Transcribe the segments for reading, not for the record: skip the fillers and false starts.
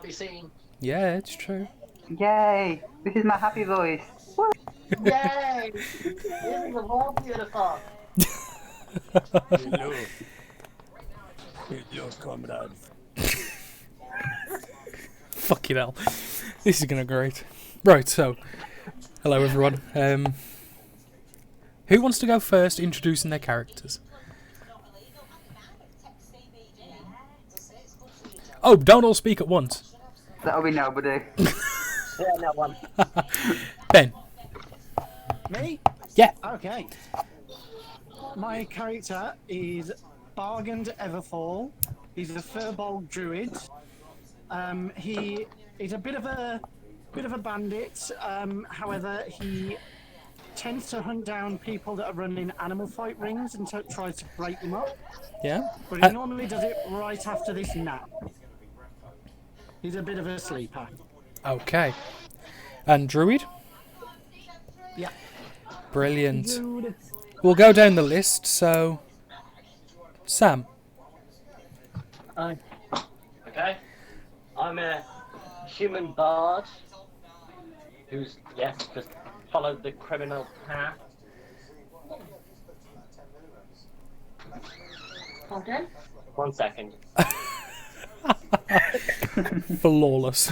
Be seen. Yeah, it's true. Yay! This is my happy voice. Woo. Yay! This is the more beautiful. Hello. Hello, comrades. Fucking hell. This is going to be great. Right, so, hello everyone. Who wants to go first introducing their characters? Oh, don't all speak at once. That'll be nobody. Yeah, no one. Ben. Me? Yeah. Okay. My character is Bargand Everfall. He's a Furbolg druid. He is a bit of a bandit. However, he tends to hunt down people that are running animal fight rings and tries to break them up. Yeah. But he normally does it right after this nap. He's a bit of a sleeper. Okay. And Druid? Yeah. Brilliant. Dude. We'll go down the list, so... Sam. Okay. I'm a human bard who's, just followed the criminal path. Okay. 1 second. Flawless.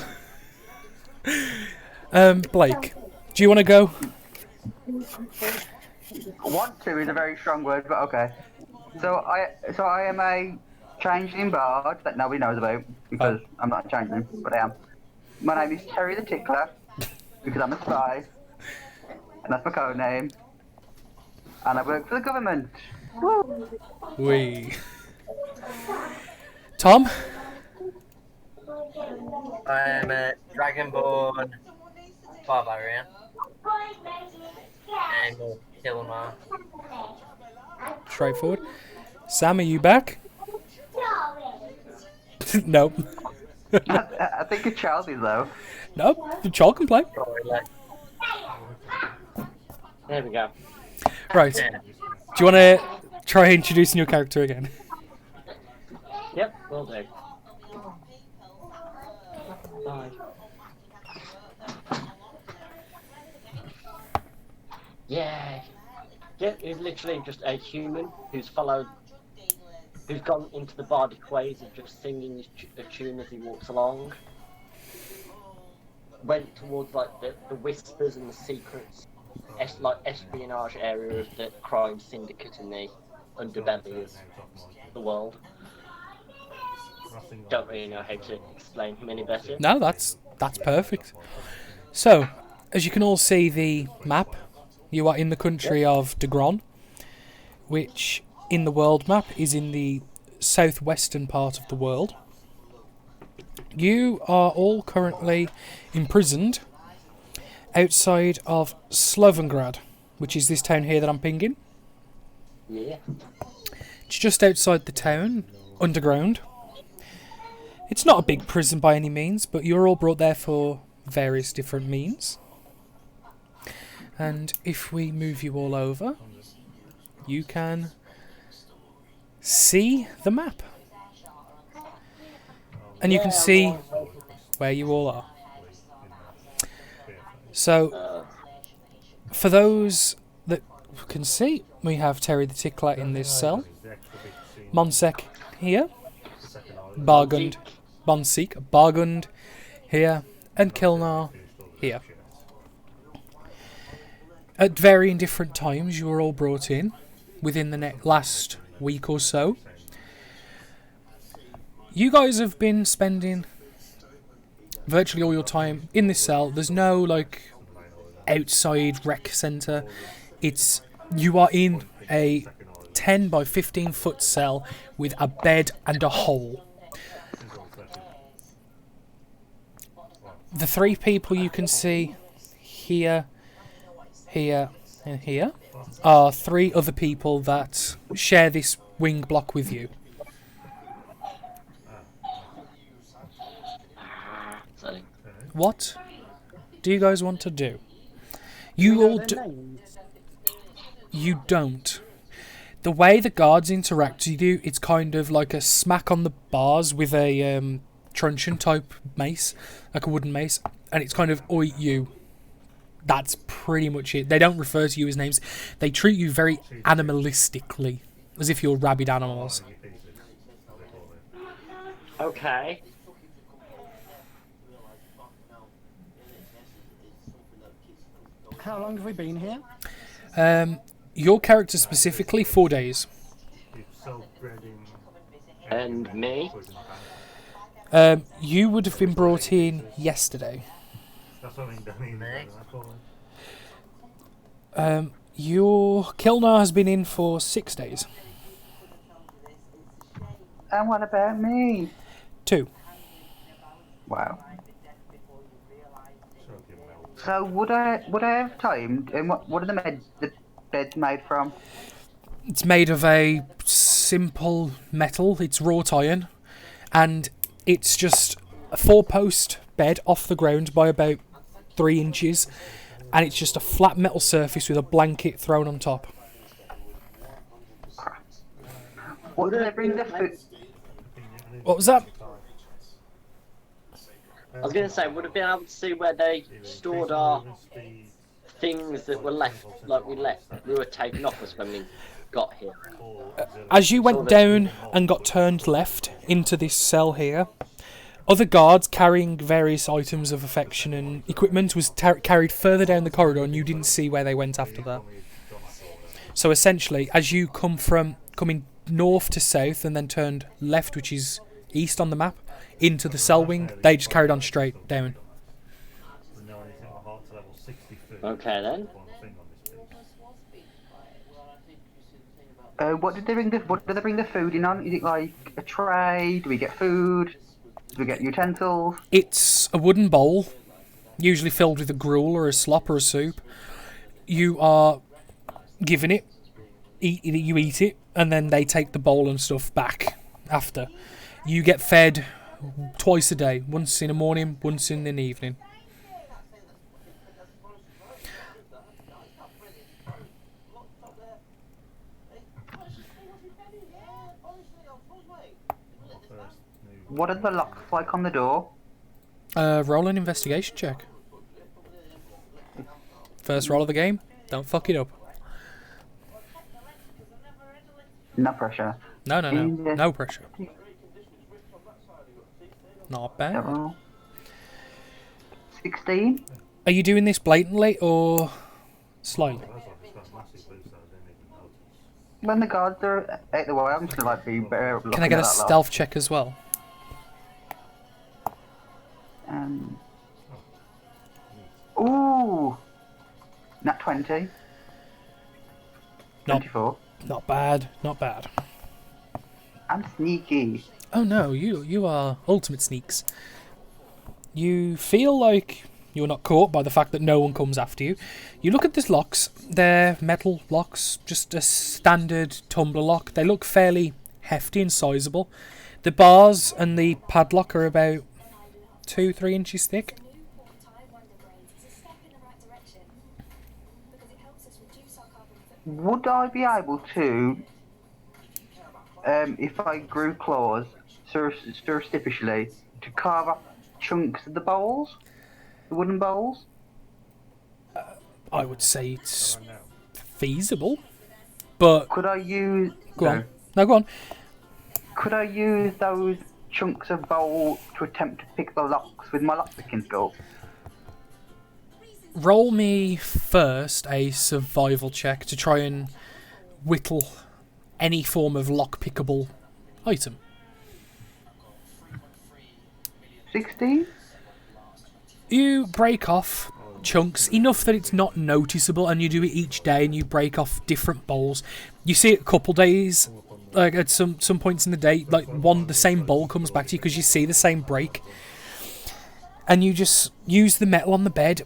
Blake, do you want to go? Want to is a very strong word, but okay. So I am a changeling bard that nobody knows about because I'm not a changeling, but I am. My name is Terry the Tickler because I'm a spy, and that's my code name. And I work for the government. Woo! We. Tom? I'm a Dragonborn Barbarian. And Kilmar. Straightforward. Sam, are you back? Nope. I think it's Chelsea though. Nope. The child can play. There we go. Right. Do you want to try introducing your character again? Yep, will do. Bye. Yay! Yeah, he's literally just a human who's gone into the bardic ways of just singing a tune as he walks along. Went towards like the whispers and the secrets, espionage area of the crime syndicate in the underbelly of the world. Don't really know how to explain him any better. No, that's perfect. So, as you can all see the map, you are in the country of Degron, which in the world map is in the southwestern part of the world. You are all currently imprisoned outside of Slovengrad, which is this town here that I'm pinging. Yeah. It's just outside the town, underground. It's not a big prison by any means, but you're all brought there for various different means. And if we move you all over, you can see the map. And you can see where you all are. So, for those that can see, we have Terry the Tickler in this cell. Monsek here. Bargund here. And Kilnar here. At varying different times, you were all brought in within the last week or so. You guys have been spending virtually all your time in this cell. There's no outside rec centre. You are in a 10 by 15 foot cell with a bed and a hole. The three people you can see here, here, and here are three other people that share this wing block with you. Sorry. What do you guys want to do? You all do. You don't. The way the guards interact with you, it's kind of like a smack on the bars with a truncheon type mace, like a wooden mace, and it's kind of oi you. That's pretty much it. They don't refer to you as names. They treat you very animalistically, as if you're rabid animals. Okay. How long have we been here? Your character specifically, 4 days. And me? You would have been brought in yesterday. Your Kilnar has been in for 6 days. And what about me? 2. Wow. So would I have time? And what are the beds made from? It's made of a simple metal. It's wrought iron, and it's just a 4-post bed off the ground by about 3 inches, and it's just a flat metal surface with a blanket thrown on top. What do they bring the food? What was that? I was going to say, would have been able to see where they stored our things that were left, like we were taken off us when we got here. As you went down and got turned left into this cell here, other guards carrying various items of affection and equipment was carried further down the corridor, and you didn't see where they went after that. So essentially, as you coming north to south and then turned left, which is east on the map, into the cell wing, they just carried on straight down. Okay then. What do they bring the food in on? Is it like a tray? Do we get food? Do we get utensils? It's a wooden bowl, usually filled with a gruel or a slop or a soup. You are given it, you eat it, and then they take the bowl and stuff back after. You get fed twice a day, once in the morning, once in the evening. What are the locks like on the door? Roll an investigation check. First roll of the game. Don't fuck it up. No pressure. No. No pressure. Not bad. 16? Are you doing this blatantly or slyly? When the guards are out the way, I'm just gonna be better. Can I get a stealth check as well? Ooh! Nat 20. 24. Not bad. Not bad. I'm sneaky. Oh no, you are ultimate sneaks. You feel like you're not caught by the fact that no one comes after you. You look at these locks. They're metal locks, just a standard tumbler lock. They look fairly hefty and sizable. The bars and the padlock are about 2-3 inches thick. Would I be able to, if I grew claws, surreptitiously, to carve up chunks of the bowls? The wooden bowls? I would say it's feasible, but... Could I use... Go on. No, go on. Could I use those chunks of bowl to attempt to pick the locks with my lockpicking skill? Roll me first a survival check to try and whittle any form of lock-pickable item. 16? You break off chunks enough that it's not noticeable, and you do it each day, and you break off different bowls. You see it a couple days, like at some points in the day, like the same bowl comes back to you because you see the same break, and you just use the metal on the bed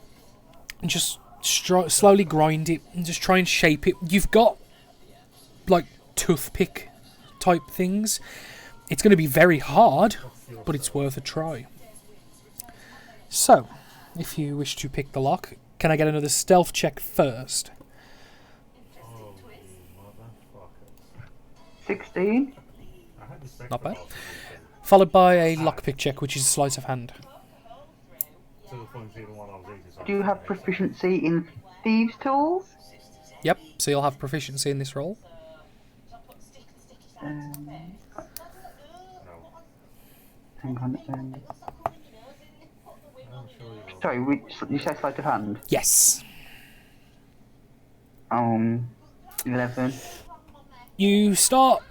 and just slowly grind it and just try and shape it. You've got like toothpick type things. It's going to be very hard, but it's worth a try. So, if you wish to pick the lock, can I get another stealth check first? 16? Not bad. followed by a lockpick check, which is a sleight of hand. Do you have proficiency in thieves' tools? Yep, so you'll have proficiency in this roll. Hang on. Sorry, you say sleight of hand? Yes. 11. You start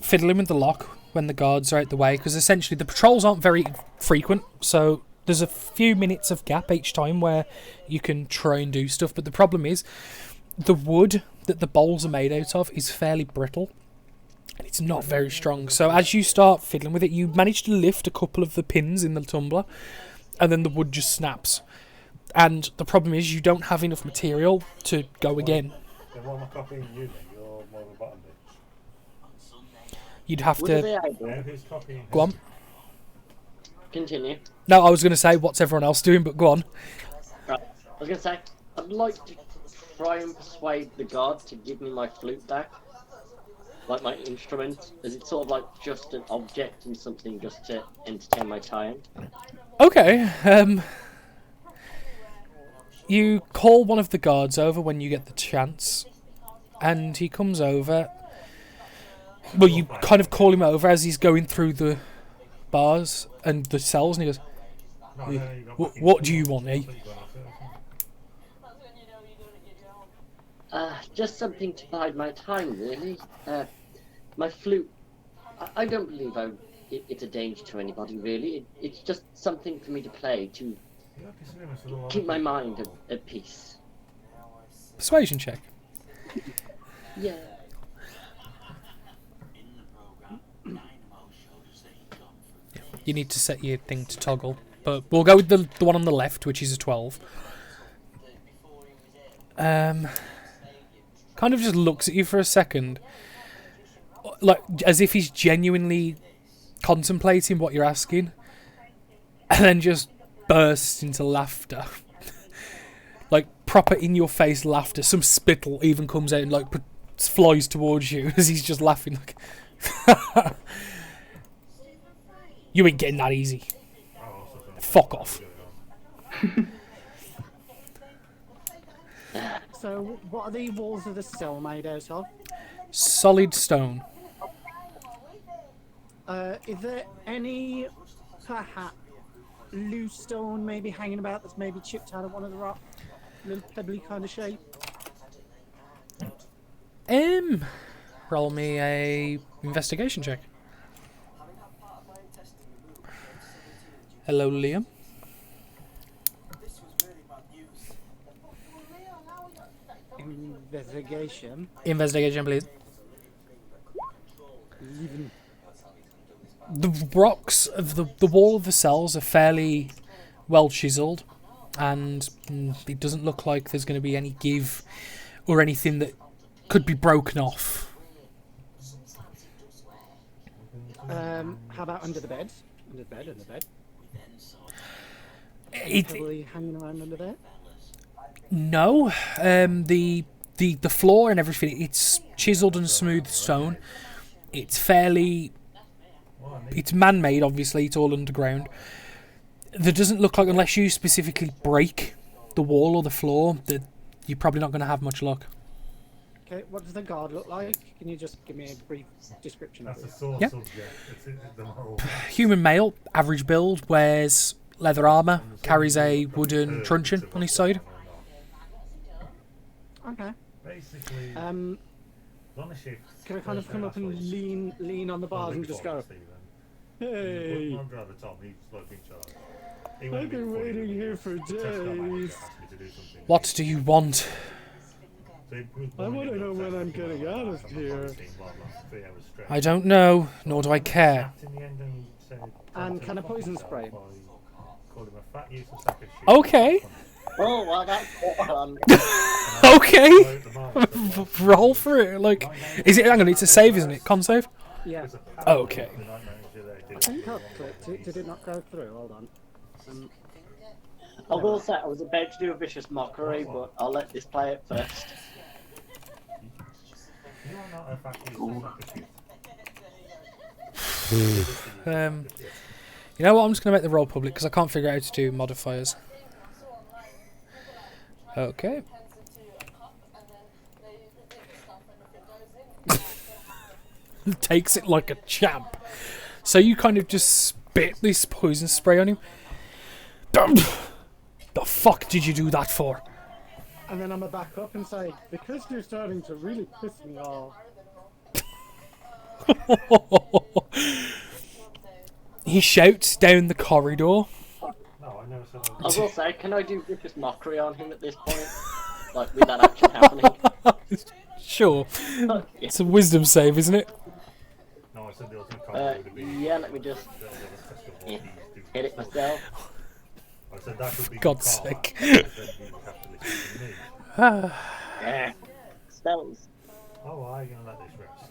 fiddling with the lock when the guards are out the way, because essentially the patrols aren't very frequent, so there's a few minutes of gap each time where you can try and do stuff, but the problem is the wood that the bowls are made out of is fairly brittle, and it's not very strong. So as you start fiddling with it, you manage to lift a couple of the pins in the tumbler, and then the wood just snaps. And the problem is you don't have enough material to go again. You'd have to... Go on. Continue. No, I was going to say, what's everyone else doing, but go on. Right. I was going to say, I'd like to try and persuade the guard to give me my flute back. Like my instrument. Is it sort of like just an object and something just to entertain my time? Okay, you call one of the guards over when you get the chance, and he comes over. Well, you kind of call him over as he's going through the bars and the cells, and he goes, what do you want, eh? Just something to bide my time, really. My flute, I don't believe it's a danger to anybody, really. It's just something for me to play, to keep my mind at peace. Persuasion check. Yeah. You need to set your thing to toggle, but we'll go with the one on the left, which is a 12. Kind of just looks at you for a second, like as if he's genuinely contemplating what you're asking, and then just bursts into laughter. Like proper in your face laughter. Some spittle even comes out and like flies towards you as he's just laughing like you ain't getting that easy. Fuck off. So, what are the walls of the cell made out of? Solid stone. Is there any, perhaps, loose stone maybe hanging about that's maybe chipped out of one of the rock? Little pebbly kind of shape? Roll me a investigation check. Hello, Liam. Investigation. Investigation, please. The rocks of the wall of the cells are fairly well chiseled, and it doesn't look like there's going to be any give or anything that could be broken off. How about under the bed? Under the bed. Probably hanging around under there. No, the floor and everything, it's chiseled and smooth stone. It's man-made, obviously, it's all underground. There doesn't look like, unless you specifically break the wall or the floor, that you're probably not going to have much luck. Okay, what does the guard look like? Can you just give me a brief description? That's a sore Yeah. subject. It's in the whole. Human male, average build, wears leather armour, carries a wooden truncheon on his side. Okay. Basically, Can I kind of come up and lean on the bars and just go, hey, I've been waiting here for days. What do you want? I want to know when I'm getting out of here. I don't know, nor do I care. And can I poison spray? Okay. Oh, well, that's fun. Okay. Roll for it. Like, is it? Hang on, it's a save, isn't it? Con save. Yeah. Okay. I think I clicked it. Did it not go through? Hold on. I will say I was about to do a vicious mockery, but I'll let this play it first. You know what? I'm just going to make the roll public because I can't figure out how to do modifiers. Okay. Takes it like a champ. So you kind of just spit this poison spray on him. The fuck did you do that for? And then I'm gonna back up and say, because you're starting to really piss me off. He shouts down the corridor. No, I never said I I will say, can I do vicious mockery on him at this point? Like, with that action happening? Sure. Yeah. It's a wisdom save, isn't it? No, I said the ultimate combo would be. Yeah, let me just hit it myself. I said that would be. God's sake. I said you would have to listen to me. Yeah. Spells. Oh, why are you gonna let this rest?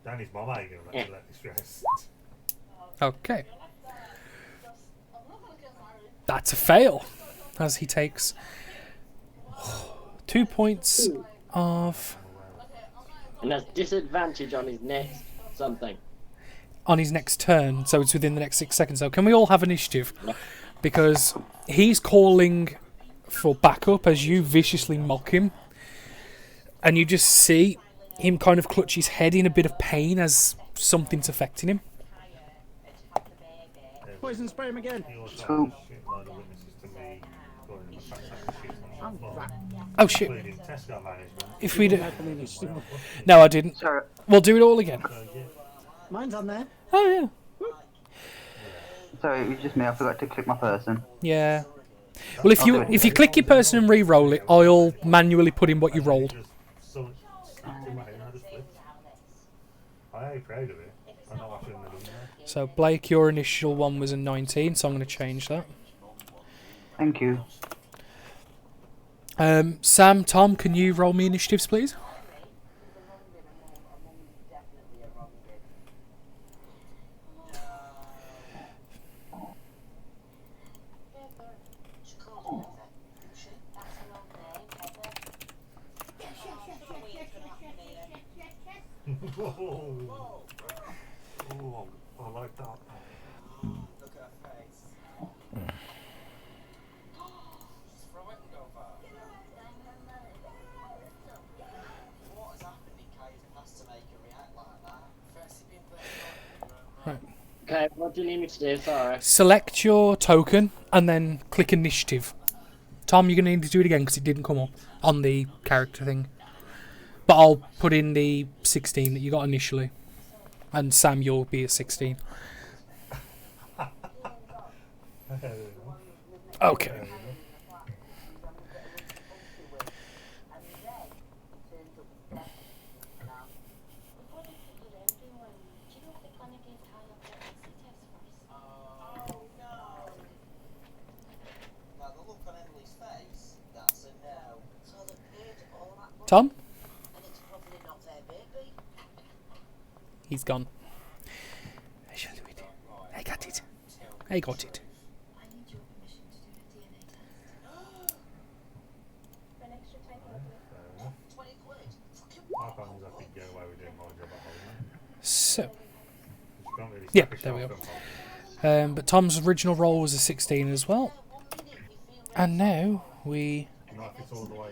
Danny's mom, are you gonna let this rest? Okay. That's a fail. As he takes 2 points of... And has disadvantage on his next something. on his next turn, so it's within the next 6 seconds. So can we all have initiative? Because he's calling for backup as you viciously mock him. And you just see him kind of clutch his head in a bit of pain as something's affecting him. Poison spray him again. He also Oh. has a shitload of witnesses to me calling him a fat sack of shit on the floor, Oh shit. including Tesco management. If we do... Have an initiative. No, I didn't. Sorry. We'll do it all again. So, yeah. Mine's on there. Oh yeah. Sorry, it was just me. I forgot to click my person. Yeah. Well, if you click your person and re-roll it, I'll manually put in what you rolled. Just so snapped in my head and I just flipped. I ain't proud of it. I know I shouldn't have done that. So Blake, your initial one was a 19, so I'm going to change that. Thank you. Sam, Tom, can you roll me initiatives, please? Oh, I like that. Okay, what do you need me to do? Sorry. Select your token and then click initiative. Tom, you're going to need to do it again because it didn't come up on the character thing. But I'll put in the 16 that you got initially. And Sam, you'll be a 16. Okay. Tom? He's gone. I shall do it. I got it. I got it. My plan was I could get away with doing my job at home. So, You can't really Yeah, stop there we yourself go. from home. but Tom's original roll was a 16 as well. And now we... You know, if it's all the way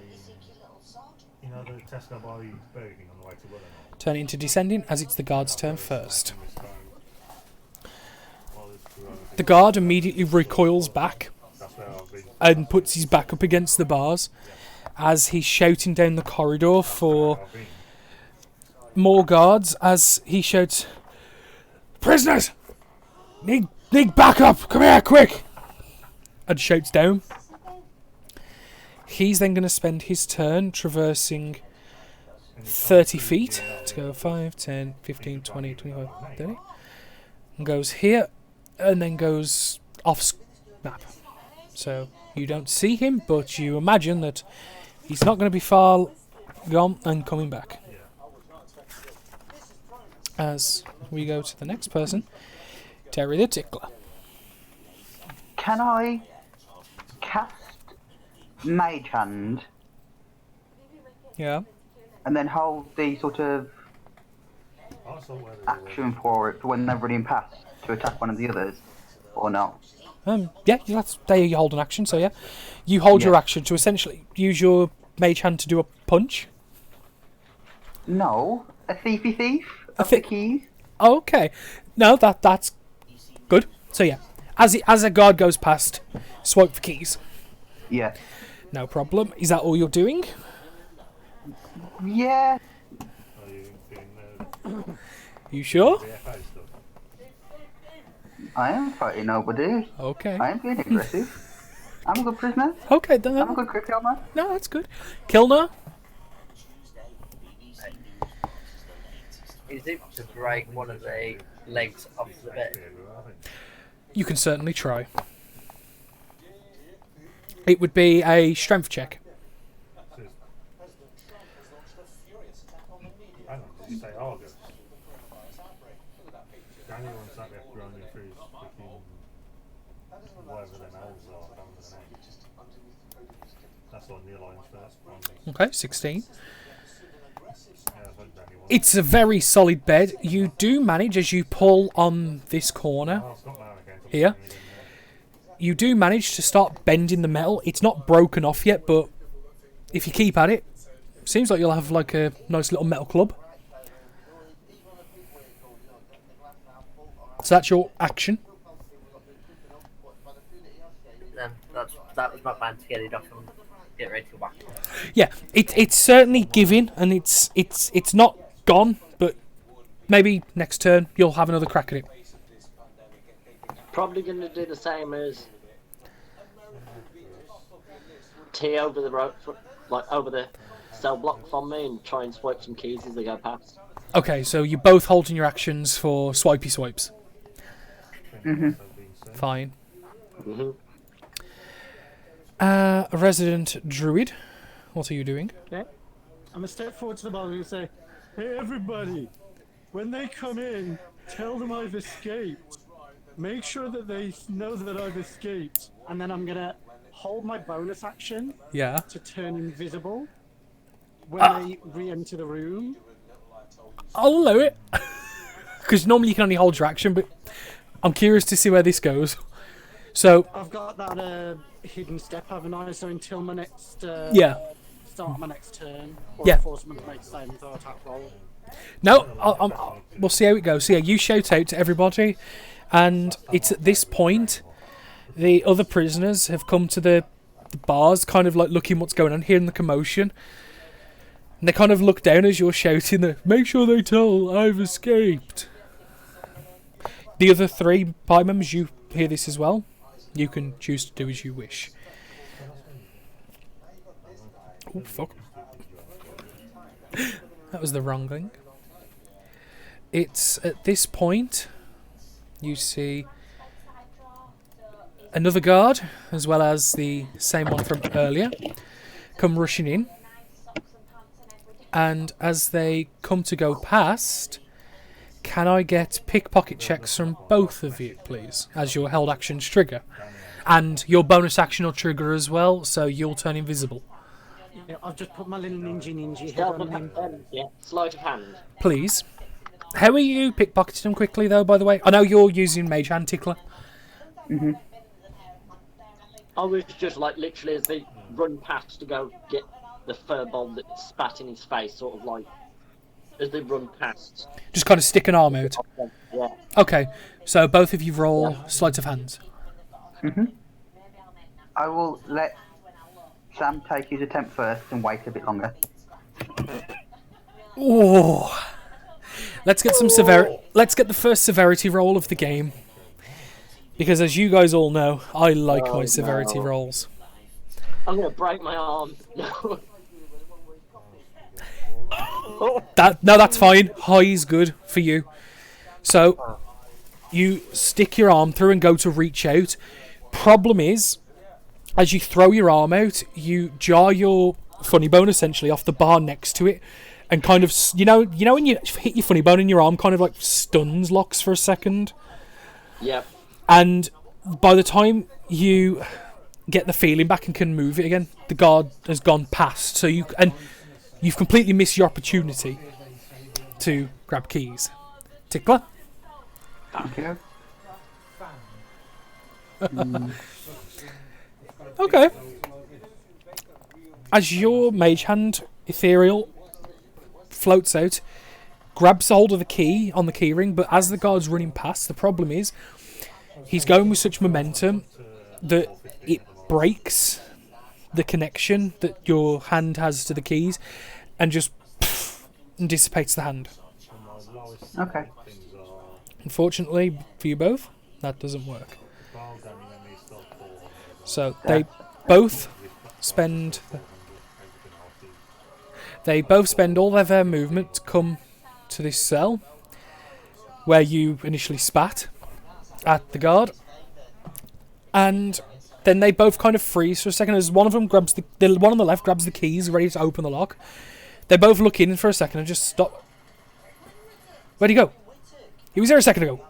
in, you know, the Tesco by Burger King on the way to Wolverhampton. turn it into descending as it's the guard's turn first. The guard immediately recoils back That's where I've been. and puts his back up against the bars as he's shouting down the corridor for I've been. more guards as he shouts, "Prisoners! Need backup! Come here, quick!" and shouts down. He's then going to spend his turn traversing 30 feet to go 5, 10, 15, 20, 25, 30. And goes here and then goes off map. So you don't see him, but you imagine that he's not going to be far gone and coming back. As we go to the next person, Terry the Tickler. Can I cast Mage Hand Yeah. and then hold the sort of action for it when they're running past to attack one of the others, or not? Yeah, that's there. You hold an action, so yeah, you hold your Yeah. action to essentially use your mage hand to do a punch. No, a thiefy thief A of the thi- keys. Okay, no, that's good. So yeah, as a guard goes past, swipe for keys. Yeah. No problem. Is that all you're doing? Yeah. Are you doing You sure? BFA stuff? I am fighting nobody. Okay. I am being aggressive. I'm a good prisoner. Okay, I'm a then. good creepy old man. No, that's good. Kilner? Is it to break one of the legs off the bed? I think. You can certainly try. It would be a strength check. Hang on, did you say Argus? The only ones that we have to run you through is freaking whatever them elves are, I don't remember the name. That's on the alliance first. Okay, 16. Yeah, I think the only one. It's a very solid bed. You do manage, as you pull on this corner Oh, it's got that again. here, you do manage to start bending the metal. It's not broken off yet, but if you keep at it, seems like you'll have like a nice little metal club. So that's your action. Then that was my plan to get it off and get ready to whack it. Yeah, it's certainly giving, and it's not gone, but maybe next turn you'll have another crack at it. Probably going to do the same as T over the road, like over the cell block from me, and try and swipe some keys as they go past. Okay, so you're both holding your actions for swipey swipes. Fine. Mm-hmm. A resident druid, what are you doing? I'm gonna step forward to the bar and say, "Hey, everybody! When they come in, tell them I've escaped. Make sure that they know that I've escaped." And then I'm gonna hold my bonus action Yeah. to turn invisible when they re-enter the room. I'll allow it. Because normally you can only hold your action, but I'm curious to see where this goes. So, I've got that hidden step, haven't I? So until my next yeah. start my next turn, or Yeah. force them to make the same attack roll. No, we'll see how it goes. So yeah, you shout out to everybody, and it's at this point the other prisoners have come to the bars, kind of like looking what's going on, hearing the commotion. And they kind of look down as you're shouting that, make sure they tell I've escaped. The other three party members, you hear this as well. You can choose to do as you wish. Oh, fuck. That was the wrong thing. It's at this point you see another guard, as well as the same one from earlier, come rushing in. And as they come to go past, can I get pickpocket checks from both of you, please, as your held actions trigger? And your bonus action will trigger as well, so you'll turn invisible. Yeah, I've just put my little ninja head Stealth on of him. hand, yeah, sleight of hand. Please. How are you pickpocketing them quickly, though, by the way? I know you're using Mage Hand Tickler. I was just like literally as they run past to go get the furball that spat in his face, sort of like as they run past. Just kind of stick an arm out. Yeah. Okay, so both of you roll sleight of hands. I will let Sam take his attempt first and wait a bit longer. Oh, let's get some Let's get the first severity roll of the game, because as you guys all know, I like my severity no. rolls. I'm gonna break my arm. No. That's fine. High is good for you. So you stick your arm through and go to reach out. Problem is, as you throw your arm out, you jar your funny bone essentially off the bar next to it, and kind of you know when you hit your funny bone and your arm kind of like stuns locks for a second. Yep. And by the time you get the feeling back and can move it again, the guard has gone past. So you've completely missed your opportunity to grab keys. Tickler. Thank you. Okay. As your mage hand ethereal floats out, grabs hold of the key on the keyring, but as the guard's running past, the problem is he's going with such momentum that it breaks the connection that your hand has to the keys and just dissipates the hand. Okay. Unfortunately for you both, that doesn't work. So they both spend all their movement to come to this cell where you initially spat at the guard, and then they both kind of freeze for a second as one of them grabs the one on the left grabs the keys ready to open the lock. They both look in for a second and just stop. Where'd he go? He was there a second ago.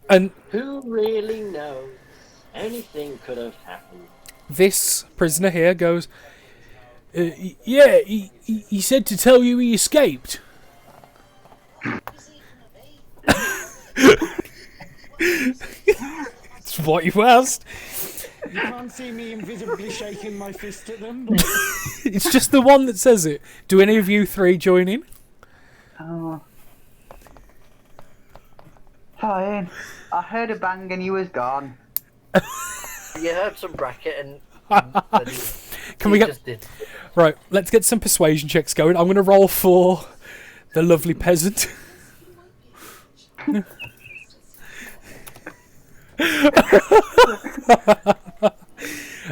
And Who really knows? Anything could have happened. this prisoner here goes, yeah, he said to tell you he escaped. It's what you asked. You can't see me invisibly shaking my fist at them. It's just the one that says it. Do any of you three join in? Oh. Fine. I heard a bang and you was gone. You heard some bracket and Can we get... just did. Right, let's get some persuasion checks going. I'm going to roll for the lovely peasant.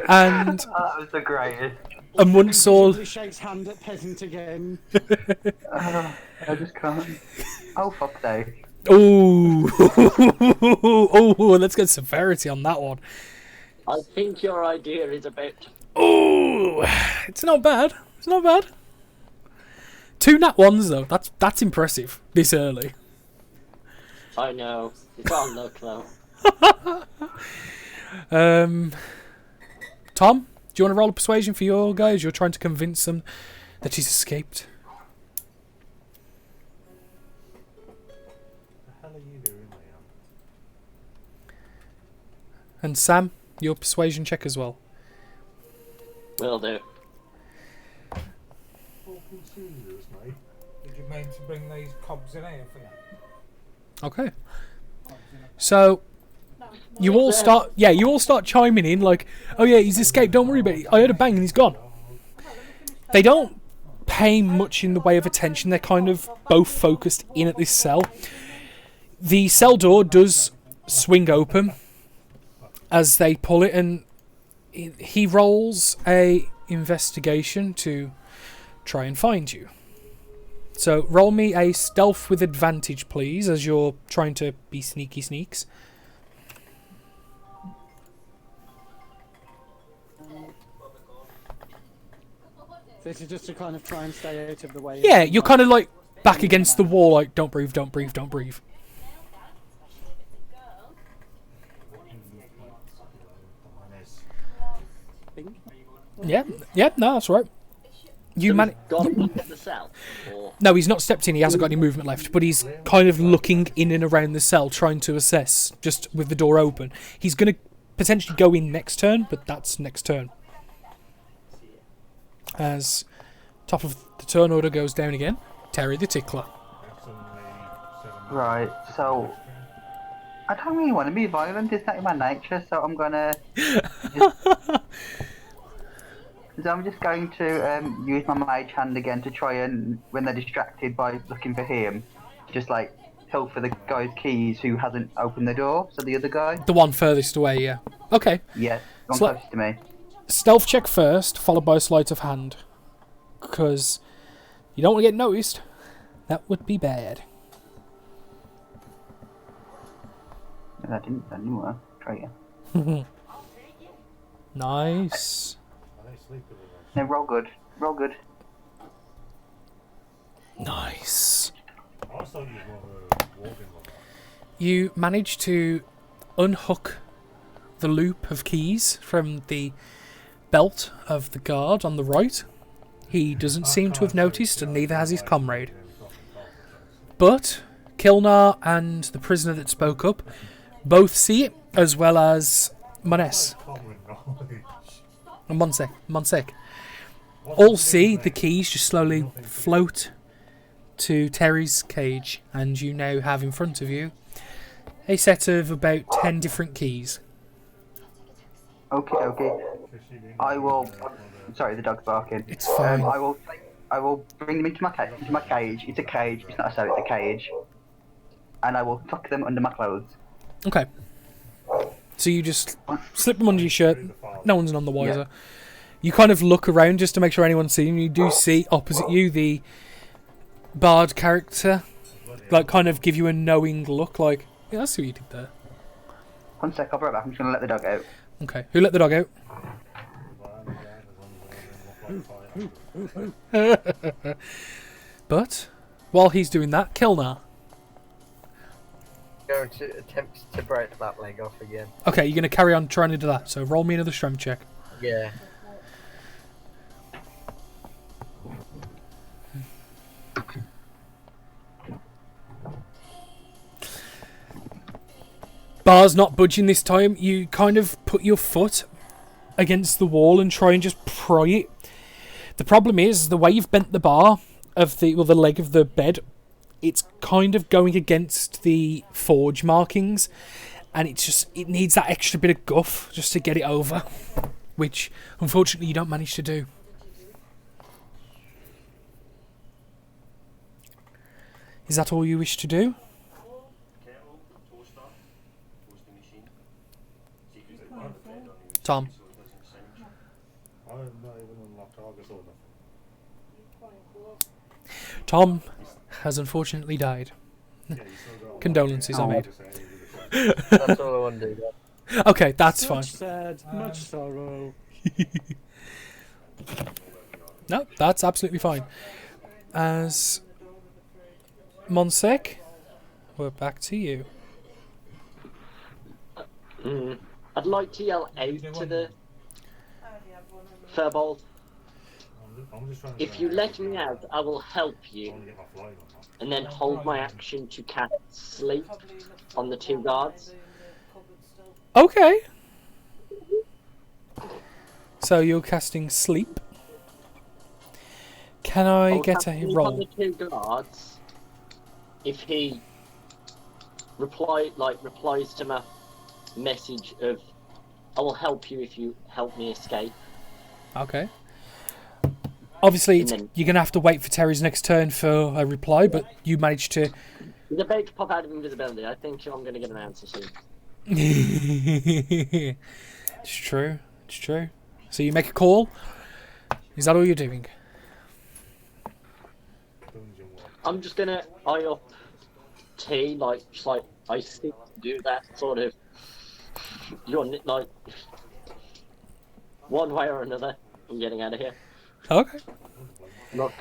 And That was the greatest. and once all... He shakes hand at peasant again. I just can't. Oh, fuck no. Ooh. Ooh, let's get severity on that one. I think your idea is about to... Ooh, it's not bad. It's not bad. 2 nat ones though. That's impressive this early. I know. It's all luck though. Tom, do you want to roll a persuasion for your guys? You're trying to convince them that he's escaped. The hell are you doing, Liam? And Sam, your persuasion check as well. Will do. Fucking serious, mate. Did you mean to bring these cogs in here for you? Okay. So you all start chiming in like, oh yeah, he's escaped, don't worry about it. I heard a bang and he's gone. They don't pay much in the way of attention. They're kind of both focused in at this cell. The cell door does swing open as they pull it, and he rolls a investigation to try and find you. So roll me a stealth with advantage, please, as you're trying to be sneaky sneaks. This is just to kind of try and stay out of the way. Yeah, you're kind of like back against the wall, like don't breathe, don't breathe, don't breathe. Yeah, no, that's right. You man. Gone into the cell? Or... No, he's not stepped in. He hasn't got any movement left, but he's kind of looking in and around the cell, trying to assess, just with the door open. He's going to potentially go in next turn, but that's next turn. As top of the turn order goes down again, Terry the Tickler. Right, so I don't really want to be violent. It's not in my nature, so I'm gonna. So I'm just going to use my mage hand again to try and, when they're distracted by looking for him, just like help for the guy's keys who hasn't opened the door. So the other guy. The one furthest away, yeah. Okay. Yeah, one So- closest to me. Stealth check first, followed by sleight of hand, because you don't want to get noticed. That would be bad. That didn't work. Try again. Nice. No, roll good. Roll good. Nice. I thought you were walking like that. You manage to unhook the loop of keys from the belt of the guard on the right. He doesn't seem to have noticed, and neither has his comrade. But Kilnar and the prisoner that spoke up both see it, as well as Mones Common knowledge. and Monsek. All see the keys just slowly float to Terry's cage, and you now have in front of you a set of about 10 different keys. Okay. I will. Sorry, the dog's barking. It's fine. I will bring them into my cage. It's a cage. It's not a cell. It's a cage. And I will tuck them under my clothes. Okay. So you just slip them under your shirt. No one's none the wiser. Yeah. You kind of look around just to make sure anyone's seeing you. You do see opposite you the bard character, like kind of give you a knowing look, like, yeah, I see what you did there. 1 sec, I'll be right back. I'm just going to let the dog out. Okay, who let the dog out? But while he's doing that, Kilnar. Going to attempt to break that leg off again. Okay, you're going to carry on trying to do that, so roll me another strength check. Yeah. Bar's not budging this time. You kind of put your foot against the wall and try and just pry it. The problem is the way you've bent the bar of the leg of the bed, it's kind of going against the forge markings, and it needs that extra bit of guff just to get it over, which unfortunately you don't manage to do. Is that all you wish to do? Tom. I'm not even unlocked August order. Tom has unfortunately died. Condolences are made. That's all I want to do. Okay, that's fine. Much sad, much sorrow. No, that's absolutely fine. As Monsek, we're back to you. I'd like to yell out to the Furbold. If you let me out, I will help you, and then hold my action to cast sleep on the 2 guards. Okay. So you're casting sleep. Can I I'll get cast a sleep roll? on the 2 guards if he replies to my message of I will help you if you help me escape. Okay. Obviously, And then- you're going to have to wait for Terry's next turn for a reply, but you managed to... He's about to pop out of invisibility. I think I'm going to get an answer soon. It's true. It's true. So you make a call. Is that all you're doing? I'm just going to eye up T, just like I see do that sort of. You're like one way or another. I'm getting out of here. Okay. Look,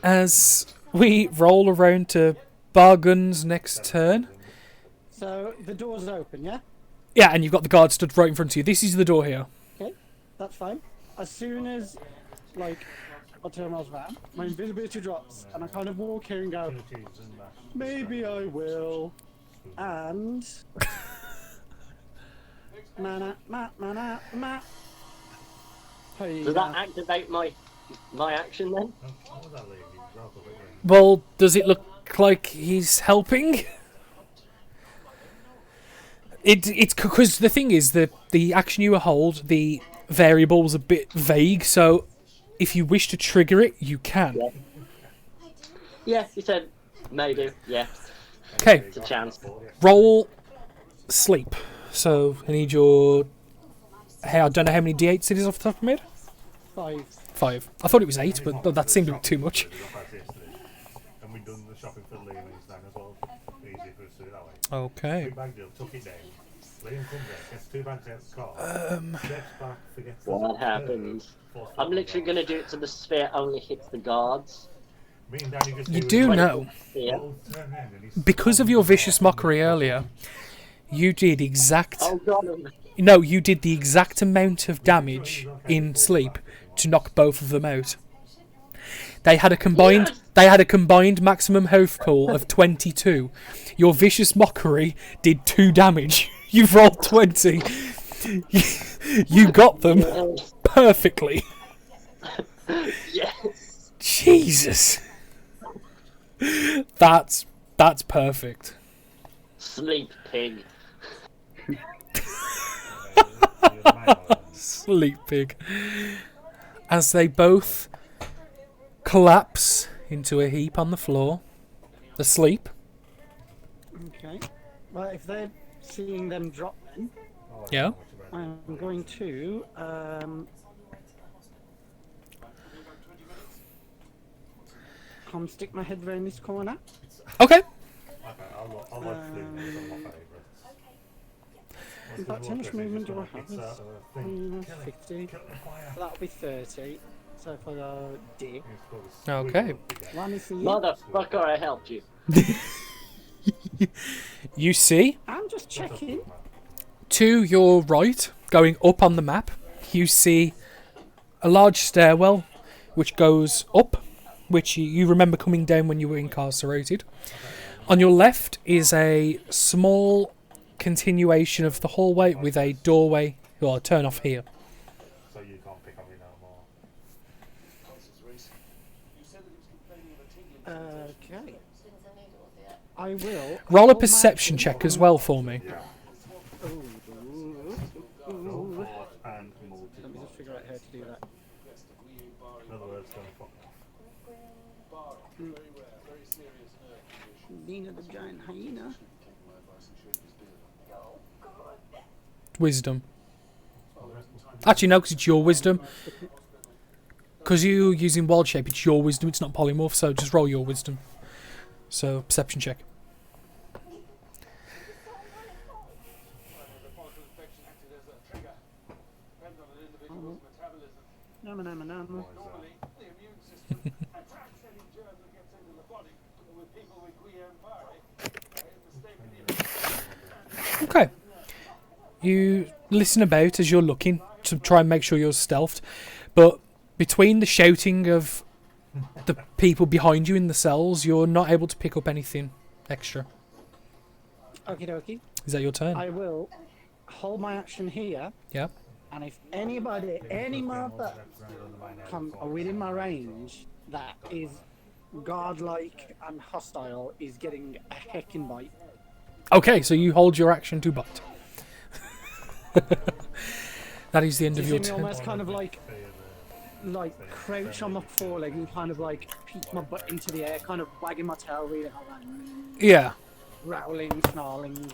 As we roll around to Bargun's next turn. So the door's open, yeah? Yeah, and you've got the guard stood right in front of you. This is the door here. Okay, that's fine. As soon as, I turn around, my invisibility drops, and I kind of walk here and go, maybe I will. And... mana. Hey, does that activate my action then? Well, does it look like he's helping? It's because the thing is that the action you hold, the variable was a bit vague, so if you wish to trigger it, you can. Yeah. Yeah, he said maybe. Yeah, Okay, it's a chance. roll sleep. So I need your... Hey, I don't know how many d8s it is off the top of my head. 5. 5. I thought it was 8, but that seemed a bit too much. And we've done the shopping for Liam and his name as well. Easy for us to do it that way. Okay. Big bag deal, took it down. Liam comes in, gets 2 bags out of the car. Steps back, forgets the What happens? I'm literally going to do it so the sphere only hits the guards. Me and Danny just You it. do know, Yeah. Turn around and he's because of your vicious mockery earlier, you did exact... Oh god. No, you did the exact amount of damage in sleep to knock both of them out. They had a combined maximum health pool of 22. Your vicious mockery did 2 damage. You've rolled 20. You got them perfectly. Yes. Jesus. That's perfect. Sleep, pig. Sleep pig. As they both collapse into a heap on the floor, asleep. Okay. Well, if they're seeing them drop, then Yeah. I'm going to come stick my head round this corner. Okay. Okay, I like Flute, it's one of my favourites. About how much movement do I have? It's a thing. 50. That'll be 30. So if I go D. Okay. One is for you. Motherfucker, I helped you. You see, I'm just checking. to your right, going up on the map, you see a large stairwell which goes up, which you remember coming down when you were incarcerated. On your left is a small continuation of the hallway with a doorway, or a turn off here. So you can't pick on me no more. Okay. I will. Roll a hold my perception action. check as well for me. Ooh. And Let me multi. just figure out how to do that. In other words, don't fuck off. Nina the giant hyena. Wisdom. Actually, no, because it's your wisdom. Because you're using wild shape, it's your wisdom, it's not polymorph, so just roll your wisdom. So, perception check. Nom. Okay. You listen about as you're looking to try and make sure you're stealthed, but between the shouting of the people behind you in the cells, you're not able to pick up anything extra. Okie dokie. Is that your turn? I will hold my action here, Yeah. and if anybody, any mother come within my range that is godlike and hostile is getting a heckin' bite. Okay, so you hold your action to bite. That is the end You of see your me turn. almost kind of like crouch on my foreleg and kind of like peek my butt into the air, kind of wagging my tail, really Yeah. growling, snarling.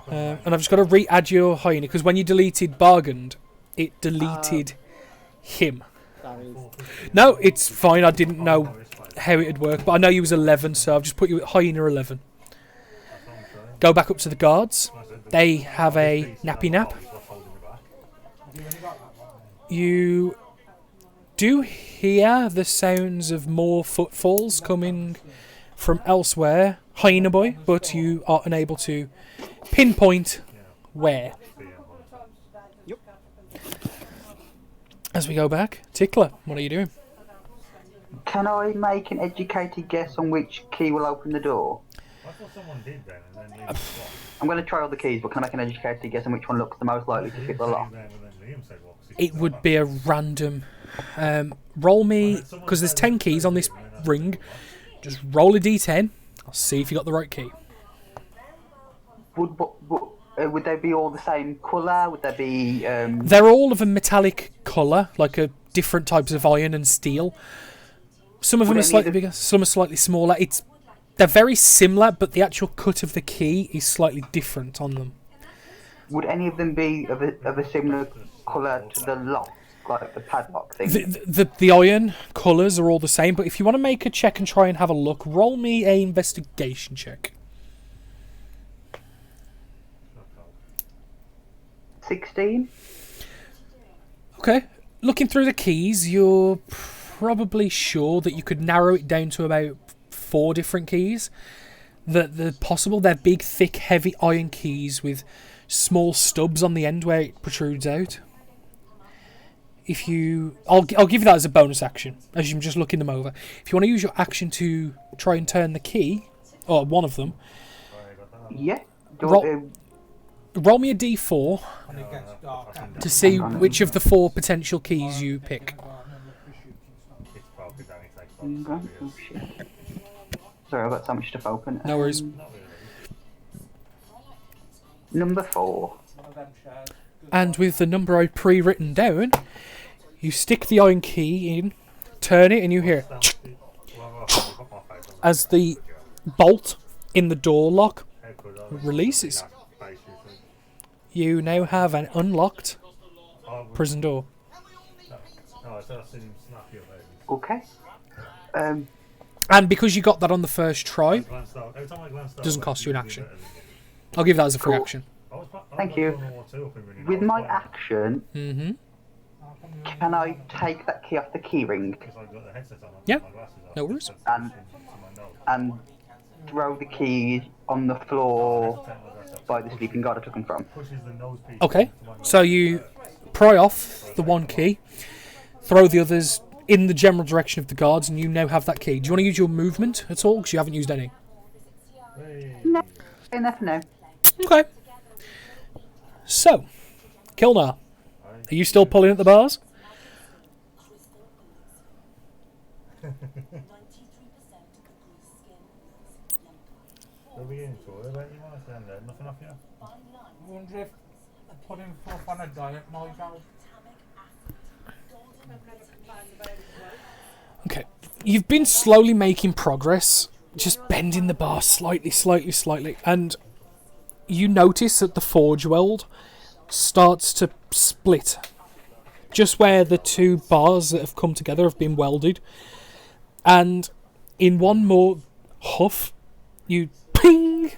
And I've just got to re-add your hyena, because when you deleted Bargand, it deleted him. That is. No, it's fine. I didn't know how it would work, but I know you was 11, so I've just put you at hyena 11. Go back up to the guards. They have a nappy nap. You do hear the sounds of more footfalls coming from elsewhere, hyena boy, but you are unable to pinpoint where. Yep. As we go back, Tickler, what are you doing? Can I make an educated guess on which key will open the door? I thought someone did then, and then Liam said I'm going to try all the keys, but can I make an educated guess on which one looks the most likely to fit the lock? It would be a random. Roll me, because there's 10 keys on this ring. Just roll a d10. I'll see if you got the right key. Would they be all the same colour? Would they be... They're all of a metallic colour, like a different types of iron and steel. Some of them are slightly bigger, some are slightly smaller. They're very similar, but the actual cut of the key is slightly different on them. Would any of them be of a similar colour to the lock, like the padlock thing? The iron colours are all the same, but if you want to make a check and try and have a look, roll me a investigation check. 16? Okay. Looking through the keys, you're probably sure that you could narrow it down to about 4 different keys. They're possible. They're big, thick, heavy iron keys with small stubs on the end where it protrudes out. if you, I'll give you that as a bonus action, as you're just looking them over. If you want to use your action to try and turn the key, or one of them, Yeah. Roll- roll me a d4 When it gets dark. to see which of the 4 potential keys you pick. It's broken down, it takes about Oh, 2 years. shit. Sorry, I've got so much stuff open. No worries. Not really. Number 4. One of them shares. And with the number I pre-written down, you stick the iron key in, turn it, and you hear as the bolt in the door lock releases. You now have an unlocked prison door. Okay. And because you got that on the first try, doesn't cost you an action. I'll give that as a free Cool. action. Thank you. With my action, Mm-hmm. can I take that key off the key ring Yeah. No worries. and throw the keys on the floor by the sleeping guard I took them from? Okay. So you pry off the one key, throw the others in the general direction of the guards, and you now have that key. Do you want to use your movement at all? Because you haven't used any. No. Enough now. Okay. So, Kilnar, are you still pulling at the bars? I wonder if putting himself on a diet might help. Okay. You've been slowly making progress, just bending the bar slightly, and you notice that the forge weld starts to split. Just where the 2 bars that have come together have been welded. And in one more huff, you ping!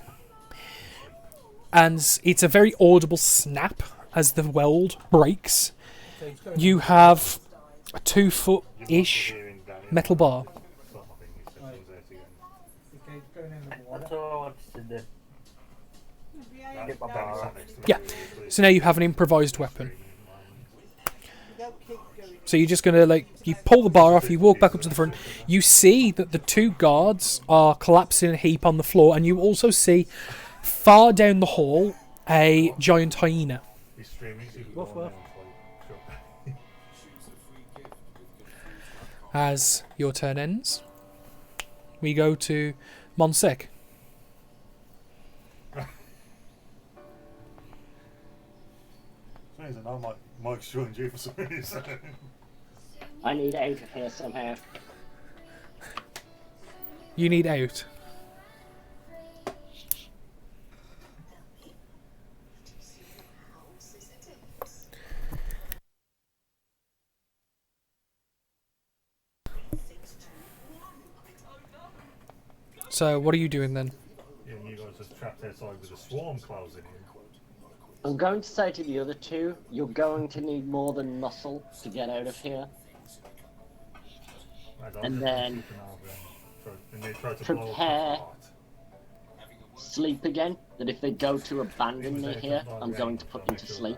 And it's a very audible snap as the weld breaks. You have a 2-foot-ish metal bar. That's all I wanted to do. Get my bar off. Yeah. So now you have an improvised weapon. So you're just going to, you pull the bar off, you walk back up to the front. You see that the 2 guards are collapsing in a heap on the floor, and you also see, far down the hall, a giant hyena. As your turn ends, we go to Monsec. Mike's joined you for some reason. I need out of here somehow. You need out. So, what are you doing then? Yeah, you guys are trapped outside with a swarm closing in. I'm going to say to the other 2, you're going to need more than muscle to get out of here. And then prepare sleep again. That if they go to abandon me here, I'm going to put them to sleep.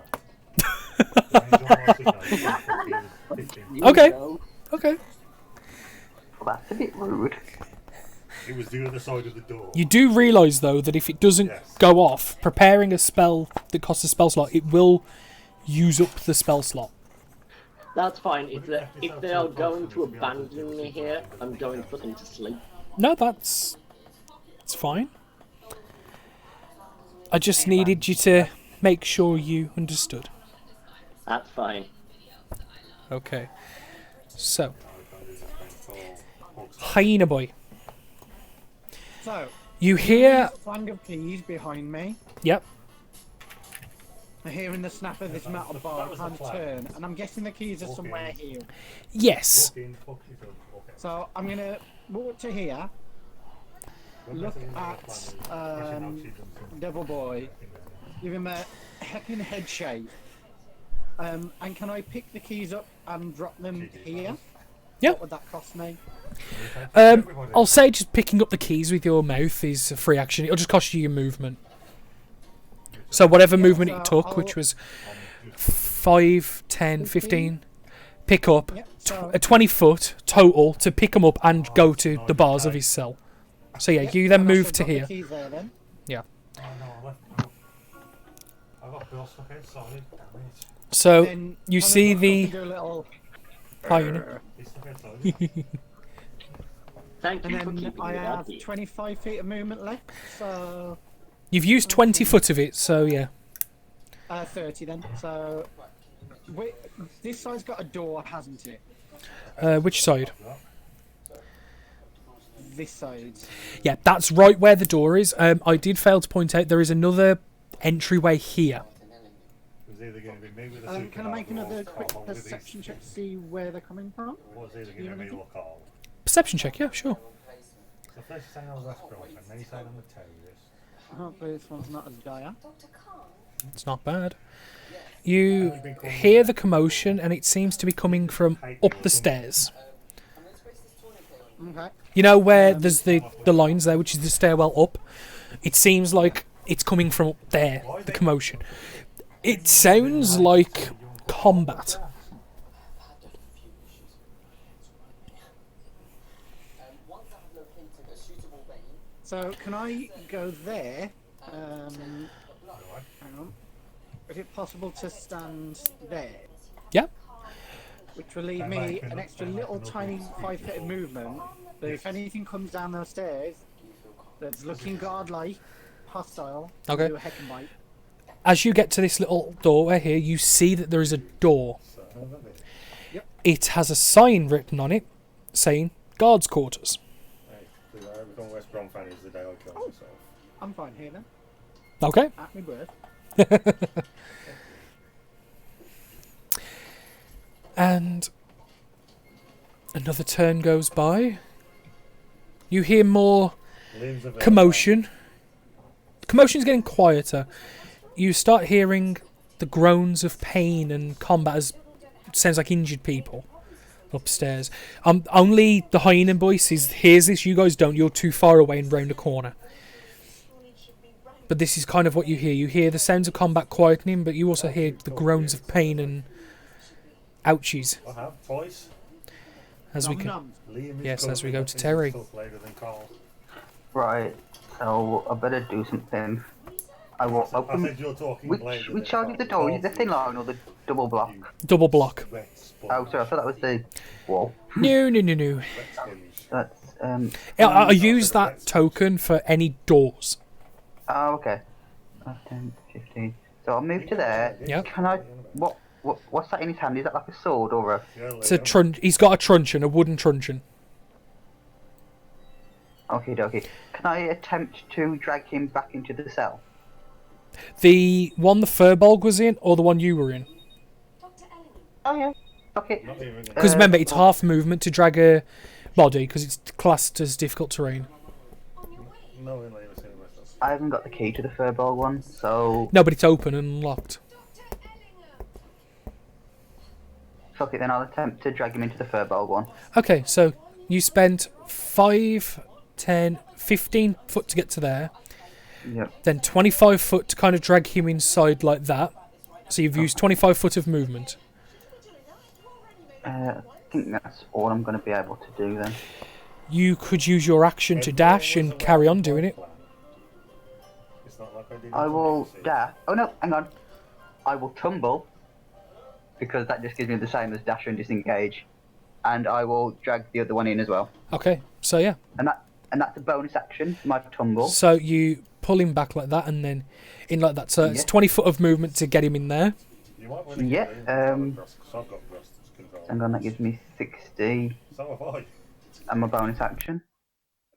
Okay. Okay. Well, that's a bit rude. It was the other side of the door. You do realise, though, that if it doesn't go off, preparing a spell that costs a spell slot, it will use up the spell slot. That's fine. If they are going to abandon me here, I'm going to put them to sleep. No, that's fine. I just needed you to make sure you understood. That's fine. Okay. So, Hyena Boy. So, You hear... clang of keys behind me. Yep. I'm hearing the snap of this metal bar kind of turn, and I'm guessing the keys are somewhere here. Yes. So I'm gonna walk to here, look at Devil Boy, give him a heckin' head shake, and can I pick the keys up and drop them here? Yeah. What would that cost me? I'll say just picking up the keys with your mouth is a free action. It'll just cost you your movement. So whatever movement it took, which was 5, 10, 15, pick up Yeah, so, a 20 foot total to pick him up and go to the bars of his cell. So yeah, you then and move I've to got the here. keys there then. Yeah. Oh no, I got Bill stuck outside. Damn it. So Then you I'll see look up the and do a little, Hi, Unit. He's stuck outside. Thank and you for then keeping I me have happy. 25 feet of movement left. So You've used 20 foot of it, so yeah. 30 then. So this side's got a door, hasn't it? Which side? This side. Yeah, that's right where the door is. I did fail to point out there is another entryway here. It was either going to be me with a suit Can I make and another or quick Carl with his- perception check to see where they're coming from? It was either going to be me or Carl. Perception check, yeah, sure. So first you say I was West Brom, and then you say I'm a terrorist. Hopefully this one's not as dire. It's not bad. You hear the commotion, and it seems to be coming from up the stairs. Okay. You know where there's the lines there, which is the stairwell up? It seems like it's coming from up there, the commotion. It sounds like combat. So can I go there? Hang on. Is it possible to stand there? Yeah? Which will leave me an extra little tiny 5 foot of movement. But if anything comes down those stairs that's looking godlike, hostile, Okay. do a heck and bite. As you get to this little doorway here, you see that there is a door. Yep. It has a sign written on it saying guards' quarters. Hey, I become a West Brom fan is the day I killed myself. I'm fine here then. Okay. At me birth. And another turn goes by. You hear more Limbs of commotion. Commotion's getting quieter. You start hearing the groans of pain and combat as it sounds like injured people upstairs. Only the hyena voice hears this. You guys don't. You're too far away and round a corner. But this is kind of what you hear. You hear the sounds of combat quietening, but you also hear the groans of pain and ouchies I have twice. as we Nom can. nom. Liam is Yes, as we covered, go I to think Terry. he's tough later than Carl. Right. So I better do something. I will I open. said you're talking Which later which than side is the Carl. door? Is it the thin line or the double block? Double block. Wet sponge. Oh, sorry. I thought that was the wall. No. Wet sponge. That's I use that token for any doors. Oh, okay. 10, 15. So I'll move to there. Yep. Can I? What's that in his hand? Is that like a sword or a? Yeah, It's a Liam. he's got a truncheon, a wooden truncheon. Okay, dokie. Can I attempt to drag him back into the cell? The one the Furbolg was in, or the one you were in? Oh yeah. Okay. Not even gonna- Because remember, it's half movement to drag a body, because it's classed as difficult terrain. No, in Liam, I've seen myself. I haven't got the key to the furball one, so No, but it's open and locked. fuck it. Then I'll attempt to drag him into the furball one. Okay, so you spent 5, 10, 15 foot to get to there, Yep. then 25 foot to kind of drag him inside like that. So you've used 25 foot of movement. I think that's all I'm going to be able to do then. You could use your action to dash and carry on doing it. It's not like I did I it will for dash. Oh no, hang on. I will tumble because that just gives me the same as dash and disengage, and I will drag the other one in as well. Okay, so yeah. And that's a bonus action. My tumble. So you pull him back like that and then in like that. So it's Yeah. 20 foot of movement to get him in there. You might want to Yeah, get Liam, 'cause I've got Rust's control. Hang on, that gives me 60 So have I. and my bonus action.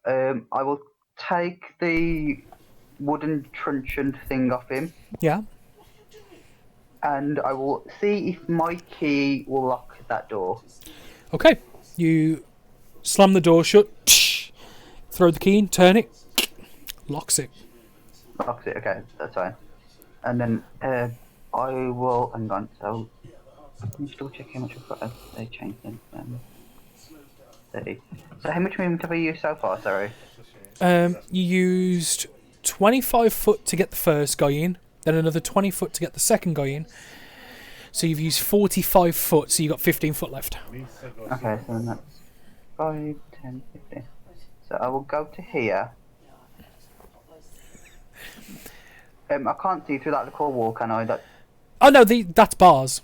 I will take the wooden truncheon thing off him, Yeah. and I will see if my key will lock that door. Okay. You slam the door shut, throw the key in, turn it, locks it. Locks it. Okay, that's fine. And then I will. Hang on. So let me just double check how much I've got. They changed them. 30. So how much movement have I used so far? Sorry. You used 25 foot to get the first guy in, then another 20 foot to get the second guy in, So you've used 45 foot, so you've got 15 foot left. Okay, so then that's 5, 10, 15. So I will go to here. I can't see through that little wall, can I? Oh no, that's bars.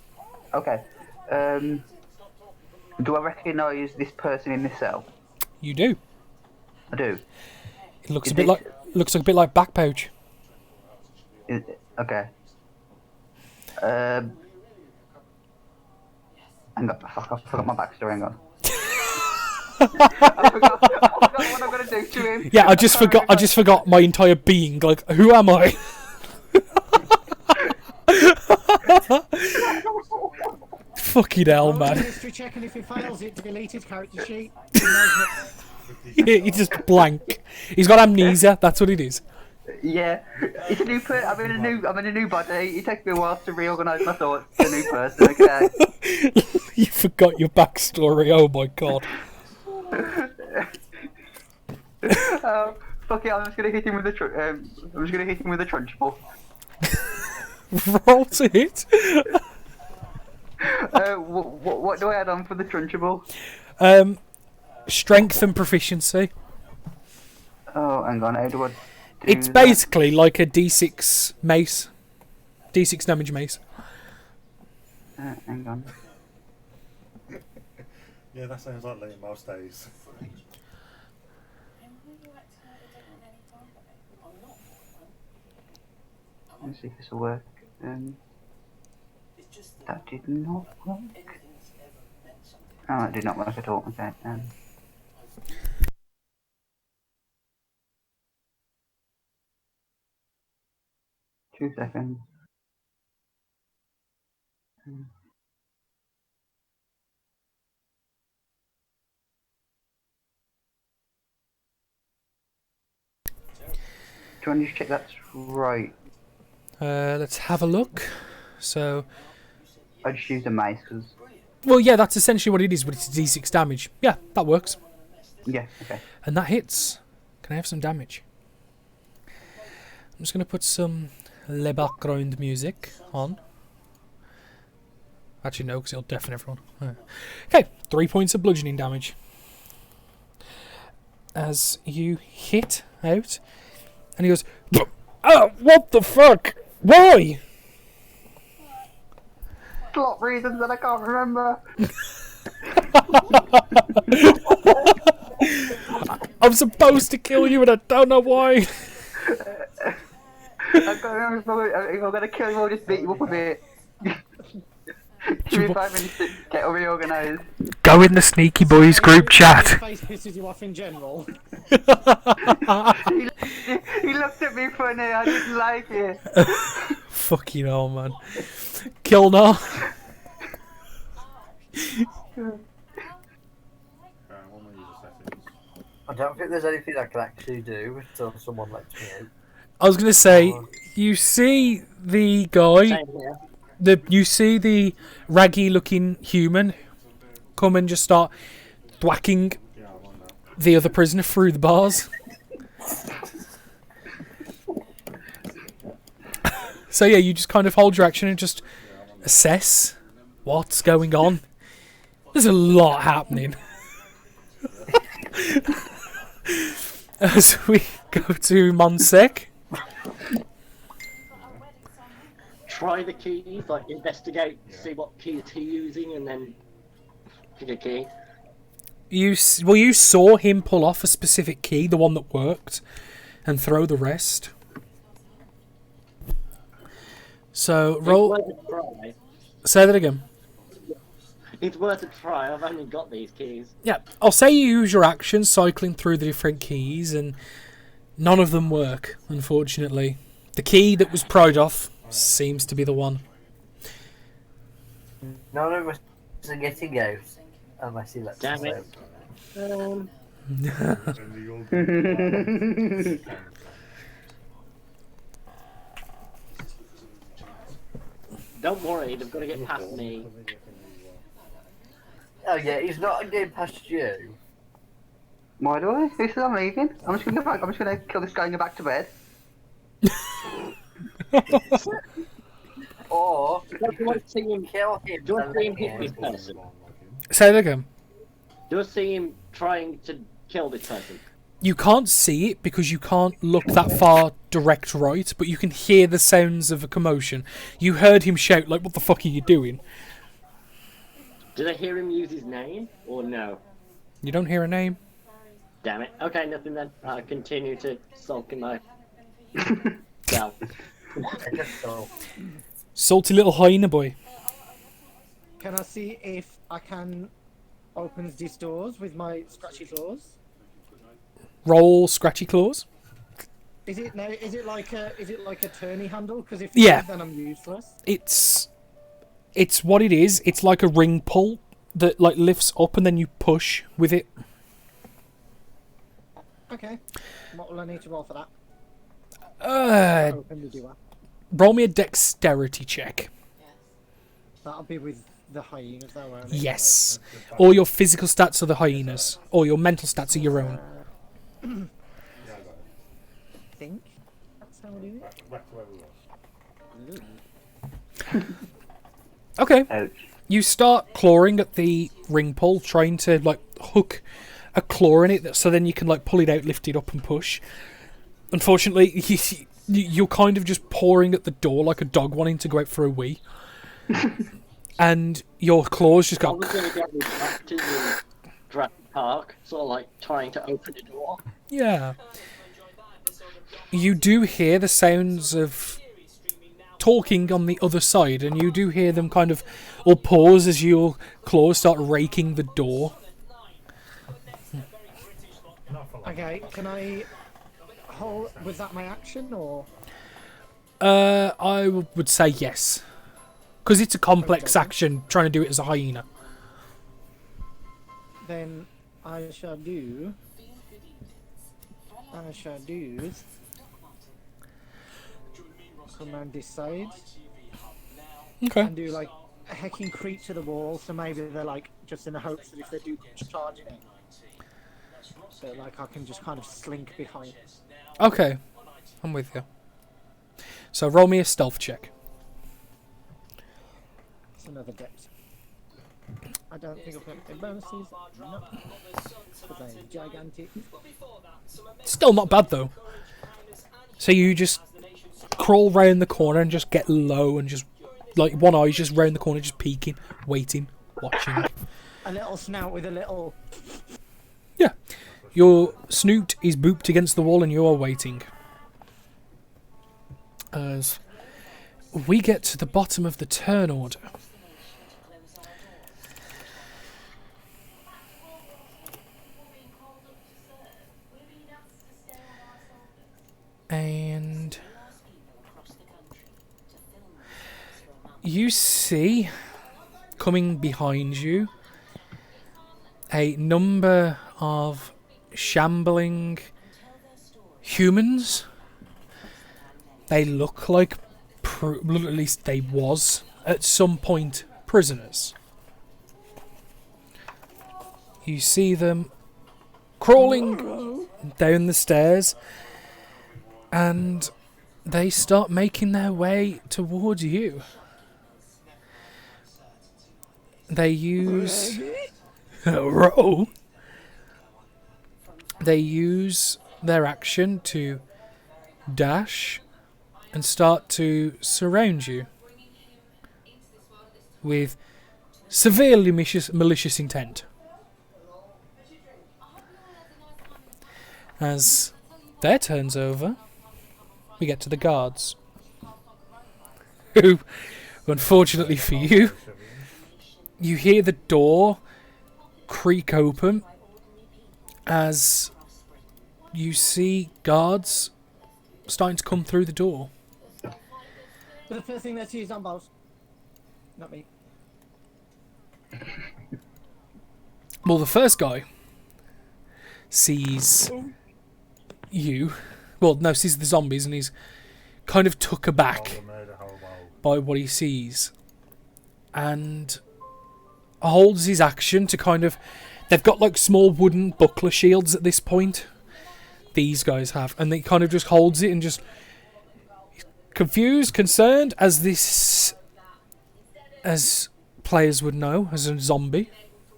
Okay. Do I recognise this person in this cell? You do. I do. It looks Is a bit it- like back pouch. Okay. Hang on. Fuck, I forgot my backstory. Hang on. I forgot what I'm gonna do to him. Yeah, I just forgot my entire being. Like, who am I? Fucking hell, Roll a man. history check, and if he fails it, delete his character sheet. He's just blank. He's got amnesia. That's what it is. Yeah, it's a new I'm in a new body. It takes me a while to reorganise my thoughts. It's a new person. Okay. You forgot your backstory. Oh my god. Fuck it. I'm just gonna hit him with the trunchbull. Roll to hit. What do I add on for the trunchbull? Strength and proficiency. Oh, hang on. How do I? It's basically like a D6 mace. D6 damage mace. Hang on. Yeah, that sounds like late mouse days. Let's see if this will work. That did not work. Oh, it did not work at all. Okay. 2 seconds. Do you want to just check that's right? Let's have a look. So, I just used a mace because. well, yeah, that's essentially what it is, but it's D6 damage. Yeah, that works. Yeah. Okay. And that hits. Can I have some damage? I'm just going to put some le background music on. Actually, no, because it'll deafen everyone. Okay, 3 points of bludgeoning damage. As you hit out, and he goes, "Oh, what the fuck? Why?" Plot reasons that I can't remember. I'm supposed to kill you, and I don't know why. I can't remember if I'm gonna kill you or just beat you up a bit. Give me 5 minutes to get reorganised. Go in the Sneaky Boys group chat. His face pisses you off in general. He looked at me funny, I didn't like it. Fucking hell, man. Kilnar. I don't think there's anything I can actually do until someone lets me out. I was gonna say, you see the guy, Same here. you see the raggy-looking human come and just start thwacking the other prisoner through the bars. So yeah, you just kind of hold your action and just assess what's going on. There's a lot happening. As we go to Monsec. Try the keys, like investigate, see what keys he's using, and then pick a key. You saw him pull off a specific key, the one that worked, and throw the rest. So roll. It's worth a try. Say that again. It's worth a try. I've only got these keys. Yeah, I'll say you use your action cycling through the different keys, and none of them work, unfortunately. The key that was pried off seems to be the one. None of us are getting out unless he lets Damn us it. out. Don't worry, they've got to get past me. Oh yeah, he's not getting past you. Why do I? Who said I'm leaving? I'm just gonna go back. I'm just gonna kill this guy and go back to bed. Or Do I see him? kill him. Do I and see him then hit him. this person? Say that again. Do I see him trying to kill this person? You can't see it because you can't look that far direct right, but you can hear the sounds of a commotion. You heard him shout, like, what the fuck are you doing? Did I hear him use his name or no? You don't hear a name? Damn it. Okay, nothing then. I'll continue to sulk in my cell. I guess so. Salty little hyena boy. Can I see if I can open these doors with my scratchy claws? Roll scratchy claws. Is it like a tourney handle? Because if Yeah. it is, then I'm useless. It's what it is. It's like a ring pull that like lifts up and then you push with it. Okay. What will I need to roll for that? Open the door. Roll me a dexterity check. That'll be with the hyenas, though, won't it? Yes. All your physical stats are the hyenas. All your mental stats are your own. I think that's how we do it. Back to where we were. Okay. Ouch. You start clawing at the ring pull, trying to like hook a claw in it, so then you can like pull it out, lift it up, and push. Unfortunately, you're kind of just pawing at the door like a dog wanting to go out for a wee, and your claws just I go. was going to get me back to the Jurassic Park, sort of like trying to open the door. Yeah. You do hear the sounds of talking on the other side, and you do hear them kind of all pause as your claws start raking the door. Not for long. Okay, can I hold? Was that my action or? I would say yes. Because it's a complex Okay. action, trying to do it as a hyena. Then I shall do. Come around this side Okay. and do like a hecking creep to the wall, so maybe they're like just in the hopes that if they do charge it, that like I can just kind of slink behind. Okay. I'm with you. So roll me a stealth check. It's another depth. I don't think I've got any bonuses. No. But they're gigantic. Still not bad though. So you just crawl round the corner and just get low and just like one eye's just round the corner, just peeking, waiting, watching. A little snout with a little. Yeah. Your snoot is booped against the wall and you are waiting. As we get to the bottom of the turn order. And you see, coming behind you, a number of shambling humans. They look like, at least they was, at some point, prisoners. You see them crawling down the stairs, and they start making their way towards you. They use... roll. They use their action to dash and start to surround you with severely malicious intent. As their turn's over, we get to the guards, who, unfortunately for you, you hear the door creak open as you see guards starting to come through the door. But the first thing they see is Zambos. Not me. Well, the first guy sees you. Well, no, sees the zombies, and he's kind of took aback by what he sees, and holds his action to kind of... They've got like small wooden buckler shields at this point. These guys have, and he kind of just holds it and just confused, concerned, as this as players would know, as a zombie,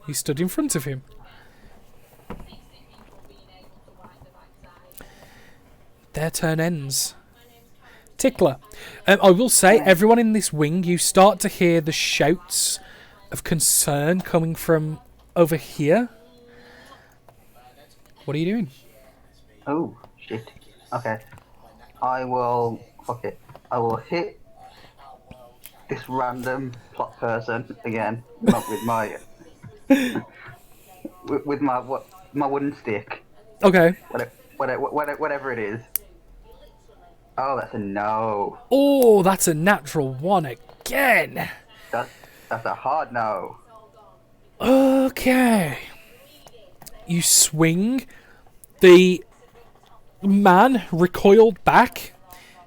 he stood in front of him. Their turn ends. Tickler. I will say, everyone in this wing, you start to hear the shouts of concern coming from over here. What are you doing? Oh, shit. Okay. I will... Fuck it. I will hit this random plot person again. Not with my... with my wooden stick. Okay. Whatever it is. Oh, that's a no. Oh, that's a natural one again. That's a hard no. Okay. You swing. The man recoiled back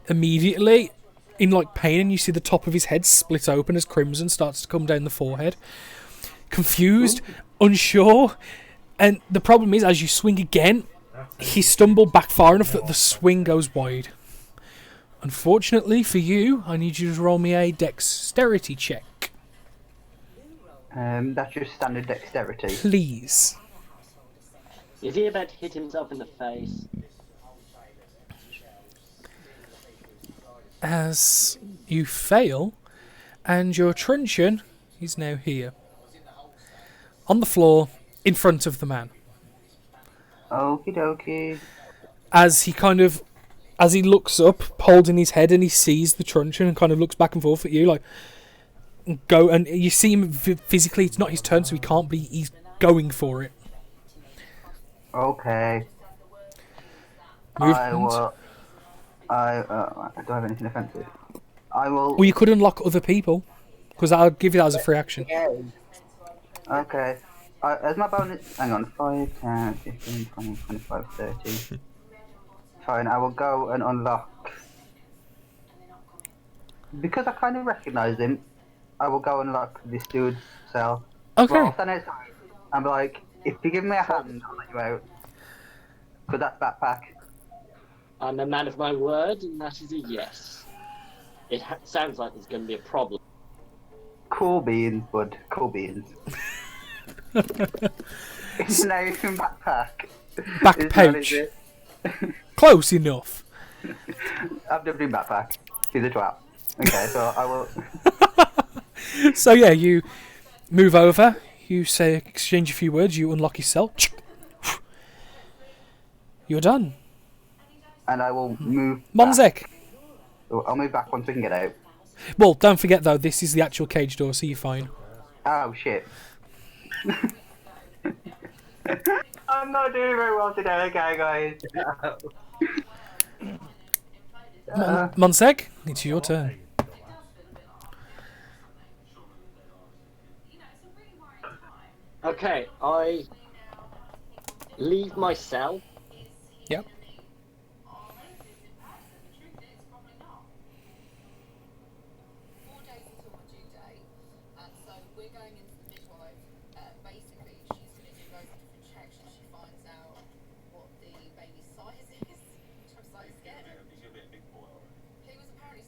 immediately in like pain, and you see the top of his head split open as crimson starts to come down the forehead. Confused, unsure, and the problem is, as you swing again, he stumbled back far enough that the swing goes wide. Unfortunately for you, I need you to roll me a dexterity check. That's just standard dexterity. Please. Is he about to hit himself in the face? As you fail, and your truncheon is now here. On the floor, in front of the man. Okie dokie. As he looks up, holding his head, and he sees the truncheon and kind of looks back and forth at you, like, go, and you see him physically, it's not his turn, so he can't be, he's going for it. Okay. Movement. Do I have anything offensive? I will... Well, you could unlock other people, because I'll give you that as a free action. Okay. As my bonus... Hang on. 5, 10, 15, 20, 25, 30. Fine, I will go and unlock... Because I kind of recognise him, I will go and unlock this dude's cell. Okay. Well, I'll stand outside. I'm like, if you give me a hand, I'll let you out. Because that's backpack. I'm a man of my word, and that is a yes. It sounds like there's going to be a problem. Cool beans, bud. Cool beans. It's an Asian backpack. Back It's not, pouch. is it? Close enough. I've never been backpack. He's a twat. Okay, so I will... So yeah, you move over, you say, exchange a few words, you unlock your cell. You're done. And I will move Monzek. back. I'll move back once we can get out. Well, don't forget though, this is the actual cage door, so you're fine. Oh, shit. I'm not doing very well today, okay, guys. Monseg, it's your turn. Okay, I leave my cell. Yep.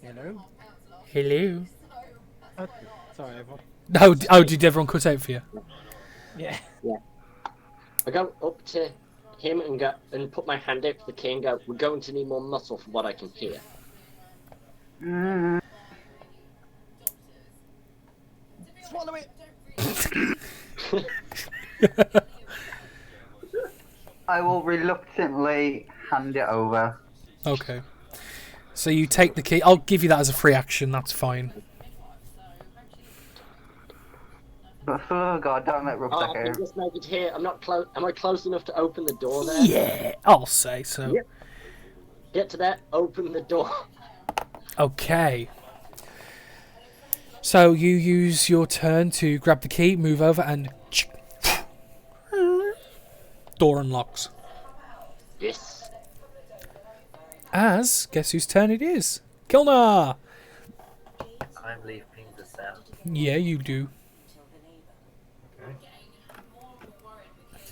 Hello. Hello. Sorry, everyone. Oh, did everyone cut out for you? Yeah. I go up to him and go and put my hand out to the key and go, we're going to need more muscle from what I can hear. Swallow it. I will reluctantly hand it over. Okay. So you take the key. I'll give you that as a free action. That's fine. But for the love of God, don't let Oh, Rucksack I can out. just make it here. I'm not close. Am I close enough to open the door there? Yeah, I'll say so. Yep. Get to that. Open the door. Okay. So you use your turn to grab the key, move over, and door unlocks. Yes. As guess whose turn it is? Kilnar. I'm leaving the cell. Yeah, you do.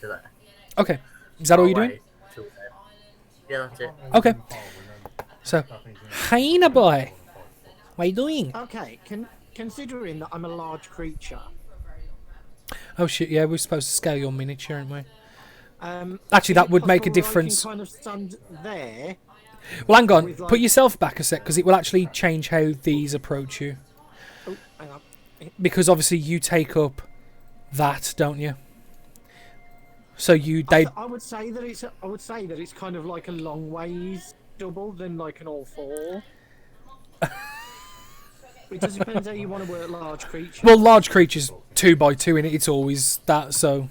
To that. Okay. Is that all you're doing? Away till then. Yeah, that's it. Okay. So, Hyena boy, what are you doing? Okay. considering that I'm a large creature, Oh shit, yeah, we're supposed to scale your miniature, aren't we? Actually, is that it would make a possible that difference. I can kind of stand there. Well, hang on. with, Put like- yourself back a sec, because it will actually change how these approach you. Oh, hang on. Because obviously you take up that, don't you? So they I would say that it's kind of like a long ways double than like an all four. It just depends how you want to work large creatures. well, large creatures 2x2 in it. It's always that. So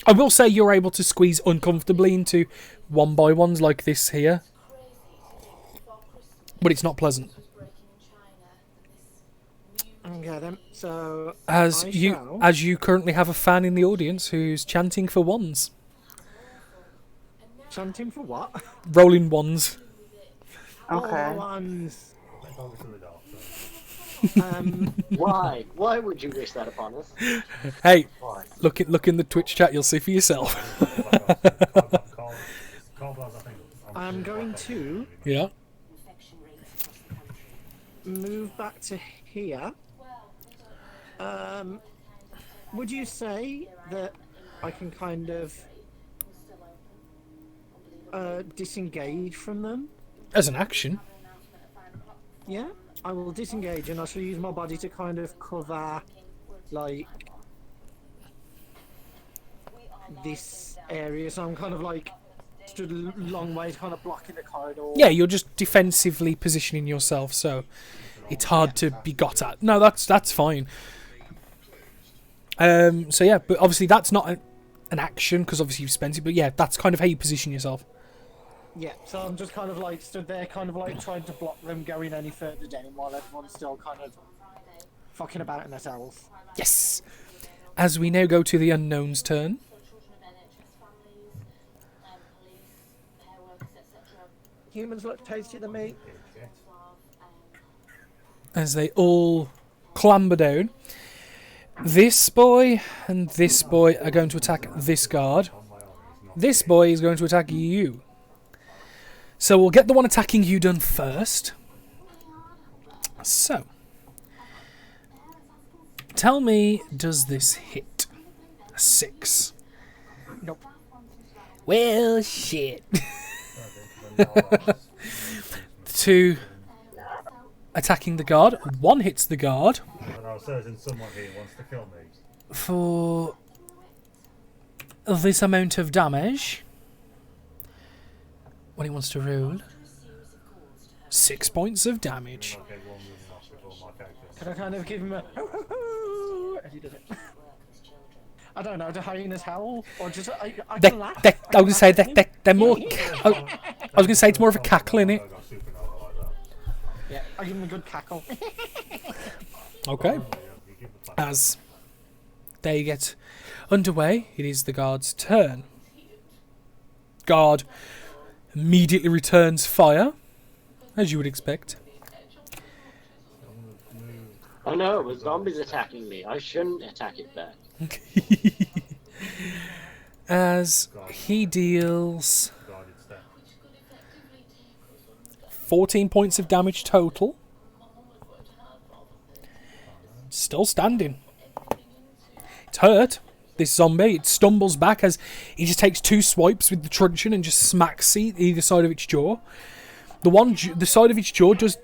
I will say you're able to squeeze uncomfortably into 1x1s like this here, but it's not pleasant. Okay then. So As I you shall- as you currently have a fan in the audience who's chanting for ones, chanting for what? rolling ones. Okay. All ones. Why? Why would you wish that upon us? Hey, Why? look in the Twitch chat. You'll see for yourself. I'm going to Yeah. move back to here. Would you say that I can kind of disengage from them? As an action. Yeah, I will disengage and I shall use my body to kind of cover, like, this area. So I'm kind of like stood a long way, kind of blocking the corridor. Yeah, you're just defensively positioning yourself, so it's hard to be got at. No, that's fine. So yeah, but obviously that's not an action because obviously you've spent it. But yeah, that's kind of how you position yourself. Yeah, so I'm just kind of like stood there, kind of like trying to block them going any further down while everyone's still kind of fucking about in themselves. Yes. As we now go to the unknown's turn. Humans look tastier than me. As they all clamber down. This boy and this boy are going to attack this guard. This boy is going to attack you. So we'll get the one attacking you done first. So. Tell me, does this hit? A 6. Nope. Well, shit. 2 attacking the guard. 1 hits the guard. And I was certain someone here wants to kill me. For this amount of damage. When he wants to roll. 6 points of damage. Okay, one moving off before my character. Can I kind of give him a ho ho ho as he does it? I don't know, do hyenas howl? Or just, I can laugh. I was going to say, they're more... I was going to say it's more of a cackle in it. I got supernova like that. Yeah, I give him a good cackle. Okay. You give the plan. As they get underway, it is the guard's turn. Guard immediately returns fire, as you would expect. Oh no, it was zombies attacking me. I shouldn't attack it back. As he deals Guarded step. 14 points of damage total. Still standing. It's hurt. This zombie, it stumbles back as he just takes 2 swipes with the truncheon and just smacks either side of its jaw. The side of its jaw does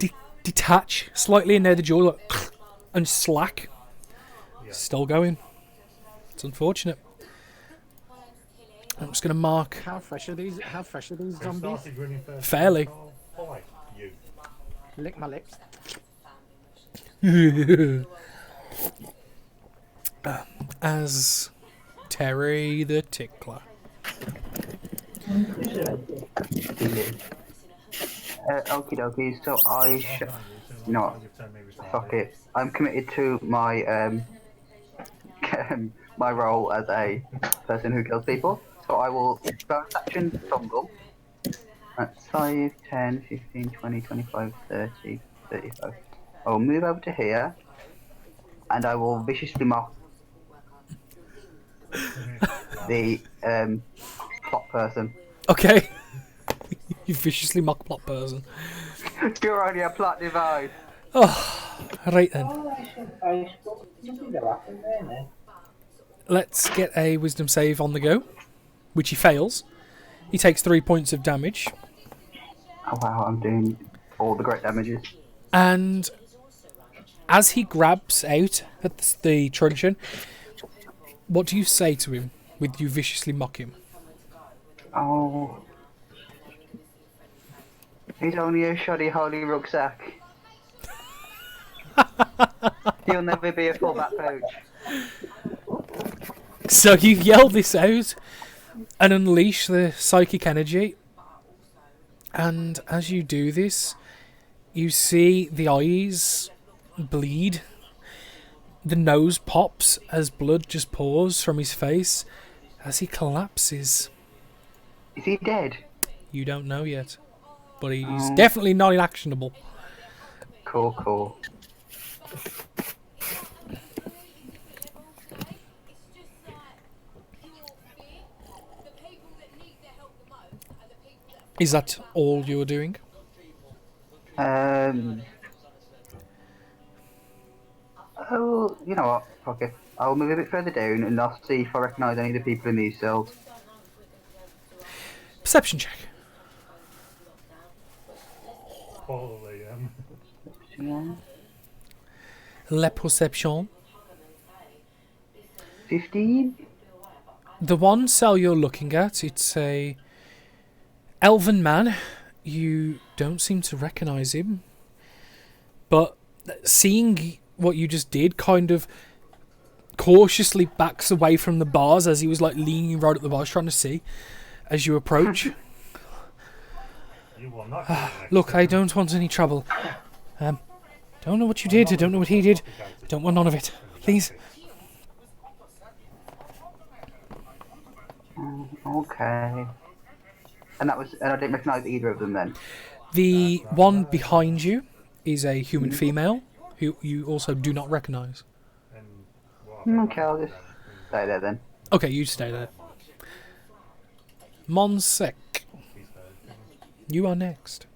detach slightly, and now the jaw like, and slack. Still going. It's unfortunate. I'm just going to mark How fresh are these Who zombies? started running first? fairly. Why? You. Lick my lips. As Terry the Tickler. Okie dokie, so no, fuck it. I'm committed to my my role as a person who kills people. So I will first action fumble. That's 5, 10, 15, 20, 25, 30, 35. I will move over to here and I will viciously mock the plot person. Okay. You viciously mock plot person. You're only a plot device. Right then. Let's get a wisdom save on the go, which he fails. He takes 3 points of damage. Oh wow, I'm doing all the great damages. And as he grabs out at the truncheon, what do you say to him with you viciously mock him? Oh. He's only a shoddy holy rucksack. He'll never be a fullback coach. So you yell this out and unleash the psychic energy. And as you do this, you see the eyes bleed. The nose pops as blood just pours from his face as he collapses. Is he dead? You don't know yet, but he's definitely not inactionable. Cool, cool. Is that all you're doing? Oh, you know what? Fuck it. I'll move a bit further down and I'll see if I recognise any of the people in these cells. Perception check. Probably, Yeah. Le perception. 15? The one cell you're looking at, it's a elven man. You don't seem to recognise him. But seeing what you just did kind of cautiously backs away from the bars as he was like leaning right at the bars trying to see as you approach. You will not Look, I don't want any trouble. Don't know what you did. I don't know what he did. I don't want none of it. Please. Okay. And I didn't recognise either of them then. The one behind you is a human female who you also do not recognise. Okay, I'll just stay there then. Okay, you stay there. Monsec, you are next.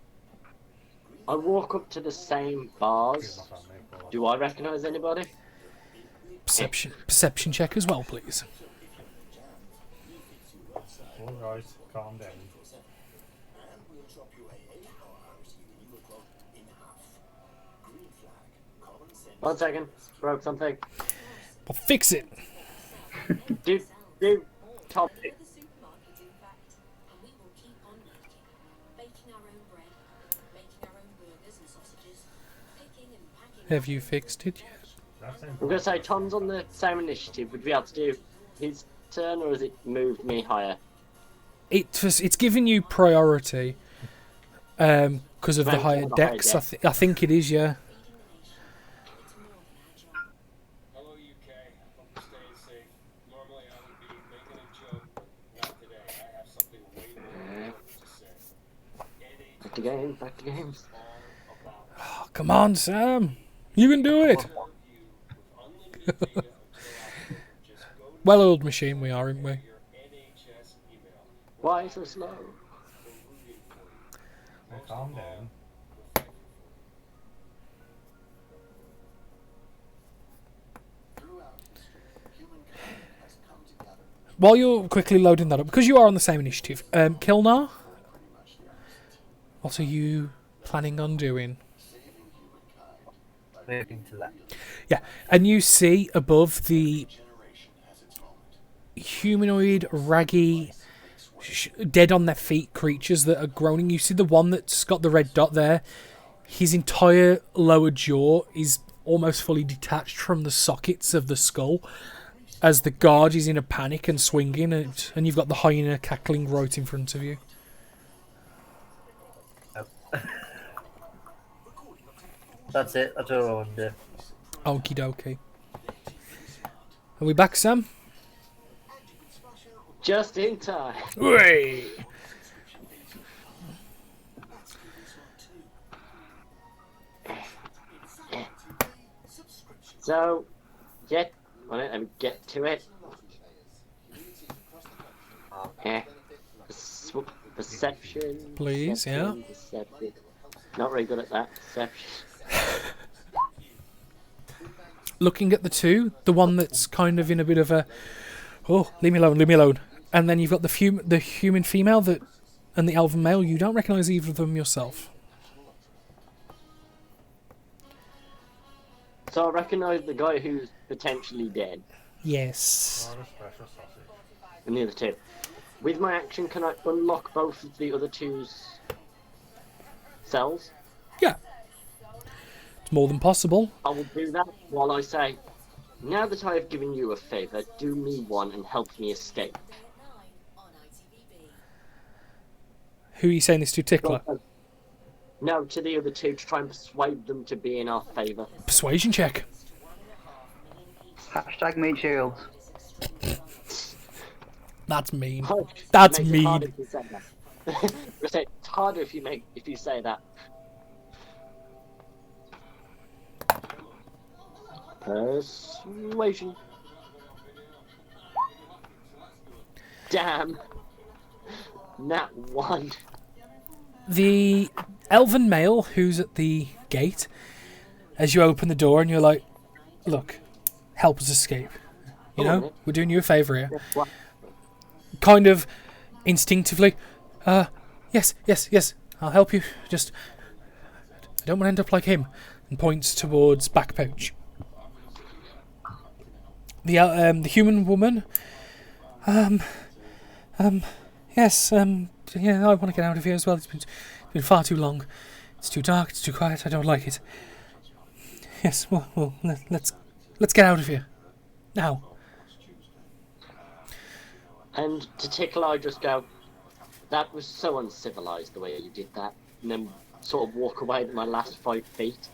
I walk up to the same bars. Do I recognise anybody? Perception check as well, please. Alright, calm down. One second. Broke something. Well, fix it. Do topic. Have you fixed it yet? I'm going to say Tom's on the same initiative. Would we be able to do his turn, or has it moved me higher? It's giving you priority because of the higher dex. I think it is, yeah. Hello, UK. Hope you're staying safe. Normally I would be making a joke, but not today. I have something way more to say. Back to games, back to games. Oh, come on, Sam. You can do it. Well-oiled machine we are, aren't we? Why so slow? Well, calm down. While you're quickly loading that up, because you are on the same initiative, Kilnar, what are you planning on doing? Moving to that. Yeah, and you see above the humanoid, raggy, dead on their feet creatures that are groaning. You see the one that's got the red dot there. His entire lower jaw is almost fully detached from the sockets of the skull as the guard is in a panic and swinging, and you've got the hyena cackling right in front of you. That's it. That's all I want to do. Okie dokie. Are we back, Sam? Just in time. Way. So, get on it and get to it. Yeah. Perception. Please, yeah. Perception. Not very good at that. Perception. looking at the two, the one that's kind of in a bit of a, oh, leave me alone. And then you've got the human female and the elven male. You don't recognise either of them yourself. So I recognise the guy who's potentially dead, Yes. Oh, the special sausage. and the other two. With my action, can I unlock both of the other two's cells? Yeah. It's more than possible. I will do that while I say, now that I have given you a favour, do me one and help me escape. Who are you saying this to, Tickler? No, to the other two, to try and persuade them to be in our favour. Persuasion check. Hashtag meat shields. That's mean. Oh, That's it makes it harder mean. if you say that. It's harder if you say that. Persuasion. Damn. Nat 1. The elven male who's at the gate, as you open the door and you're like, look, help us escape. You know, we're doing you a favour here. What? Kind of instinctively, yes, I'll help you. Just, I don't want to end up like him. And points towards back pouch. The human woman, yes, yeah, I want to get out of here as well. It's been far too long. It's too dark. It's too quiet. I don't like it. Yes, well, let's get out of here now. And to Tickle, I just go, that was so uncivilized the way you did that. And then sort of walk away with my last 5 feet.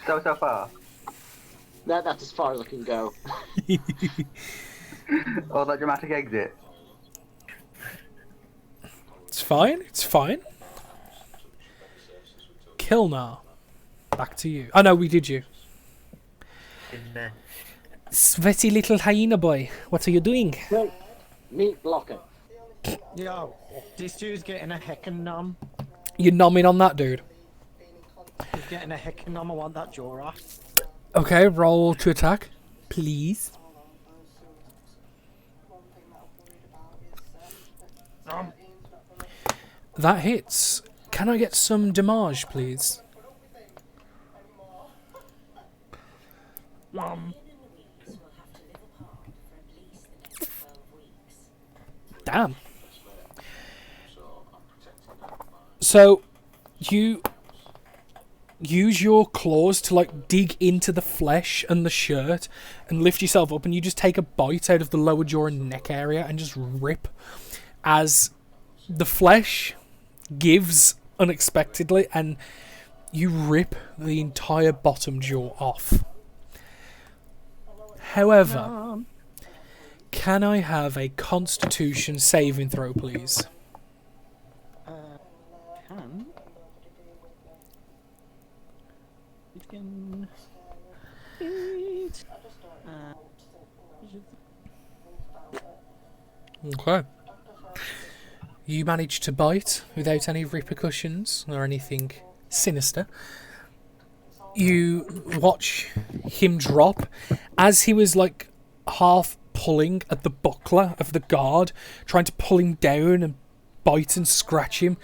So far. That's as far as I can go. Or that dramatic exit. It's fine. It's fine. Kilnar, back to you. Oh no, we did you. Sweaty little hyena boy, what are you doing? Wait, meat blocker. Yo, this dude's getting a heckin' numb. You're nomming on that dude. He's getting a heckin' numb. I want that jaw off. Okay, roll to attack, please. That hits. Can I get some damage, please? Damn. So, you use your claws to like dig into the flesh and the shirt and lift yourself up, and you just take a bite out of the lower jaw and neck area and just rip as the flesh gives unexpectedly, and you rip the entire bottom jaw off. However, can I have a Constitution saving throw, please? Can. It can. It. Okay. You managed to bite without any repercussions or anything sinister. You watch him drop as he was like half pulling at the buckler of the guard, trying to pull him down and bite and scratch him.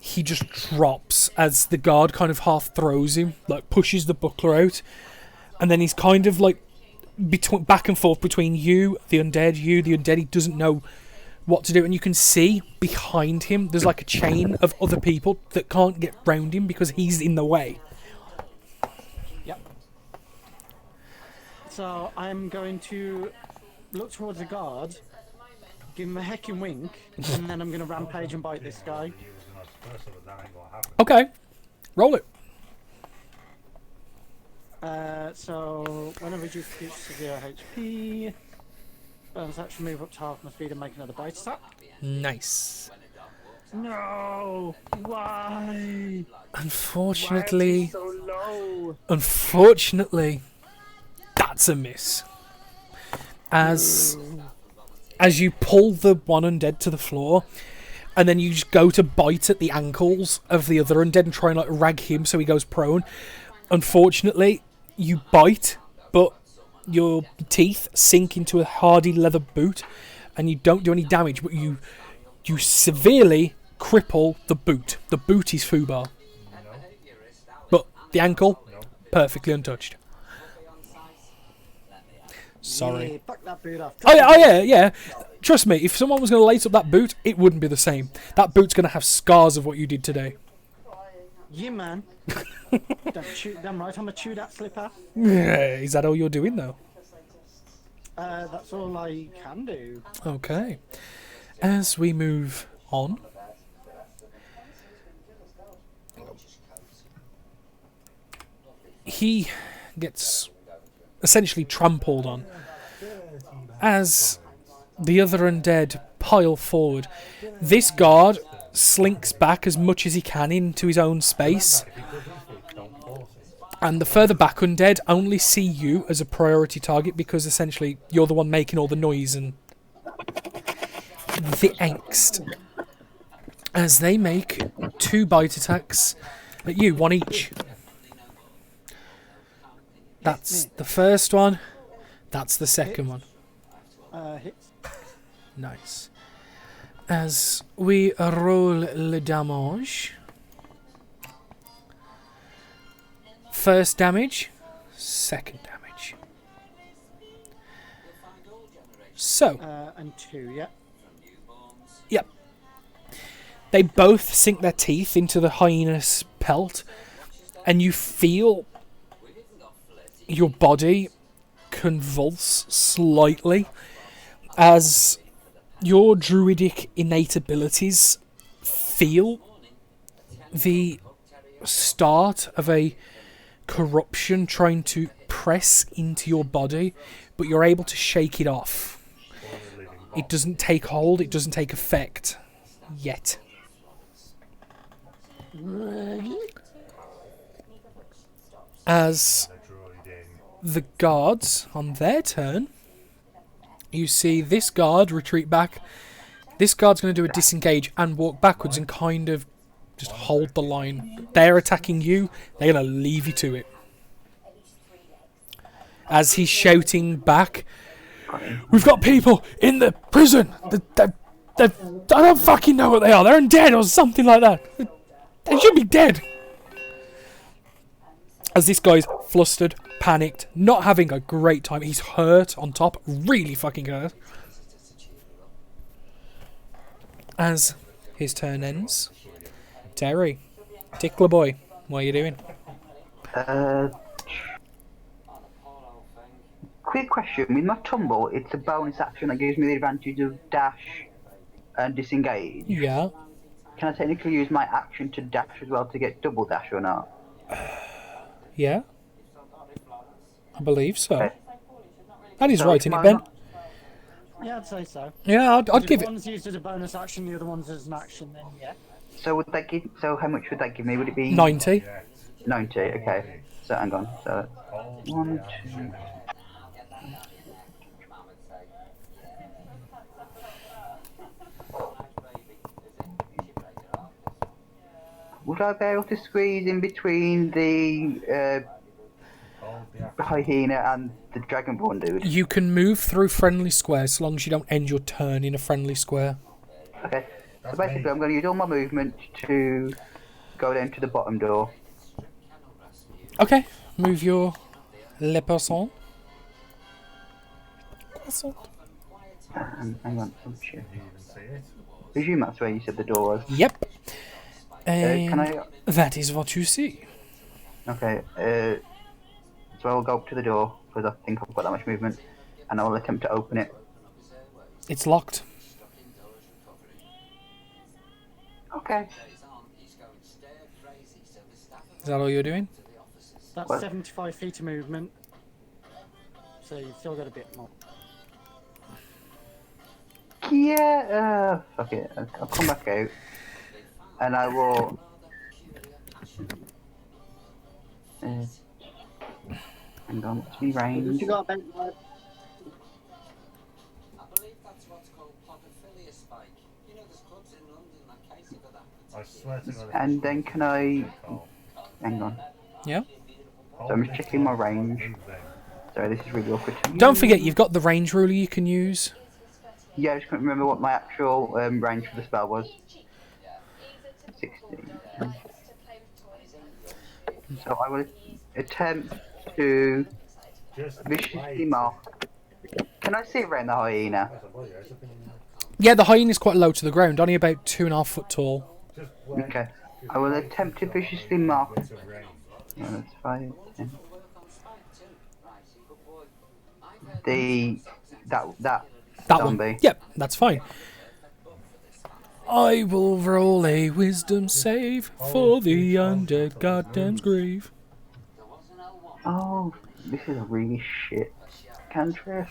He just drops as the guard kind of half throws him, like pushes the buckler out, and then he's kind of like back and forth between you, the undead. He doesn't know what to do, and you can see behind him there's like a chain of other people that can't get round him because he's in the way. Yep. So I'm going to look towards the guard, give him a heckin' wink, and then I'm going to rampage and bite this guy. Okay, roll it. So when I reduce it to 0 HP, bonus action move up to half my speed and make another bite attack. Nice. No! Why? Unfortunately, Why is it so low? Unfortunately, that's a miss. As you pull the one undead to the floor, and then you just go to bite at the ankles of the other undead and try and like rag him so he goes prone. Unfortunately, you bite, but your teeth sink into a hardy leather boot, and you don't do any damage, but you severely cripple the boot. The boot is foobar. But the ankle, perfectly untouched. Sorry. Yeah, fuck that boot off. Yeah. Trust me, if someone was going to lace up that boot, it wouldn't be the same. That boot's going to have scars of what you did today. Yeah, man. Damn right, I'm a chew that slipper. Is that all you're doing, though? That's all I can do. Okay. As we move on, he gets essentially trampled on as the other undead pile forward. This guard slinks back as much as he can into his own space, and the further back undead only see you as a priority target because essentially you're the one making all the noise and the angst. As they make 2 bite attacks at you, 1 each. That's the first one. That's the second one. Hits. Nice. As we roll le damage. First damage. Second damage. So. And 2, yeah. Yep. They both sink their teeth into the hyena's pelt, and you feel your body convulse slightly as your druidic innate abilities feel the start of a corruption trying to press into your body, but you're able to shake it off. It doesn't take hold, it doesn't take effect yet. As the guards, on their turn, you see this guard retreat back. This guard's going to do a disengage and walk backwards and kind of just hold the line. They're attacking you, they're going to leave you to it. As he's shouting back, "We've got people in the prison! I don't fucking know what they are, they're undead or something like that. They should be dead!" As this guy's flustered, panicked, not having a great time. He's hurt on top, really fucking hurt. As his turn ends, Terry, Tickler boy, what are you doing? Quick question. With my tumble, it's a bonus action that gives me the advantage of dash and disengage. Yeah. Can I technically use my action to dash as well to get double dash or not? Yeah. I believe so. Okay. That is So right, it's isn't it, mine Ben? not- Yeah, I'd say so. Yeah, I'd give If it one's used as a bonus action, the other one's as an action, then yeah. So would that give? So how much would that give me? Would it be 90. 90? Okay. So hang on. So 1, 2. Would I be able to squeeze in between the hyena and the dragonborn dude? You can move through friendly squares so long as you don't end your turn in a friendly square. Okay. So basically, I'm going to use all my movement to go down to the bottom door. Okay, move your le person. Croissant. Hang on. Oh, shit. Presume that's where you said the door was. Yep. And Can I? that is what you see. Okay. So I'll go up to the door because I think I've got that much movement, and I'll attempt to open it. It's locked. Okay. Is that all you're doing? That's What? 75 feet of movement. So you've still got a bit more. Yeah. Fuck it. I'll come back out, and I will. Hang on. What's my range? You got a bent leg. I believe that's what's called podophilia spike. You know, there's clubs in London that cater for that. I swear to God. And then can I? Hang on. Yeah. So I'm just checking my range. Sorry, this is really awkward. Don't forget, you've got the range ruler you can use. Yeah, I just couldn't remember what my actual range for the spell was. 16. So I will attempt to viciously mark. Can I see around the hyena? Yeah, the hyena is quite low to the ground, only about 2.5 foot tall. Okay. I will attempt to viciously mark. Oh, that's 5, 10. That One. zombie. Yep, that's fine. I will roll a wisdom save for the undead goddamn's grave. Oh, this is a really shit cantrip.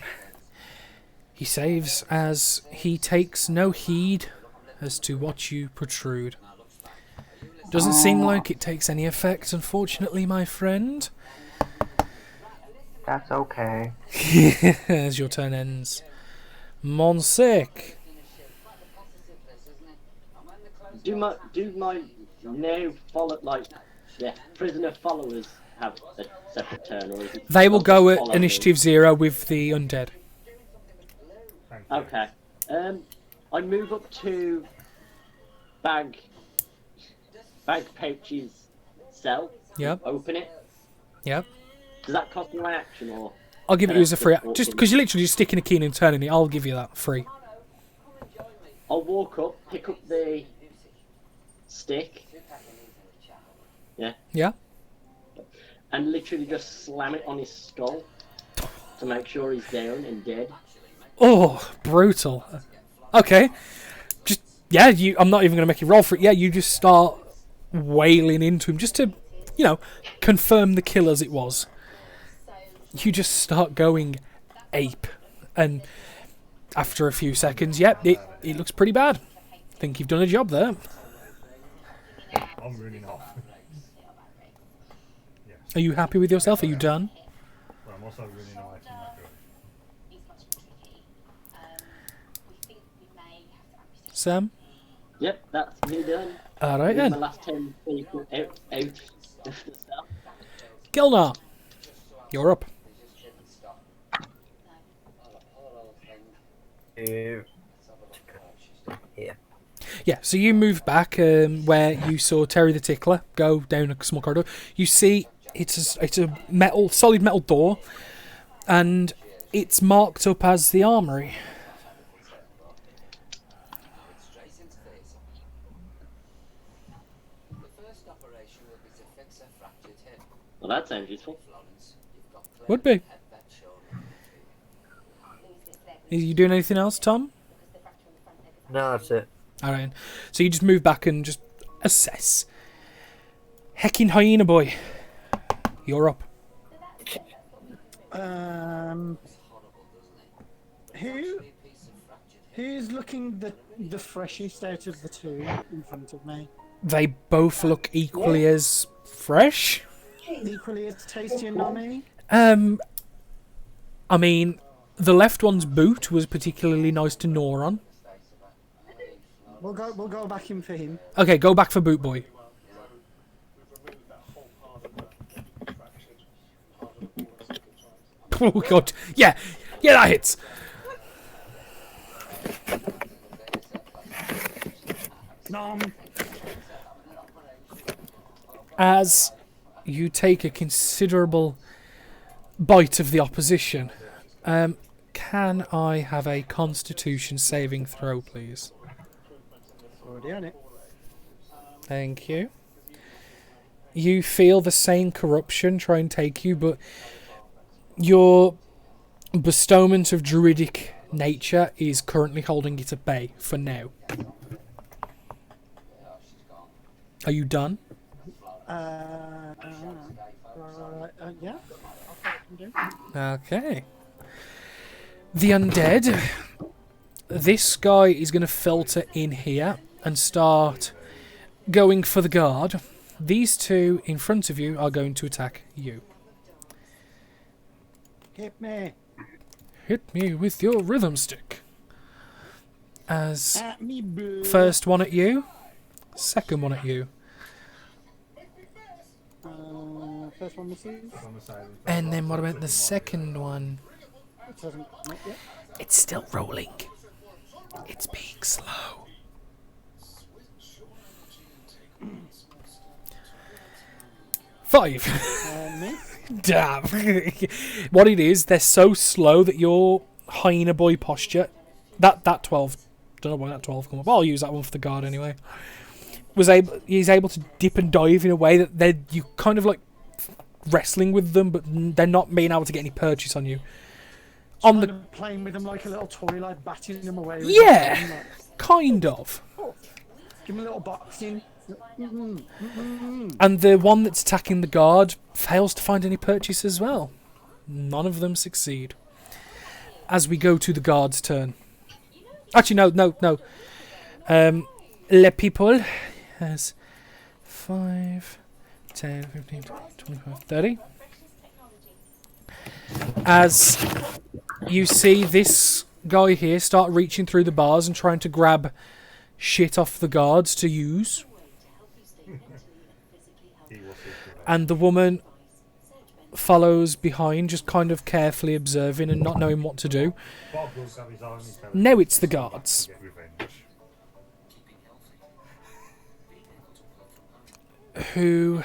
He saves as he takes no heed as to what you protrude. Doesn't seem like it takes any effect, unfortunately, my friend. That's okay. As your turn ends. Monsek. Do my now follow prisoner followers have a separate turn, or is it? They will go at follow initiative 0 with the undead. Okay. I move up to bag pouch's cell. Yep. Open it. Yep. Does that cost me my action, or? I'll give it you as a free. walk Just in? because you're literally just sticking a key in and turning it, I'll give you that free. I'll walk up, pick up the stick. Yeah. Yeah. And literally just slam it on his skull to make sure he's down and dead. Oh, brutal. Okay. Just, yeah, I'm not even going to make you roll for it. Yeah, you just start wailing into him just to, confirm the kill as it was. You just start going ape. And after a few seconds, yep, it looks pretty bad. I think you've done a job there. I'm running off. Are you happy with yourself? Are you done? But I'm also running away from that guy. Sam? Yep, that's me done. Alright My then. last 10 people out of the cell. Gilnar, you're up. Here. Yeah, so you move back where you saw Terry the Tickler go down a small corridor. You see it's a solid metal door, and it's marked up as the armory. Well, that sounds useful. Would be. Are you doing anything else, Tom? No, that's it. Alright, so you just move back and just assess. Heckin' hyena boy, you're up. Who's looking the freshest out of the two in front of me? They both look equally as fresh. Equally as tasty and nummy? I mean, the left one's boot was particularly nice to gnaw on. We'll go back in for him. Okay, go back for boot boy. Oh god, yeah, that hits. Nom. As you take a considerable bite of the opposition, can I have a Constitution saving throw, please? Already on it. Thank you. You feel the same corruption try and take you, but your bestowment of druidic nature is currently holding it at bay for now. Are you done? Yeah. Okay. The undead. This guy is going to filter in here and start going for the guard. These two in front of you are going to attack you. Hit me. Hit me with your rhythm stick. As At me, boo. first one at you, second one at you. first one misses. On the side And then what about the second one? It doesn't make it. It's still rolling. It's being slow. Five. Miss. Damn. What it is, they're so slow that your hyena boy posture. That 12. Don't know why that 12 come up. I'll use that one for the guard anyway. He's able to dip and dive in a way that you kind of like wrestling with them, but they're not being able to get any purchase on you. On the Playing with them like a little toy, like batting them away. With Yeah. them, like, kind of. give them a little boxing. And the one that's attacking the guard fails to find any purchase as well. None of them succeed. As we go to the guard's turn. Actually, no. Le people has 5, 10, 15, 25, 30. As you see this guy here start reaching through the bars and trying to grab shit off the guards to use. And the woman follows behind, just kind of carefully observing and not knowing what to do. Now it's the guards. Who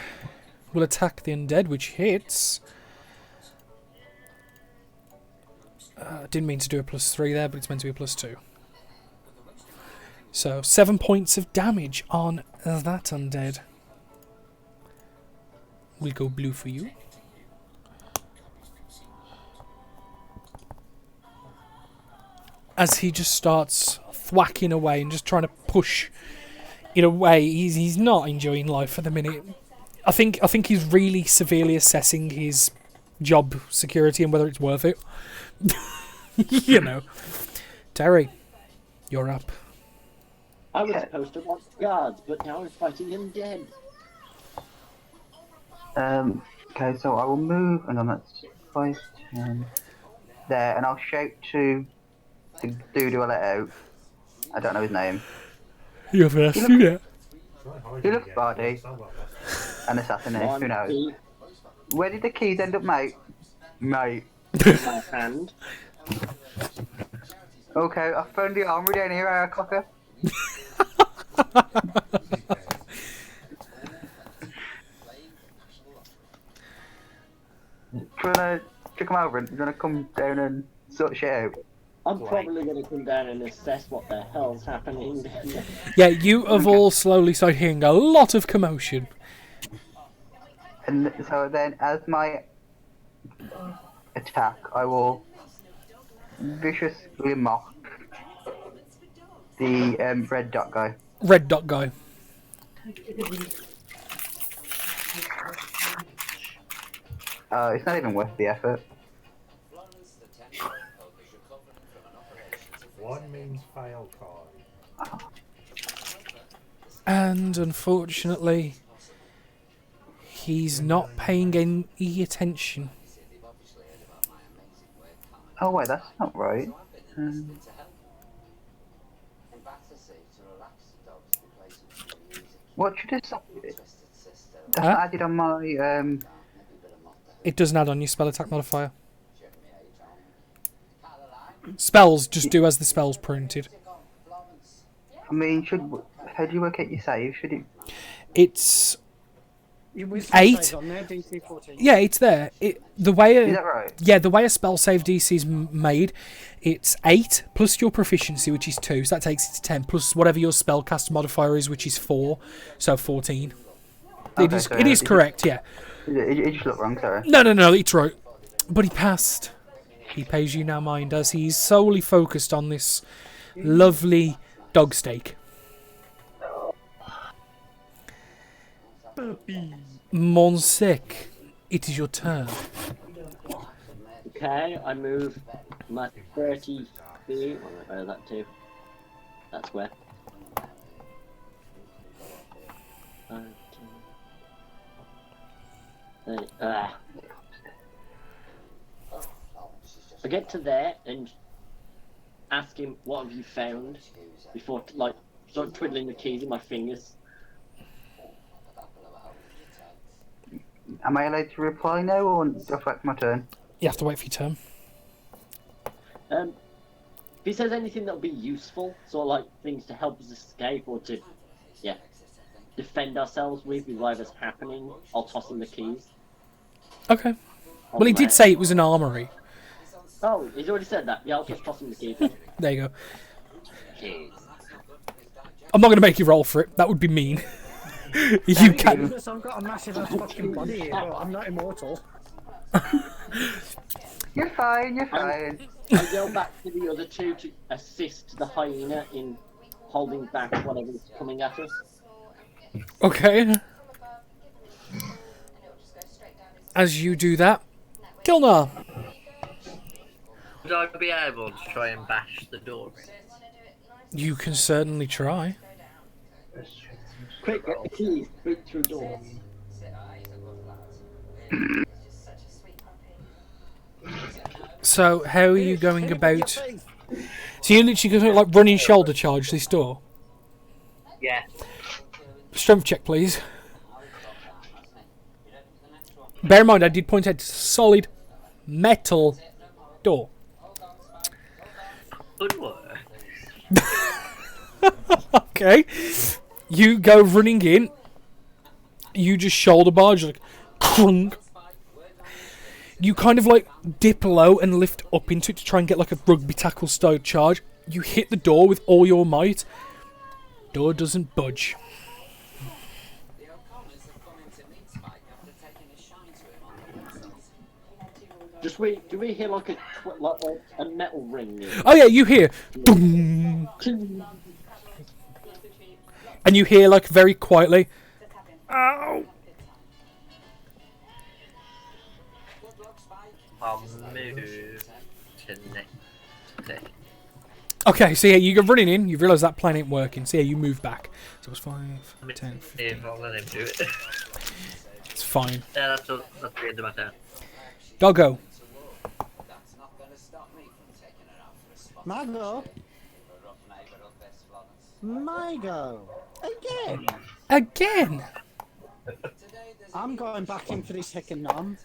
will attack the undead, which hits. Didn't mean to do a +3 there, but it's meant to be a +2. So 7 points of damage on that undead. We'll go blue for you. As he just starts thwacking away and just trying to push in a way, he's not enjoying life at the minute. I think he's really severely assessing his job security and whether it's worth it. You know. Terry, you're up. I was supposed to watch guards, but now I'm fighting undead. Okay, so I will move, and then that's 5, 10, there, and I'll shout to the dude who I let out. I don't know his name. You're first, yeah. He looks body. An assassin, who knows? Where did the keys end up, mate? Mate. In my hand. Okay, I found the armory down here, cocker. Trying to check him over and you're gonna come down and sort shit out. I'm probably going to come down and assess what the hell's happening. Yeah, you have all slowly started hearing a lot of commotion. And so then, as my attack, I will viciously mock the red dot guy. Red dot guy. It's not even worth the effort. One means fail card. And unfortunately, he's not paying any attention. Oh wait, that's not right. What should it say? That's not added on my It doesn't add on your spell attack modifier. Spells just do as the spell's printed. I mean, how do you work out your save? Should it? It's Your wisdom 8. saves on there, DC 14. Yeah, it's there. The way Is that right? Yeah, the way a spell save DC is made, it's 8 plus your proficiency, which is 2, so that takes it to 10, plus whatever your spellcast modifier is, which is 4, so 14. Okay, It is correct, yeah. It just looked wrong, sorry. No, it's right. But he passed. He pays you no mind as he's solely focused on this lovely dog steak. Monsec, it is your turn. Okay, I move my 30 feet. Where is that to? That's where. I get to there and ask him, "What have you found?" Before, like, start twiddling the keys in my fingers. Am I allowed to reply now, or do I have to wait for my turn? You have to wait for your turn. If he says anything that'll be useful, sort of like things to help us escape or to, defend ourselves with whatever's happening, I'll toss him the keys. Okay. Well, he did say it was an armory. Oh, he's already said that. Yeah, I'll just toss him the keys. There you go. I'm not going to make you roll for it. That would be mean. You can. Because I've got a massive fucking body here, but I'm not immortal. You're fine, you're fine. I yell back to the other two to assist the hyena in holding back whatever's coming at us. Okay. As you do that, Kilnar. Would I be able to try and bash the door in? You can certainly try. Quick, get the keys, break through door. So, how are you going about... So you're literally going to like running shoulder charge this door? Yeah. Strength check, please. Bear in mind, I did point out it's a solid metal door. Good work. Okay. You go running in. You just shoulder barge, like, crunk. You kind of like dip low and lift up into it to try and get like a rugby tackle style charge. You hit the door with all your might. Door doesn't budge. Do we hear like a metal ring? Oh yeah, you hear. Boom. And you hear like very quietly. Ow. I'll move to next. Okay, so yeah, you go running in. You realise that plan ain't working. So yeah, you move back. So it's 5, 10, 15. If I'll let him do it. It's fine. Yeah, that's the end of my turn. Doggo. My go. My go. Again. Again. I'm going back in for this second nom.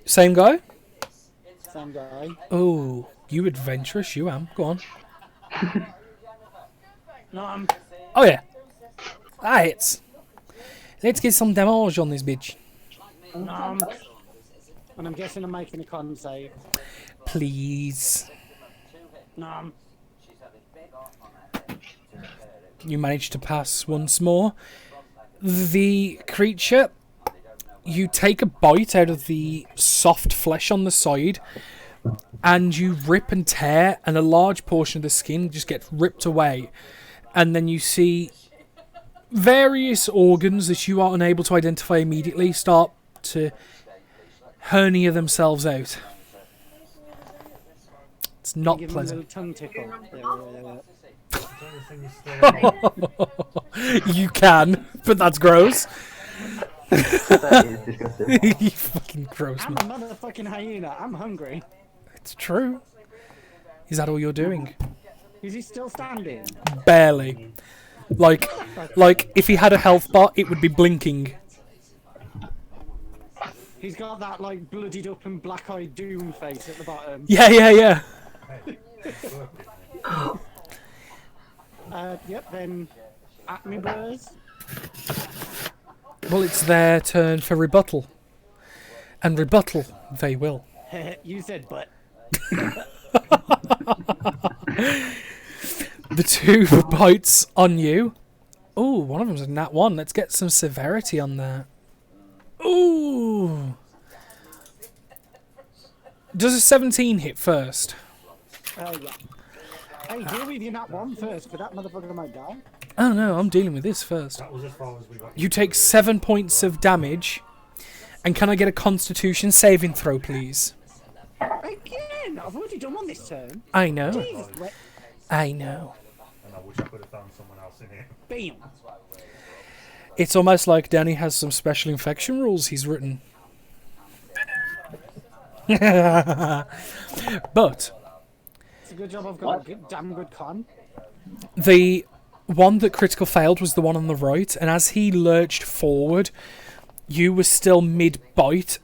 Same guy? Same guy. Oh, you adventurous, you am. Go on. Nom. Oh yeah. Right. Let's get some damage on this bitch. Nom. And I'm guessing I'm making a con save. Please. Nom. You managed to pass once more. The creature, you take a bite out of the soft flesh on the side, and you rip and tear, and a large portion of the skin just gets ripped away. And then you see various organs that you are unable to identify immediately start to hernia themselves out. It's not Give him a little pleasant. tongue tickle. You can, but that's gross. That is disgusting. You fucking gross I'm man. a motherfucking hyena. I'm hungry. It's true. Is that all you're doing? Is he still standing? Barely. Like if he had a health bar, it would be blinking. He's got that like bloodied up and black-eyed doom face at the bottom. Yeah. Yep, then at me, boys. Well, it's their turn for rebuttal. And rebuttal they will. You said but. The two bites on you. Ooh, one of them's a nat 1. Let's get some severity on that. Ooh. Does a 17 hit first? Yeah. Hey, deal with you not one first, because that motherfucker might die. Oh no, I'm dealing with this first. That was as far as we got. You take 7 points of damage. And can I get a constitution saving throw, please? Again? I've already done one this turn. I know. Jesus, I know. And I wish I could have found someone else in here. bam. It's almost like Danny has some special infection rules he's written. But It's a good job I've got a good, damn good con. the one that critical failed was the one on the right, and as he lurched forward, you were still mid-bite,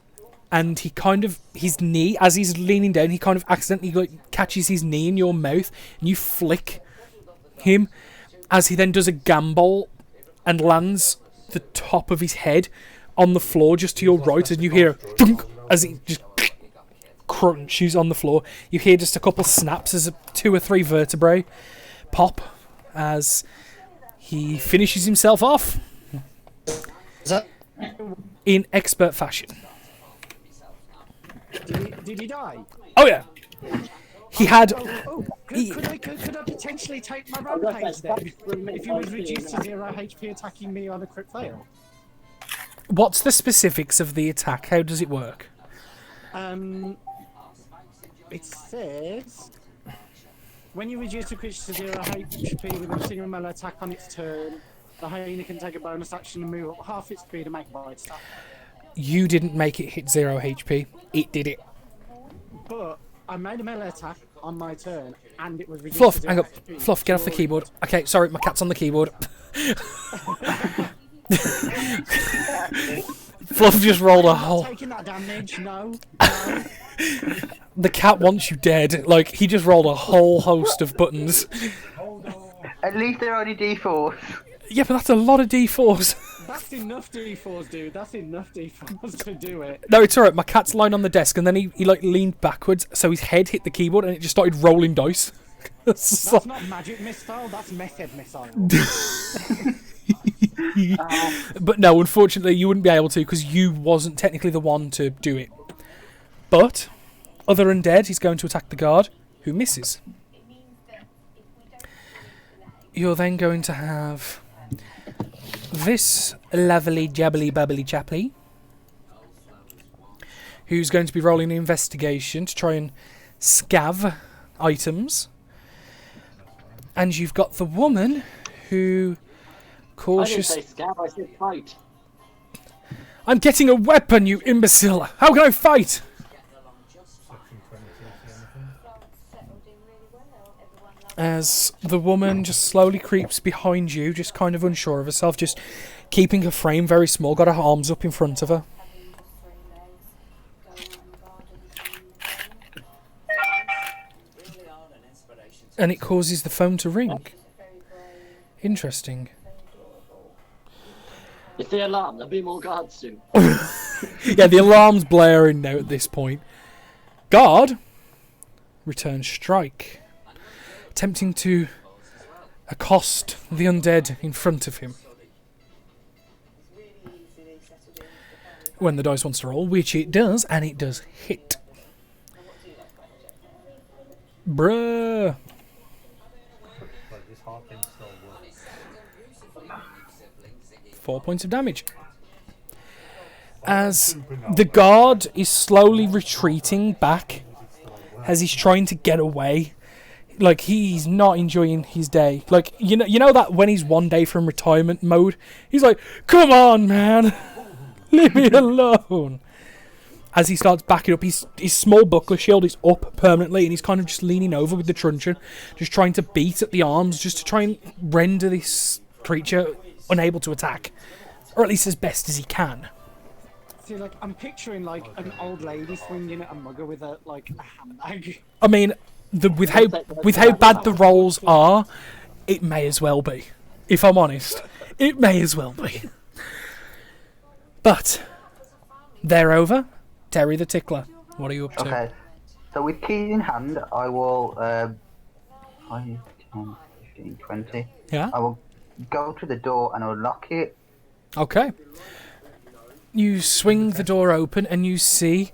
and he kind of, his knee, as he's leaning down, he kind of accidentally like, catches his knee in your mouth, and you flick him, as he then does a gambol and lands the top of his head on the floor just to your right, and you hear thunk, as he just crunches on the floor. You hear just a couple snaps as 2 or 3 vertebrae pop as he finishes himself off in expert fashion. Did he die? Oh yeah, he had. Could I potentially take my rampage then? If he was reduced to 0 HP attacking me on a crit fail? What's the specifics of the attack? How does it work? It says when you reduce a creature to 0 HP with a single melee attack on its turn, the hyena can take a bonus action and move up half its speed and make a bite attack. You didn't make it hit 0 HP. It did it. But I made a melee attack on my turn, and it was reduced Fluff, to 0 hang up. HP. Fluff, get off the keyboard. Okay, sorry, my cat's on the keyboard. Fluff just rolled a whole... Taking that damage, no. The cat wants you dead. Like, he just rolled a whole host of buttons. At least they're only D4s. Yeah, but that's a lot of D4s. That's enough D4s, dude. That's enough D4s to do it. No, it's alright. My cat's lying on the desk, and then he like leaned backwards, so his head hit the keyboard, and it just started rolling dice. That's not magic missile, that's method missile. But no, unfortunately, you wouldn't be able to because you wasn't technically the one to do it. But other undead, he's going to attack the guard, who misses. You're then going to have this lovely jabbly bubbly chapply, who's going to be rolling an investigation to try and scav items. And you've got the woman who cautious... I didn't say scab, I said fight. I'm getting a weapon, you imbecile! How can I fight? As the woman just slowly creeps behind you, just kind of unsure of herself, just keeping her frame very small, got her arms up in front of her. And it causes the phone to ring. Interesting. It's the alarm, there'll be more guards soon. Yeah, the alarm's blaring now at this point. Guard returns strike, attempting to accost the undead in front of him. When the dice wants to roll, which it does, and it does hit. Bruh. 4 points of damage. As the guard is slowly retreating back, as he's trying to get away. Like, he's not enjoying his day. Like, you know that when he's 1 day from retirement mode? He's like, come on, man. Leave me alone. As he starts backing up, his small buckler shield is up permanently, and he's kind of just leaning over with the truncheon, just trying to beat at the arms, just to try and render this creature unable to attack. Or at least as best as he can. See, like, I'm picturing, like, an old lady swinging at a mugger with a handbag. I mean, with how bad the rolls are, it may as well be. If I'm honest, it may as well be. But they're over. Terry the Tickler, what are you up to? Okay, so with keys in hand, I will 5, 10, 15, 20. Yeah. I will go to the door and I'll lock it. Okay. You swing the door open and you see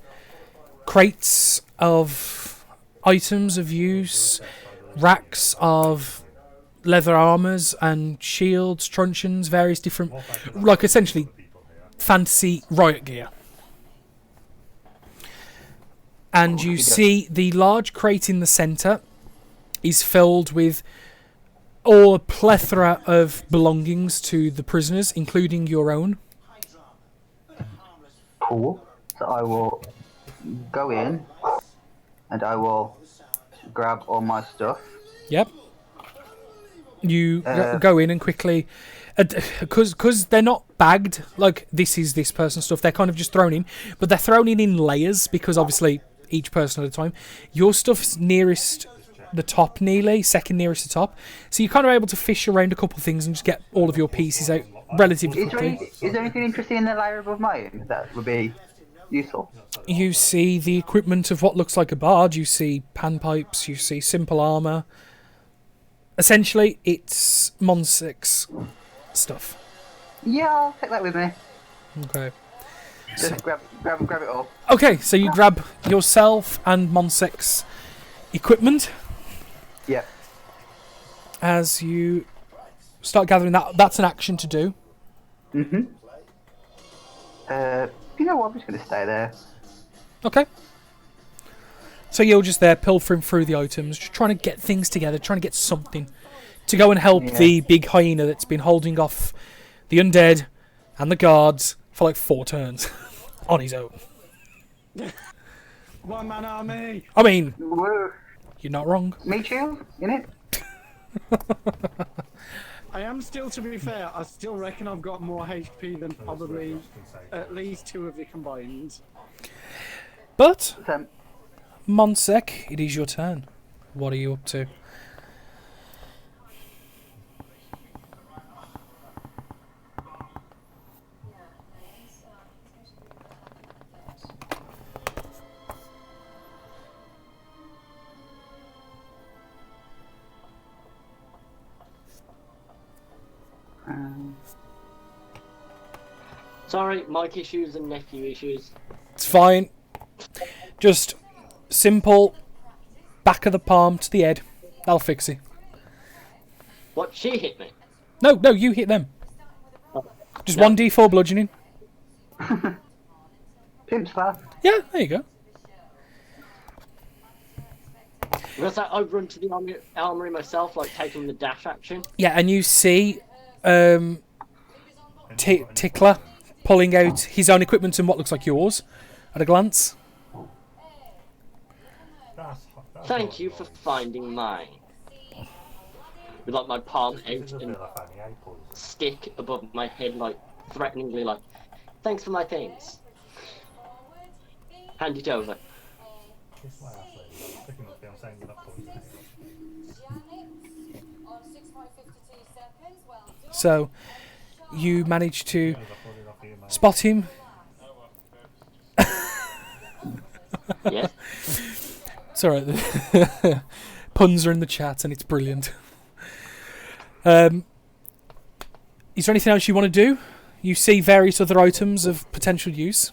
crates of items of use, racks of leather armors and shields, truncheons, various different, like essentially fantasy riot gear. And you see the large crate in the centre is filled with a plethora of belongings to the prisoners, including your own. Cool. So I will go in and I will grab all my stuff. Yep. You go in and quickly, because they're not bagged like this is this person's stuff. They're kind of just thrown in, but they're thrown in layers because obviously each person at a time. Your stuff's nearest the top, nearly second nearest the top, so you're kind of able to fish around a couple of things and just get all of your pieces out relatively quickly. Is there anything interesting in the layer above mine that would be useful? You see the equipment of what looks like a barge. You see panpipes. You see simple armour. Essentially, it's Monsik's stuff. Yeah, I'll take that with me. Okay. Just grab it all. Okay, so you grab yourself and Monsik's equipment. Yeah. As you start gathering that, that's an action to do. You know what? I'm just going to stay there. Okay. So you're just there pilfering through the items, just trying to get things together, trying to get something to go and help the big hyena that's been holding off the undead and the guards for like 4 turns on his own. One man army. I mean, Whoa. you're not wrong. Me too, innit? I am still, to be fair, I still reckon I've got more HP than probably at least 2 of you combined. But, So, Monsek, it is your turn. What are you up to? Sorry, mic issues and nephew issues. It's fine. Just simple back of the palm to the head. That'll fix it. What, she hit me? No, you hit them. Just No. 1d4 bludgeoning. pimp slap. Yeah, there you go. Was that I run to the armory myself, like taking the dash action? Yeah, and you see Tickler pulling out his own equipment and what looks like yours at a glance. Thank you for finding mine. With like my palm out and stick above my head, like threateningly, like, thanks for my things. Hand it over. So you manage to spot him. Yes. It's alright. Puns are in the chat and it's brilliant. Is there anything else you want to do? You see various other items of potential use.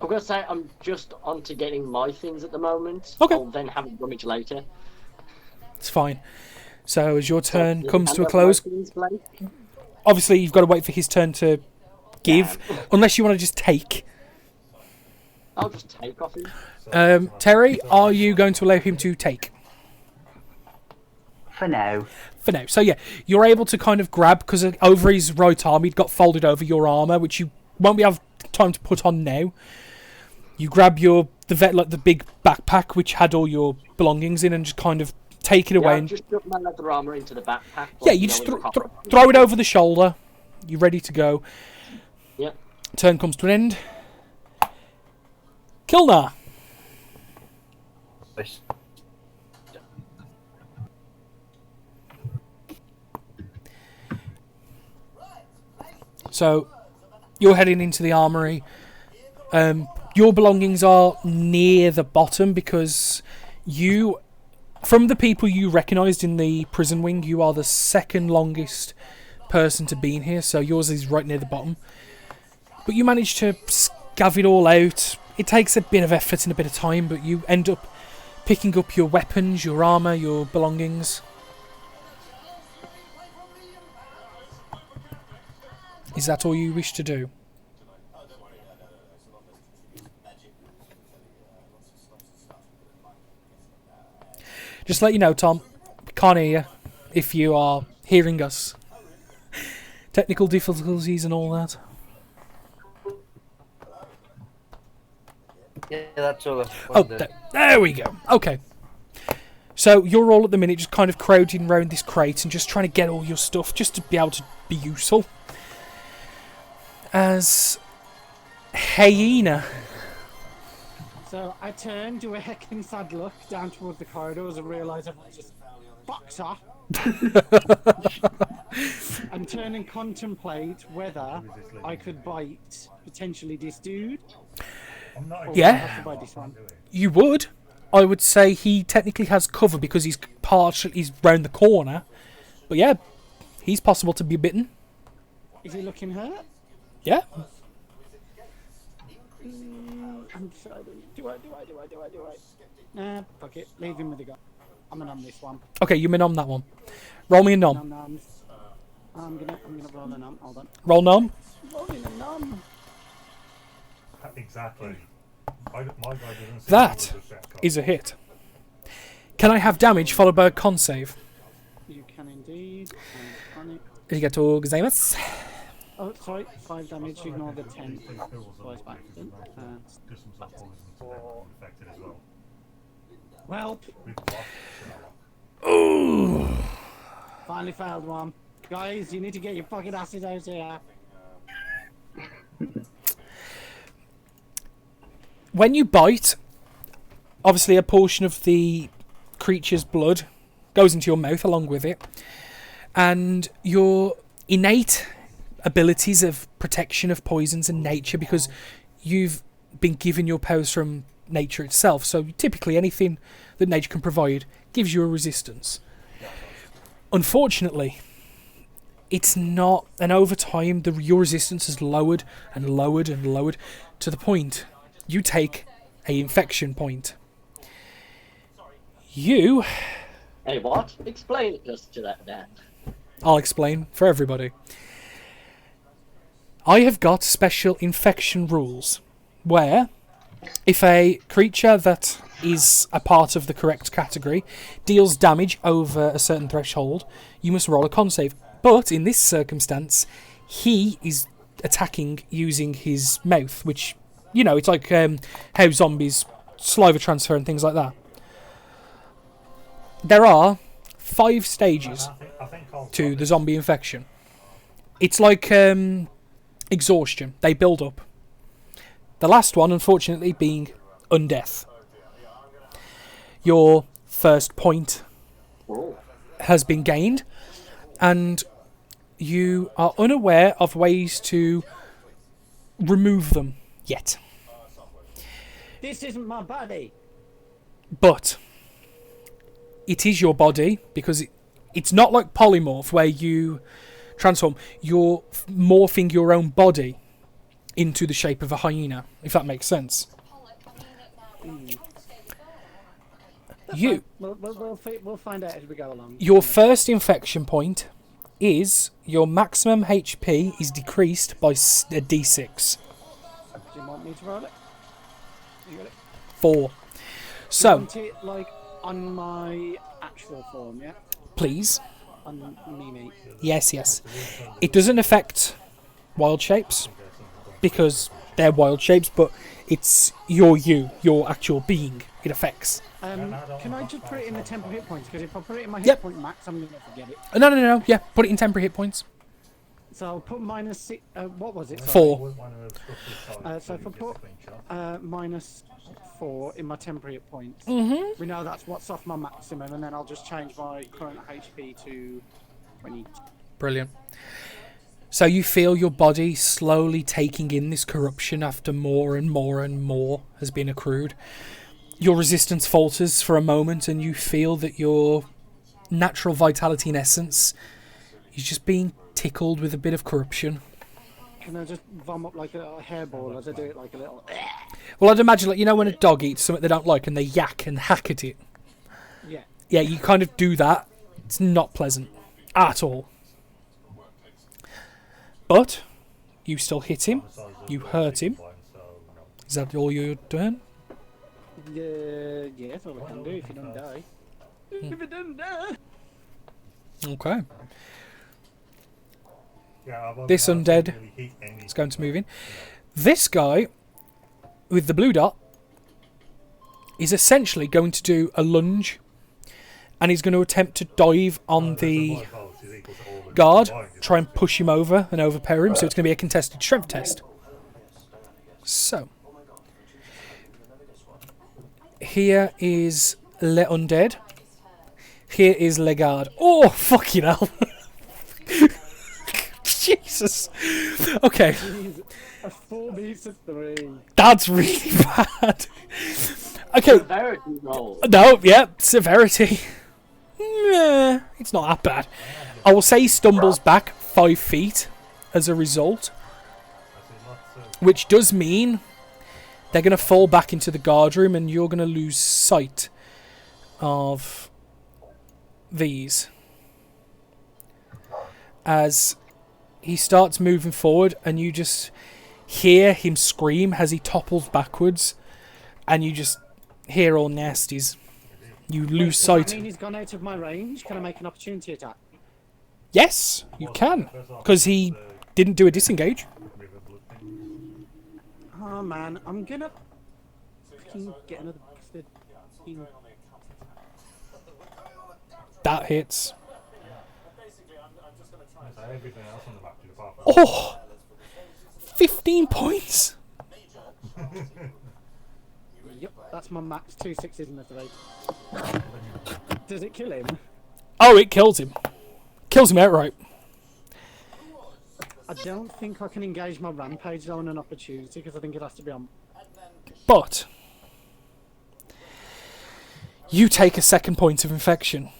I'm gonna say I'm just on to getting my things at the moment. Okay. I'll then have a rummage later. It's fine. So as your turn So, comes to a hand close, over my things, Blake. obviously you've got to wait for his turn to give, unless you want to just take. I'll just take off him. Terry, are you going to allow him to take? For now. For now. So yeah, you're able to kind of grab, because over his right arm he'd got folded over your armour, which you won't be have time to put on now. You grab the big backpack which had all your belongings in and just kind of take it away. Yeah, And just put my leather armour into the backpack. yeah, you just throw it over the shoulder. You're ready to go. Yep. Turn comes to an end. Kilnar. So, you're heading into the armory. Your belongings are near the bottom because you, from the people you recognised in the prison wing, you are the second longest person to be in here, so yours is right near the bottom. But you manage to scav it all out. It takes a bit of effort and a bit of time, but you end up picking up your weapons, your armour, your belongings. Is that all you wish to do? Just let you know, Tom, we can't hear you if you are hearing us. Technical difficulties and all that. Yeah, that's all. Oh, there we go. Okay. So you're all at the minute just kind of crowding around this crate and just trying to get all your stuff just to be able to be useful. As Hyena. So I turn, do a heckin' sad look down towards the corridors and realise everyone's just fucked off. And turn and contemplate whether I could bite potentially this dude. Or Yeah. I have to bite this one. You would. I would say he technically has cover because he's round the corner. But yeah, he's possible to be bitten. Is he looking hurt? Yeah. I'm sorry. Do I? Nah, fuck it. Leave him with the guy. I'm gonna nom this one. Okay, you may nom that one. Roll me a nom. Nom. I'm gonna roll a nom. Hold on. Roll nom. Rolling a nom. Exactly. My guy doesn't see That the set card. is a hit. Can I have damage followed by a con save? You can indeed. Panic. Arigatou gozaimasu. Oh, sorry. 5 damage. Ignore the 10. Twice by accident. Just some sort of poison to get infected as well. Well, With block. Ooh. finally failed one. Guys, you need to get your fucking asses out here. When you bite, obviously a portion of the creature's blood goes into your mouth along with it, and your innate abilities of protection of poisons and nature, because you've been given your powers from nature itself, so typically anything that nature can provide gives you a resistance. Unfortunately, it's not, and over time your resistance has lowered and lowered and lowered to the point you take a infection point. You... Hey, what? Explain it just to that Dan. I'll explain for everybody. I have got special infection rules where if a creature that is a part of the correct category deals damage over a certain threshold, you must roll a con save. But in this circumstance, he is attacking using his mouth, which, you know, it's like how zombies saliva transfer and things like that. There are 5 stages I think I'll to the zombie infection. It's like exhaustion. They build up. The last one, unfortunately, being undeath. Your first point has been gained, and you are unaware of ways to remove them yet. This isn't my body. But it is your body, because it's not like polymorph where you transform. You're morphing your own body into the shape of a hyena, if that makes sense. You, We'll find out as we go along. your first infection point is your maximum HP is decreased by a d6. Do you want me to roll it? You got it? 4. Do you So, want it like on my actual form, yeah? please. On me. Yes. It doesn't affect wild shapes, because they're wild shapes, but it's your actual being it affects. Can I just put it in the temporary hit points? Because if I put it in my hit Yep. point max, I'm going to forget it. No. Yeah, put it in temporary hit points. So I'll put minus 6. What was it? Sorry. 4. So if I put minus 4 in my temporary hit points, Mm-hmm. we know that's what's off my maximum, and then I'll just change my current HP to 20. Brilliant. So you feel your body slowly taking in this corruption after more and more and more has been accrued. Your resistance falters for a moment, and you feel that your natural vitality and essence is just being tickled with a bit of corruption. Can I just vomit like a little hairball as I do it like a little... Well, I'd imagine, like, you know when a dog eats something they don't like and they yak and hack at it? Yeah. Yeah, you kind of do that. It's not pleasant. At all. But you still hit him. You hurt him. Is that all you're doing? Yeah, that's all I can do if you don't die. If it doesn't die... Okay. Yeah, This undead is going to move in. This guy with the blue dot is essentially going to do a lunge and he's going to attempt to dive on the guard, try and push him over and overpower him, so it's going to be a contested strength test. So, here is Le Undead. Here is Le Guard. Oh, fucking hell. Jesus. Okay. Jeez, a 4 beats of 3. That's really bad. Okay. Severity roll. No, yeah, severity. Nah, it's not that bad. I will say he stumbles back 5 feet as a result, which does mean they're going to fall back into the guard room and you're going to lose sight of these as he starts moving forward, and you just hear him scream as he topples backwards, and you just hear all nasties. You lose sight. Does that mean he's gone out of my range? Can I make an opportunity attack? Yes, you can, because he didn't do a disengage. Oh man, I'm gonna fucking get another bastard. That hits. Everything else on the map is apart from Oh! 15 points! Yep, that's my max. 2 6s and a 3. Does it kill him? Oh, it kills him. Kills him outright. I don't think I can engage my rampage though on an opportunity because I think it has to be on. But you take a second point of infection.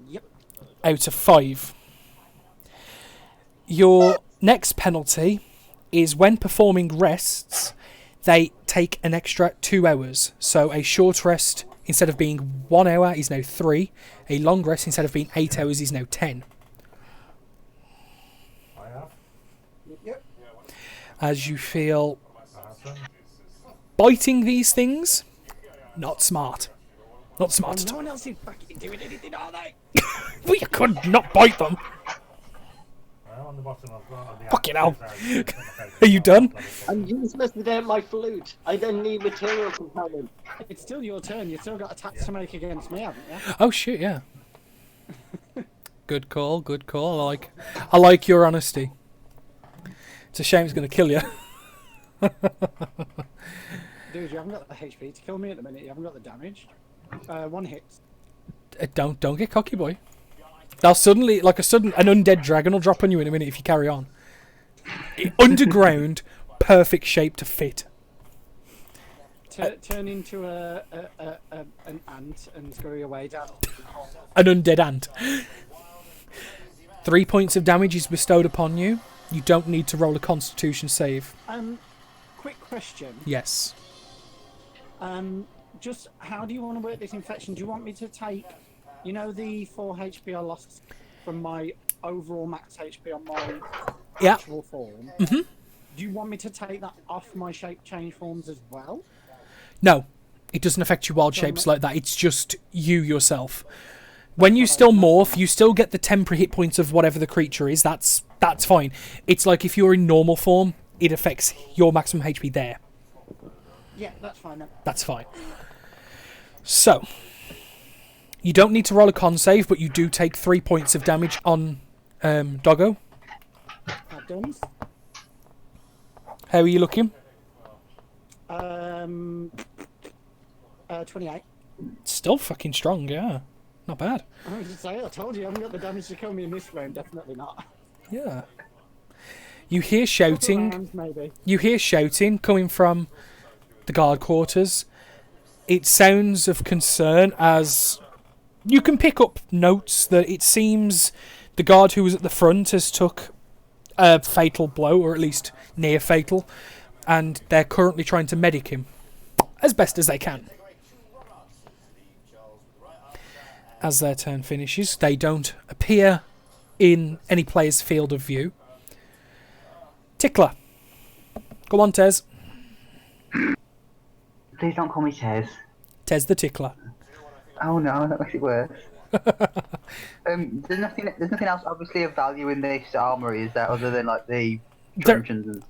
Yep. Out of 5. Your next penalty is when performing rests, they take an extra 2 hours. So a short rest, instead of being 1 hour, is now 3. A long rest, instead of being 8 hours, is now 10. I have. Yep. As you feel biting these things, not smart. Not smart at No all. one else is fucking doing anything, are they? Well, you could not bite them. Well, on the bottom I've got the Fucking hell. axes. Are you done? I'm useless without my flute. I don't need material components. It's still your turn. You've still got attacks to make against me, haven't you? Oh shit, yeah. Good call, good call. I like your honesty. It's a shame it's going to kill you. Dude, you haven't got the HP to kill me at the minute. You haven't got the damage. 1 hit. Don't get cocky, boy. They'll suddenly, an undead dragon will drop on you in a minute if you carry on. Underground, perfect shape to fit. Turn into an ant and scurry away down. An undead ant. 3 points of damage is bestowed upon you. You don't need to roll a Constitution save. Quick question. Yes. Just how do you want to work this infection? Do you want me to take, you know, the 4 HP I lost from my overall max HP on my actual form? Mm-hmm. Do you want me to take that off my shape change forms as well? No, it doesn't affect your wild shapes like that. It's just you yourself. When you still morph, you still get the temporary hit points of whatever the creature is. That's fine. It's like if you're in normal form, it affects your maximum HP there. Yeah, that's fine then. That's fine. So, you don't need to roll a con save, but you do take 3 points of damage on Doggo. That done. How are you looking? 28. Still fucking strong, yeah. Not bad. I was just saying, I told you, I haven't got the damage to kill me in this round. Definitely not. Yeah. You hear shouting. Rounds, maybe. You hear shouting coming from the guard quarters. It sounds of concern as you can pick up notes that it seems the guard who was at the front has took a fatal blow, or at least near fatal, and they're currently trying to medic him as best as they can. As their turn finishes, they don't appear in any player's field of view. Tickler. Go on, Tez. Please don't call me Tez. Tez the Tickler. Oh no, that makes it worse. There's nothing else obviously of value in this armory, is there, other than like the truncheons and...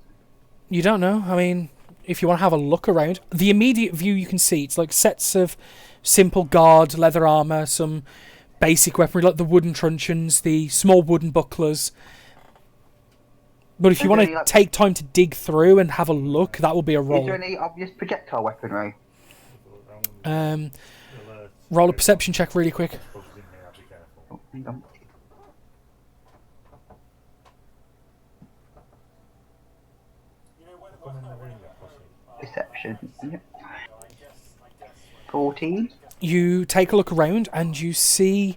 You don't know. I mean, if you want to have a look around. The immediate view you can see, it's like sets of simple guard, leather armour, some basic weaponry like the wooden truncheons, the small wooden bucklers. But if you want to take time to dig through and have a look, that will be a roll. Is there any obvious projectile weaponry? Roll a perception check really quick. Oh, hang on. Perception. Yep. 14. You take a look around and you see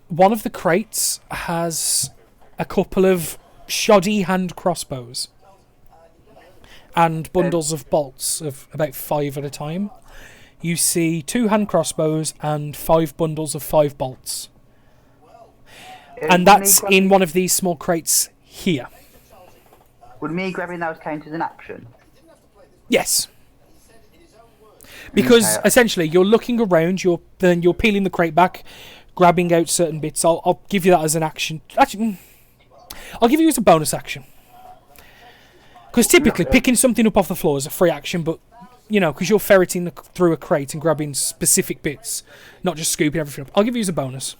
one of the crates has a couple of shoddy hand crossbows and bundles of bolts of about 5 at a time. You see 2 hand crossbows and 5 bundles of 5 bolts. And that's in one of these small crates here. Would me grabbing those count as an action? Yes. Because essentially you're looking around, you're peeling the crate back, grabbing out certain bits. I'll give you that as an action. Actually, I'll give you as a bonus action. Because typically picking something up off the floor is a free action, but you know, because you're ferreting through a crate and grabbing specific bits, not just scooping everything up. I'll give you as a bonus.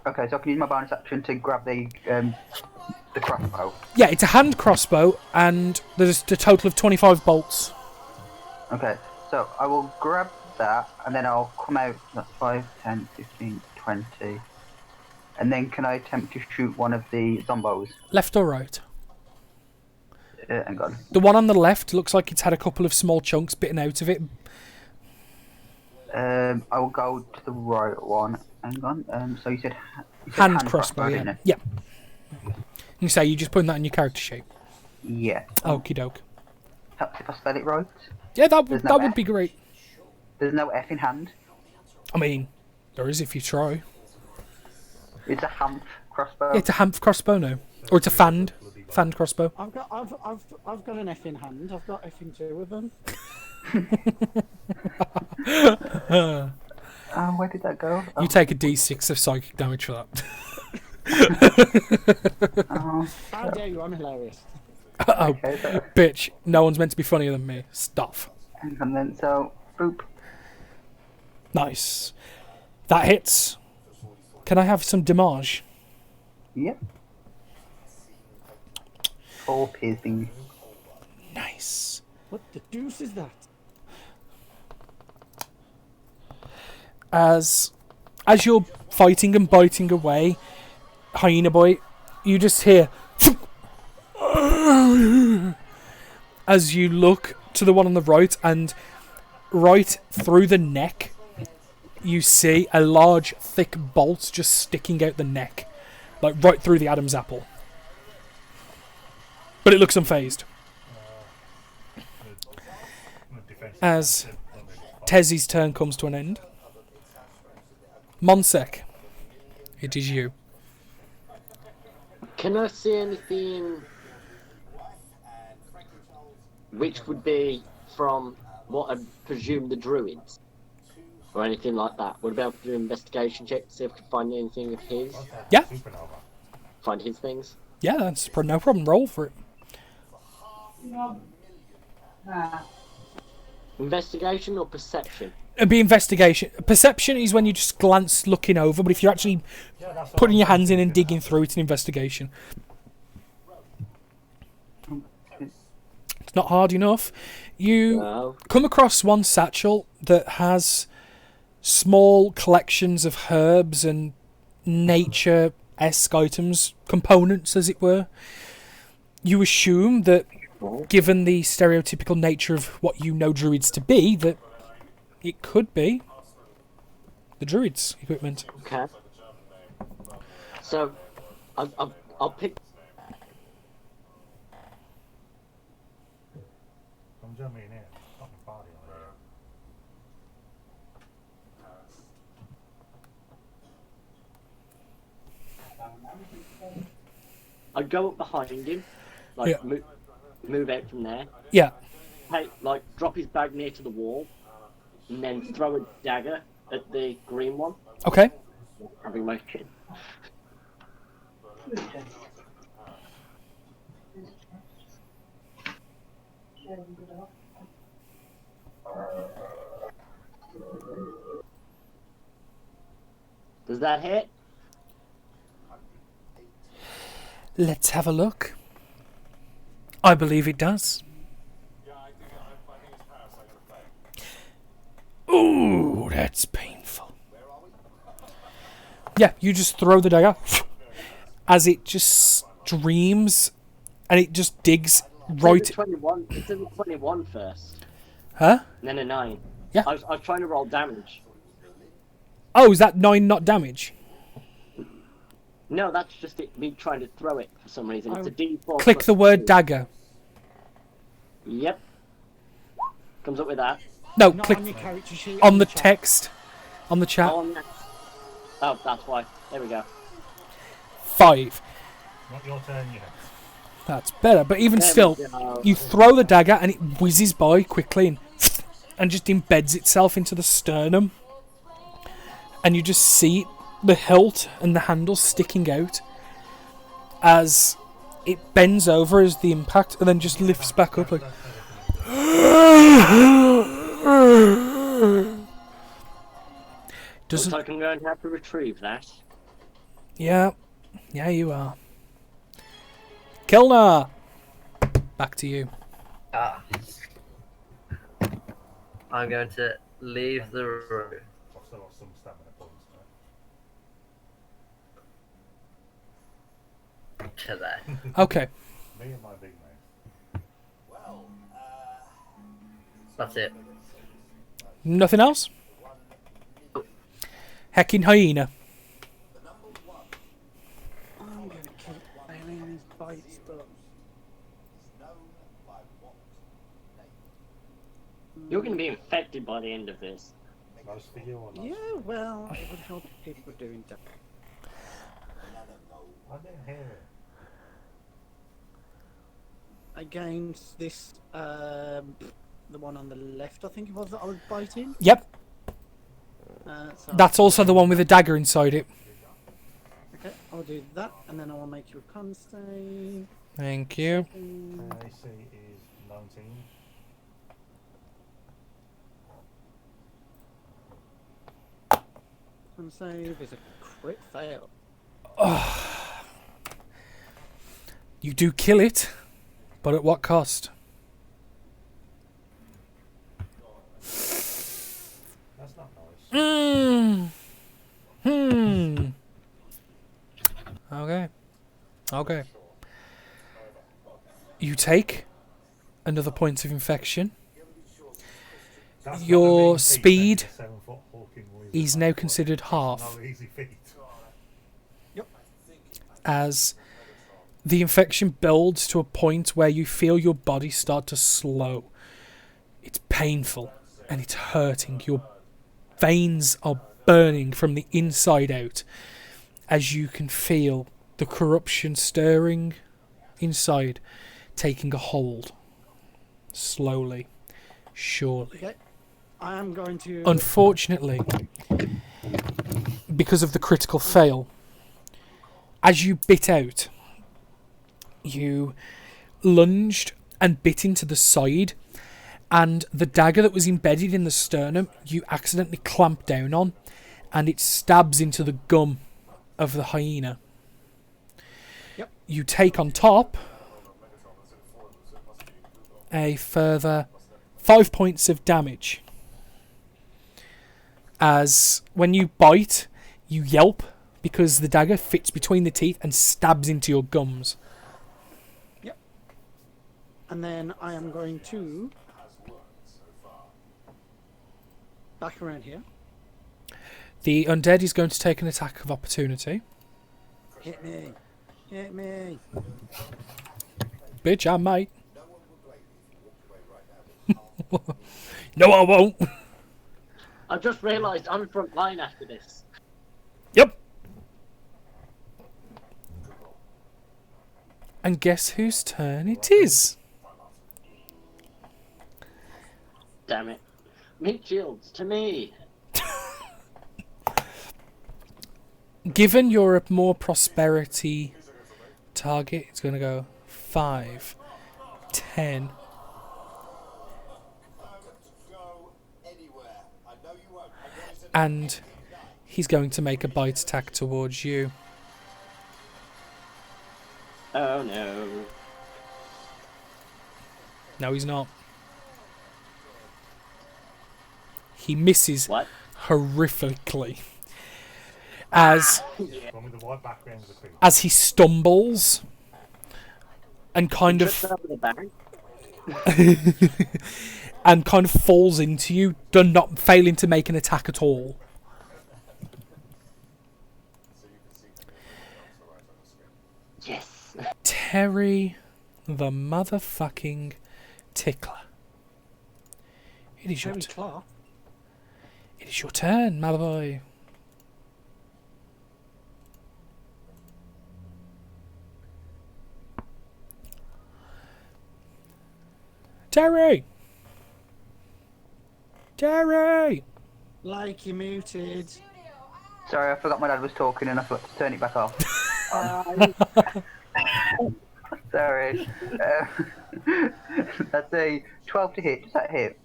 Okay, so I can use my bonus action to grab the crossbow. Yeah, it's a hand crossbow, and there's a total of 25 bolts. Okay, so I will grab that, and then I'll come out. That's 5, 10, 15, 20. And then can I attempt to shoot one of the zombos? Left or right? Hang on. The one on the left looks like it's had a couple of small chunks bitten out of it. I will go to the right one. Hang on. So you said hand crossbow, yeah. didn't it? Yeah. You say you're just putting that in your character shape. Yeah. Okie doke. Helps if I spell it right. Yeah, that would be great. There's no F in hand. I mean, there is if you try. It's a hamp crossbow. Yeah, it's a hamp crossbow now, or it's a fanned crossbow. I've got an F in hand. I've got F in 2 of them. Where did that go? You take a D6 of psychic damage for that. How dare you? I'm hilarious. Oh, Okay, so bitch! No one's meant to be funnier than me. Stuff. hang on then. So boop. Nice. That hits. Can I have some damage? Yep. 4 piercing. Nice. What the deuce is that? As you're fighting and biting away, Hyena Boy, you just hear as you look to the one on the right, and right through the neck you see a large thick bolt just sticking out the neck, like right through the Adam's apple. But it looks unfazed. As Tezzy's turn comes to an end. Monsek, it is you. Can I see anything which would be from what I presume the druids? Or anything like that? Would I be able to do an investigation check to see if I could find anything of his? Yeah. Find his things? Yeah, that's no problem. Roll for it. Investigation or perception? It'd be investigation. Perception is when you just glance looking over, but if you're actually putting your hands in and digging through, it's an investigation. It's not hard enough. You come across one satchel that has small collections of herbs and nature-esque items, components as it were. You assume that, given the stereotypical nature of what you know druids to be, that it could be the druids' equipment. Okay. So, I'll pick. Come join me in here. Fucking party on here. I'd go up behind him, like Yeah. move out from there. Yeah. Hey, like drop his bag near to the wall, and then throw a dagger at the green one. Okay. Having my chin. Does that hit? Let's have a look. I believe it does. Yeah, I think it's passed. I gotta fail. Ooh, that's painful. Yeah, you just throw the dagger as it just streams and it just digs right. It's 21. It's in the 21 first. Huh? And then a 9. Yeah. I was trying to roll damage. Oh, is that 9 not damage? No, that's just me trying to throw it for some reason. It's a D4. Click plus the word 2. dagger. Yep. Comes up with that. No, Not click on your character sheet. on the chat. text. On the chat. Oh, on that. Oh, that's why. There we go. 5. Not your turn yet. That's better, but even There still, we go. you throw the dagger and it whizzes by quickly and just embeds itself into the sternum. And you just see the hilt and the handle sticking out as it bends over as the impact and then just lifts back up like... Looks Doesn't... like I'm going to have to retrieve that. Yeah. Yeah, you are. Kilnar! Back to you. Ah. I'm going to leave the room. I've still got some stamina points. To there. Okay. Me and my big mate. That's it. Nothing else? Heckin' hyena. I'm going to keep failing these bites, but You're going to be infected by the end of this. Most for you or not? yeah, well, it would help if people were doing that. I didn't hear it. Against this, the one on the left, I think it was that I was biting. Yep. So That's also the one with a dagger inside it. Okay, I'll do that, and then I will make you a con save. Thank you. AC is 19. Con save is a crit fail. You do kill it, but at what cost? That's not nice. Okay. Okay. You take another point of infection. That's not Your a mean feat, speed then, 7-foot hulking lizard. is now considered half, No easy feat. as the infection builds to a point where you feel your body start to slow. It's painful and it's hurting. Your veins are burning from the inside out as you can feel the corruption stirring inside, taking a hold. Slowly, surely. Okay, I am going to. Unfortunately, because of the critical fail, as you bit out, you lunged and bit into the side, and the dagger that was embedded in the sternum, you accidentally clamped down on, and it stabs into the gum of the hyena. Yep. You take on top a further 5 points of damage, as when you bite, you yelp because the dagger fits between the teeth and stabs into your gums. Yep. And then I am going to back around here. The undead is going to take an attack of opportunity. Hit me. Hit me. Bitch, I might. No, I won't. I've just realised I'm front line after this. Yep. And guess whose turn it is? Damn it. Meat shields to me. Given you're a more prosperity target, it's going to go 5, 10. And He's going to make a bite attack towards you. Oh no. No, he's not. He misses What? horrifically as One with the white background of the creature. as he stumbles and kind Tripped of over the bank. and kind of falls into you, not failing to make an attack at all. Yes. Terry, the motherfucking tickler. It is your Terry turn. Clark. It is your turn, my boy. Terry! Terry! Like you muted. Sorry, I forgot my dad was talking and I forgot to turn it back off. Sorry. That's a 12 to hit. Does that hit?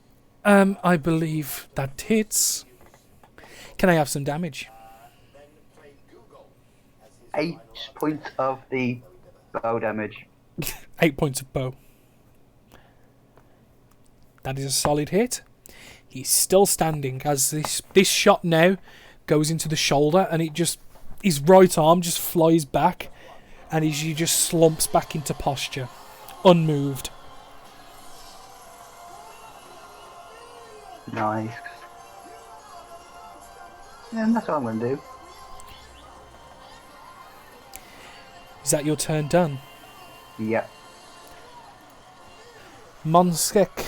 I believe that hits. Can I have some damage? 8 points of the bow damage. 8 points of bow. That is a solid hit. He's still standing as this shot now goes into the shoulder and it just, his right arm just flies back and he just slumps back into posture, unmoved. Nice. And that's what I'm going to do. Is that your turn done? Yep. Monskek.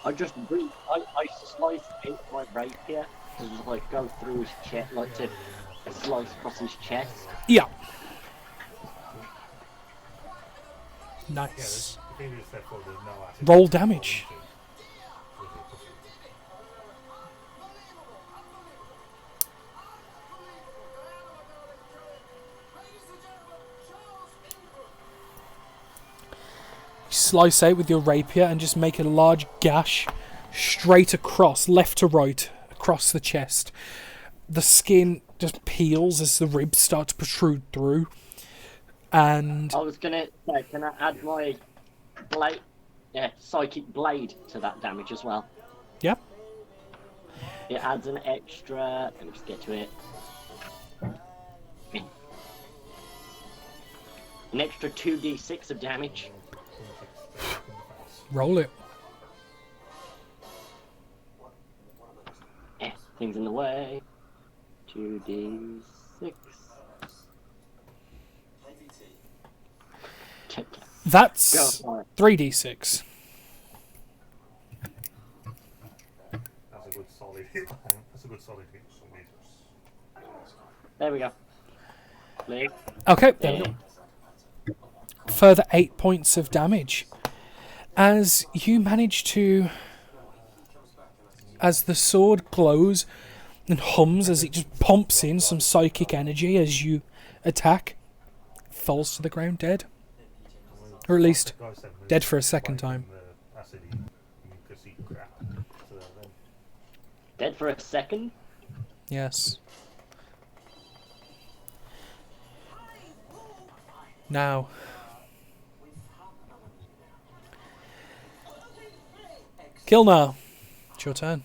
I slice into my rapier to just like go through his chest, like to slice across his chest. Yeah. Yeah, Nice. the thing is, therefore, there's no acid. Roll damage. Slice out with your rapier and just make a large gash straight across, left to right, across the chest. The skin just peels as the ribs start to protrude through. And I was gonna say, can I add my blade, psychic blade to that damage as well? yeah, It adds an extra. Let me just get to it. An extra 2d6 of damage. roll it. Things in the way. 2d6. Check. That's Go for it. 3d6. That's a good solid hit. That's a good solid hit. There we go. Leg. Okay, there we go. Further 8 points of damage. As you manage to... As the sword glows and hums as it just pumps in some psychic energy as you attack, falls to the ground dead. Or at least dead for a second time. Dead for a second. Yes. Now. Kilnar. It's your turn.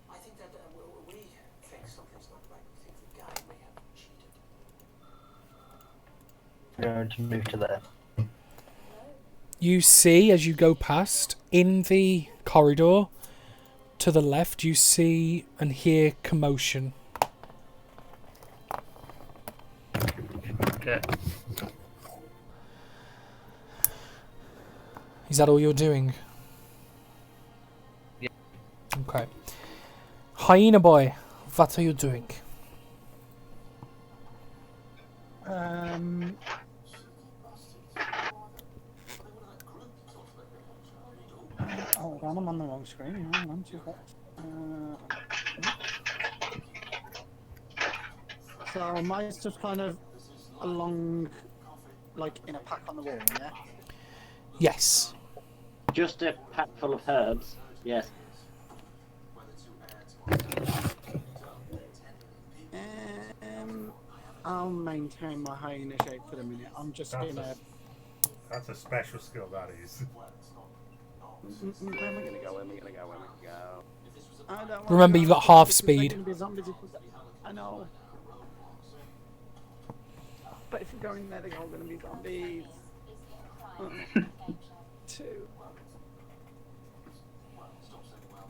I think that we think something's not right. We think the guy may have cheated. Going to move to there. You see, as you go past, in the corridor to the left, you see and hear commotion. Okay. Is that all you're doing? Yeah. Okay. Hyena boy, what are you doing? Hold on, I'm on the wrong screen. Hang on, so mine's just kind of along, like in a pack on the wall, yeah? Yes. Just a pack full of herbs. Yes. I'll maintain my hyena shape for the minute. I'm just gonna. That's a special skill, that is. Where am I gonna go? Where am I gonna go? Where am I gonna go? I don't wanna Remember, go you've got because half they're speed. gonna be zombies if we go- I know. But if we go in there, they're all gonna be zombies. 2.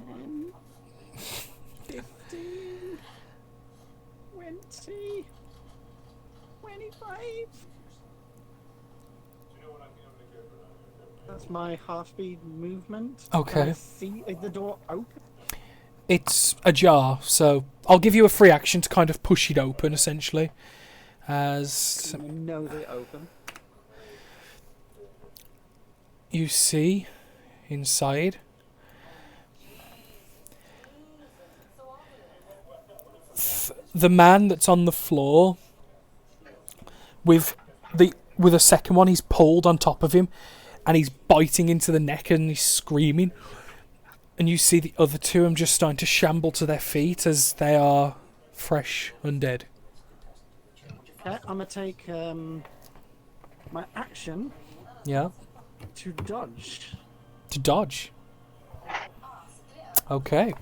10, 15, 20, 25. That's my half-speed movement. Okay. Can I see, is the door open? It's ajar, so I'll give you a free action to kind of push it open, essentially. As I know they open. you see inside, the man that's on the floor with a second one, he's pulled on top of him, and he's biting into the neck and he's screaming. And you see the other two are just starting to shamble to their feet as they are fresh undead. Okay, I'm gonna take my action Yeah. to dodge. To dodge. Okay.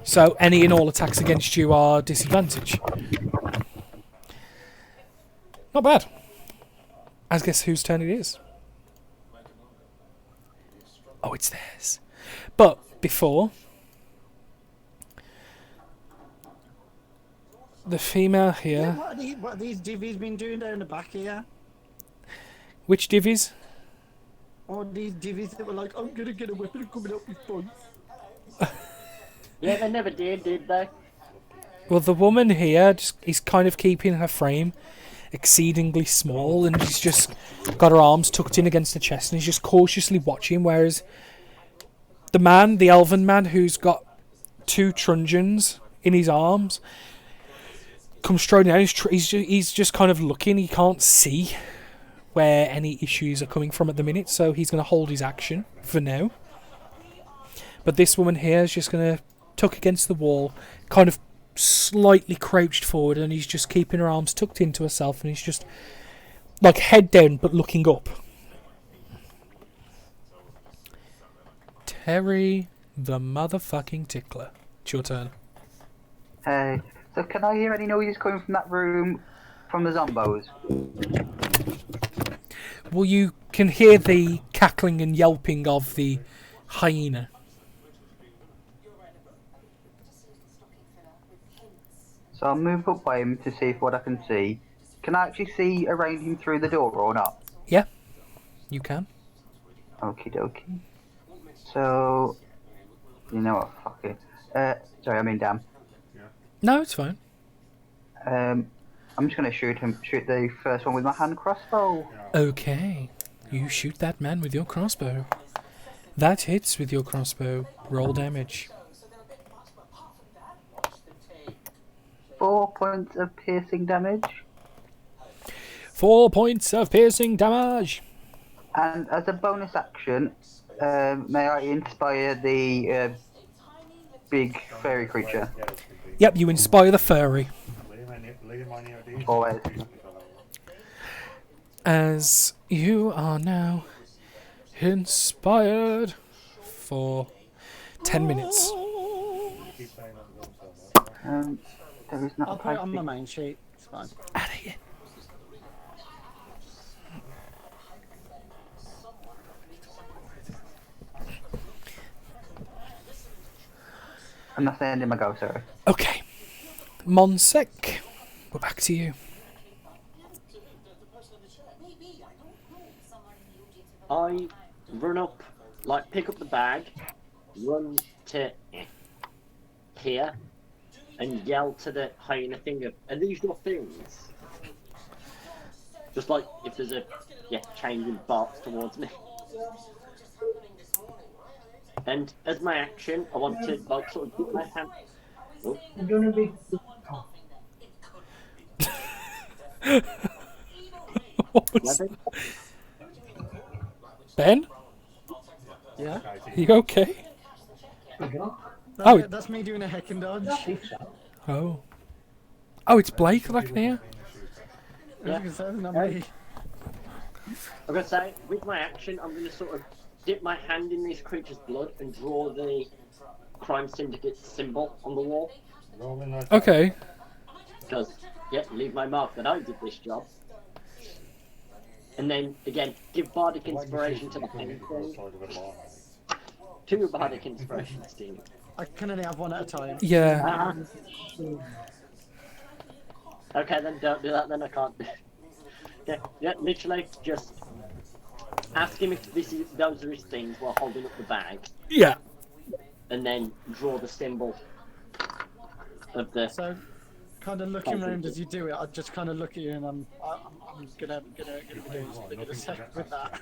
So any and all attacks against you are disadvantage. Not bad. I guess whose turn it is. Oh, it's theirs. But before, the female here. What are these divvies been doing down the back here? Which divvies? All these divvies that were like, I'm gonna get a weapon coming up with points. Yeah, they never did they? Well, the woman here is kind of keeping her frame exceedingly small, and she's just got her arms tucked in against the chest, and he's just cautiously watching, whereas the man, the elven man, who's got 2 truncheons in his arms, comes strolling out. He's just kind of looking. He can't see where any issues are coming from at the minute, so he's going to hold his action for now. But this woman here is just going to tuck against the wall, kind of slightly crouched forward, and he's just keeping her arms tucked into herself, and he's just like head down but looking up. Terry the motherfucking tickler. It's your turn. Hey, so can I hear any noises coming from that room from the zombos? Well, you can hear the cackling and yelping of the hyena. So I'll move up by him to see what I can see. Can I actually see around him through the door or not? Yeah, you can. Okie dokie. So, you know what, fuck it. Sorry, I mean damn. No, it's fine. I'm just gonna shoot the first one with my hand crossbow. Okay, you shoot that man with your crossbow. That hits with your crossbow. Roll damage. 4 points of piercing damage. 4 points of piercing damage. And as a bonus action, may I inspire the big fairy creature? Yep, you inspire the furry. Always. As you are now inspired for 10 minutes. There is not I'll a put it on my place. main sheet. It's fine. Out of here. I'm not saying my go, sorry. Okay. Monsec, we're back to you. I run up, like, pick up the bag, run to here, and yell to the hyena thing of, are these your things? Just like if there's a change in barks towards me. And as my action, I want to like sort of put my hand. Oh. I'm gonna be. What was... Ben? Yeah. You okay? That's me doing a heck and dodge. Oh. Oh, it's Blake that I can hear. Yeah. That's not me. I'm gonna say, with my action, I'm gonna sort of dip my hand in this creature's blood and draw the crime syndicate symbol on the wall. Okay. Because, yeah, leave my mark that I did this job. And then, again, give bardic inspiration to the hand thing. 2 bardic inspiration, Steve. I can only have one at a time. Yeah. Ah. Okay, then don't do that, then I can't. Okay, yeah, literally just ask him if those are his things while holding up the bag, Yeah. and then draw the symbol of the. So, kind of looking around as you do it, I just kind of look at you and I'm gonna be doing something in a sec with that.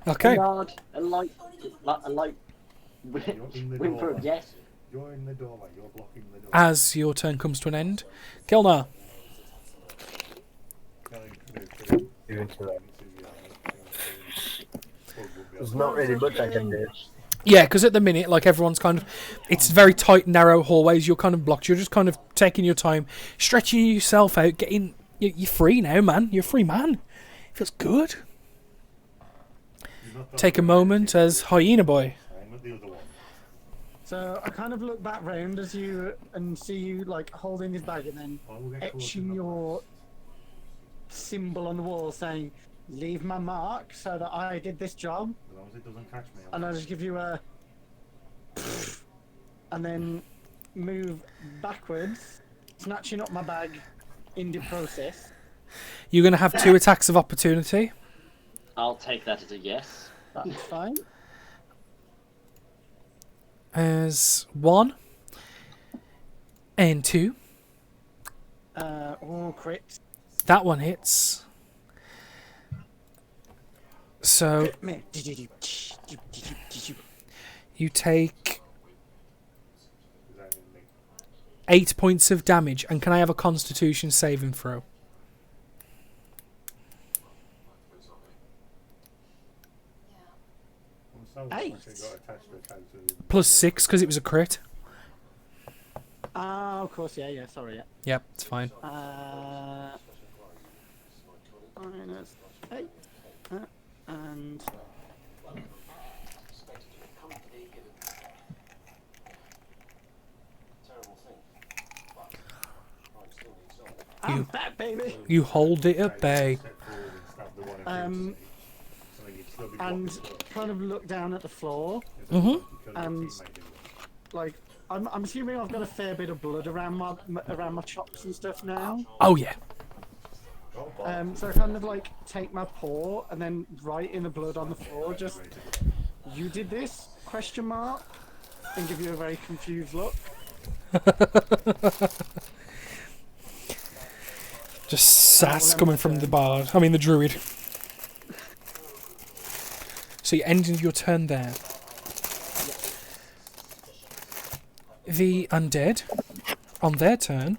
Okay. A light win for a guess. You're in the doorway, you're blocking the door. As your turn comes to an end, Kilnar. There's not really much I can do. Yeah, because at the minute, like everyone's kind of, it's very tight, narrow hallways. You're kind of blocked. You're just kind of taking your time, stretching yourself out, getting. You're free now, man. You're a free man. Feels good. Take a moment as Hyena Boy. So I kind of look back round as you and see you like holding his bag and then etching your symbol on the wall saying, "Leave my mark so that I did this job." As long as it doesn't catch me. And I'll just give you a and then move backwards, snatching up my bag in the process. You're going to have 2 attacks of opportunity. I'll take that as a yes. That's fine. As 1 and 2. Oh, crit. That one hits. So you take 8 points of damage, and can I have a Constitution saving throw? Plus 6 because it was a crit. Of course, yeah, sorry, yeah. Yep, it's fine. Minus 8. And... I'm back, baby! You hold it at bay. And kind of look down at the floor. Mm-hmm. And, like, I'm assuming I've got a fair bit of blood around my chops and stuff now. Oh, yeah. So I kind of like take my paw and then write in the blood on the floor, just, "You did this? Question mark?" And give you a very confused look. Just sass coming from the bard. I mean, the druid. So you ended your turn there. The undead, on their turn,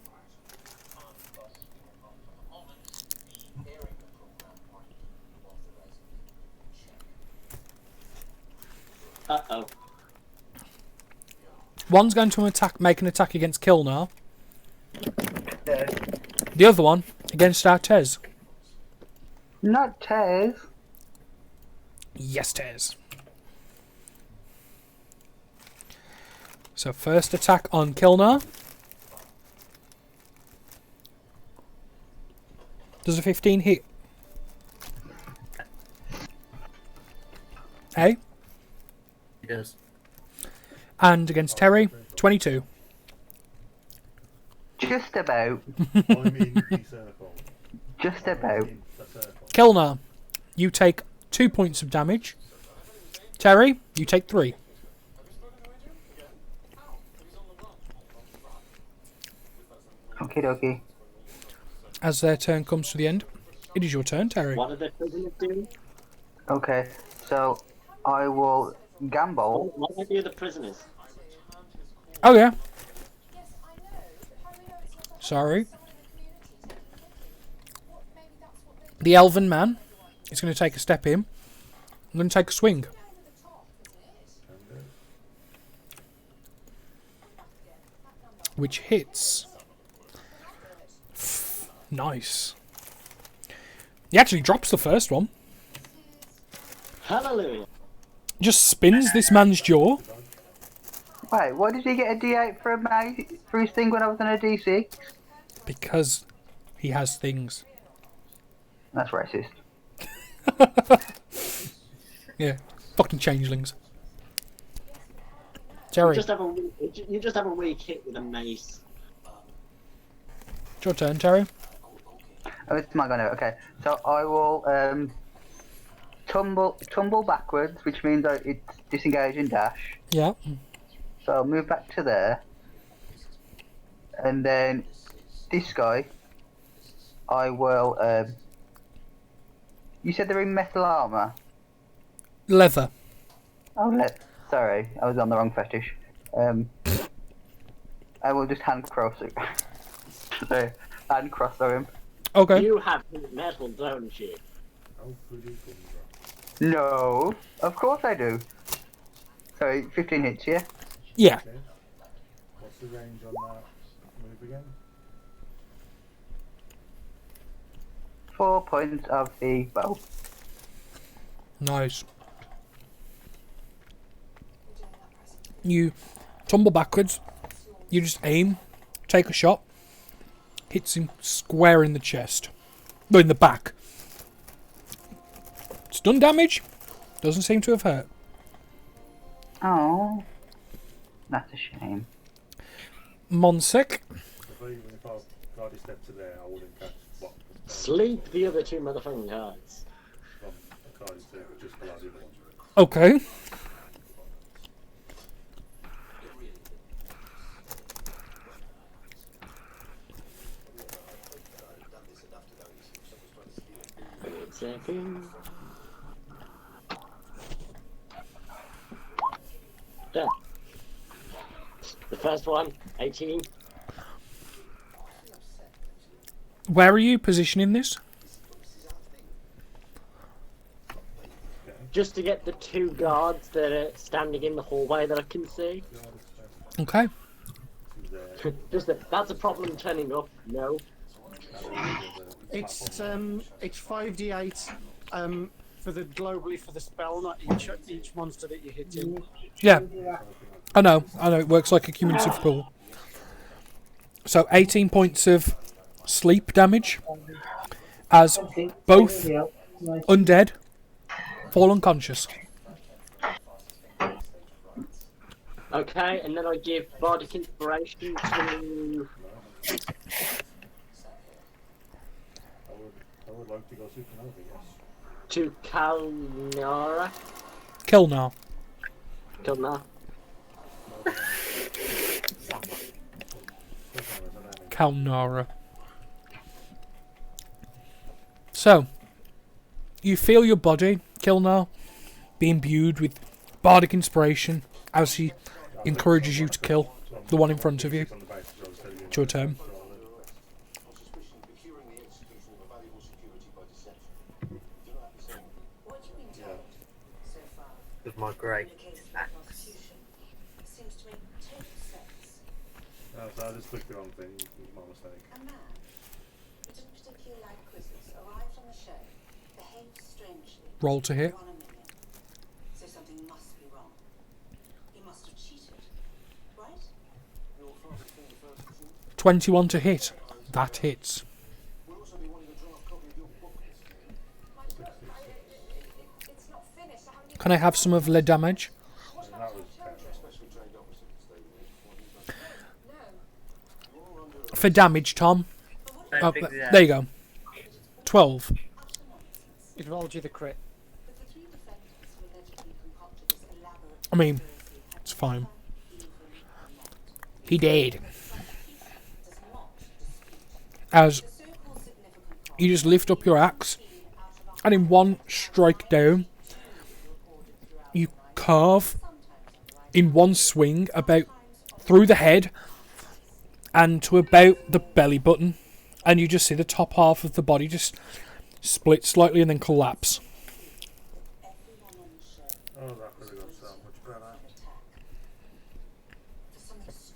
Uh-oh. one's going to make an attack against Kilnar. The other one against Artez. Not Tez. Yes, Tez. So first attack on Kilnar. Does a 15 hit? Hey? Yes. And against Terry, 22. Just about. Just about. Kilnar, you take 2 points of damage. Terry, you take 3. Okie dokie. As their turn comes to the end, it is your turn, Terry. What are the prisoners doing? Okay, so I will gamble. What are the other prisoners? Oh, yeah. Sorry. The elven man is going to take a step in I'm going to take a swing. Which hits. Nice. He actually drops the first one. Hallelujah. Just spins this man's jaw. Wait, why did he get a D8 for his thing when I was on a D6? Because he has things. That's racist. Yeah. Fucking changelings. You Jerry, just have a weak hit with a mace. it's your turn, Terry. Oh, it's my go now. Okay, so I will tumble backwards, which means it's disengage and dash. Yeah. So I'll move back to there, and then this guy, I will. You said they're in metal armor. Leather. Oh, sorry, I was on the wrong fetish. I will just hand cross it. So, hand cross him. Okay. You have metal, don't you? How could you come back? No, of course I do. Sorry, 15 hits, yeah? Yeah. Okay. What's the range on that move again? 4 points of the bow. Nice. You tumble backwards. You just aim, take a shot. Hits him square in the chest. No, in the back. Stun damage. Doesn't seem to have hurt. Oh, that's a shame. Monsek. Even if I tried to step to there, I wouldn't catch what Sleep the other two motherfucking cards. from a card to just below the other one. Okay. Wait a second. There. The first one, 18. Where are you positioning this? Just to get the two guards that are standing in the hallway that I can see. Okay. That's a problem turning up. No. It's 5d8 for the globally for the spell, not each monster that you're hitting. Yeah. I know. It works like a cumulative pool. So 18 points of sleep damage as both undead fall unconscious. Okay, and then I give Bardic Inspiration to I would like to go supernova, yes. Kalnara. Kilnar. Kalnar. Kalnara. So, you feel your body, Kilnar, be imbued with bardic inspiration as he encourages you to kill the one in front of you. It's your turn. With my great axe. So I just clicked the wrong thing. It was my mistake. A man who didn't particularly like Christmas arrived on the show, behaved strangely. Roll to hit. Won $1 million. So something must be wrong. He must have cheated, right? 21 to hit. That hits. It's not finished. I haven't Can I have some of the damage? And that was For damage, Tom. Oh, there you go. 12. It rolled you the crit. I mean, it's fine. He did. As you just lift up your axe, and in one strike down, you carve in one swing about through the head and to about the belly button, and you just see the top half of the body just split slightly and then collapse.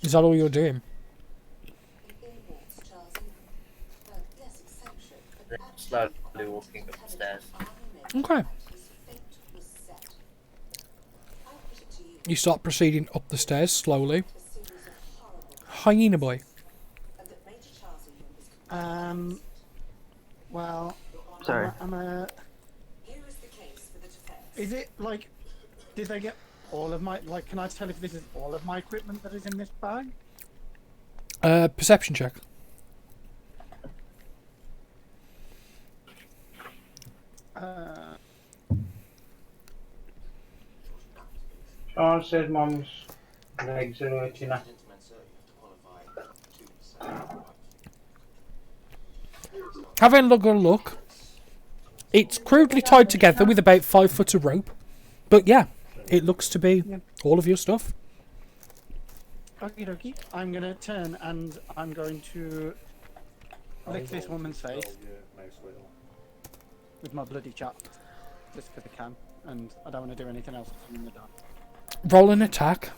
Is that all you're doing? Slowly walking up the stairs. Okay. You start proceeding up the stairs slowly. Hyena boy. Well, Sorry. is it like, did they get all of my, like, can I tell if this is all of my equipment that is in this bag? Perception check. Sean says Mum's legs are hurting her. Having a look, it's crudely tied together with about 5 foot of rope. But yeah, it looks to be all of your stuff. Okie dokie. I'm gonna turn and I'm going to lick this woman's face with my bloody chop, just because I can, and I don't want to do anything else in the dark. Roll an attack.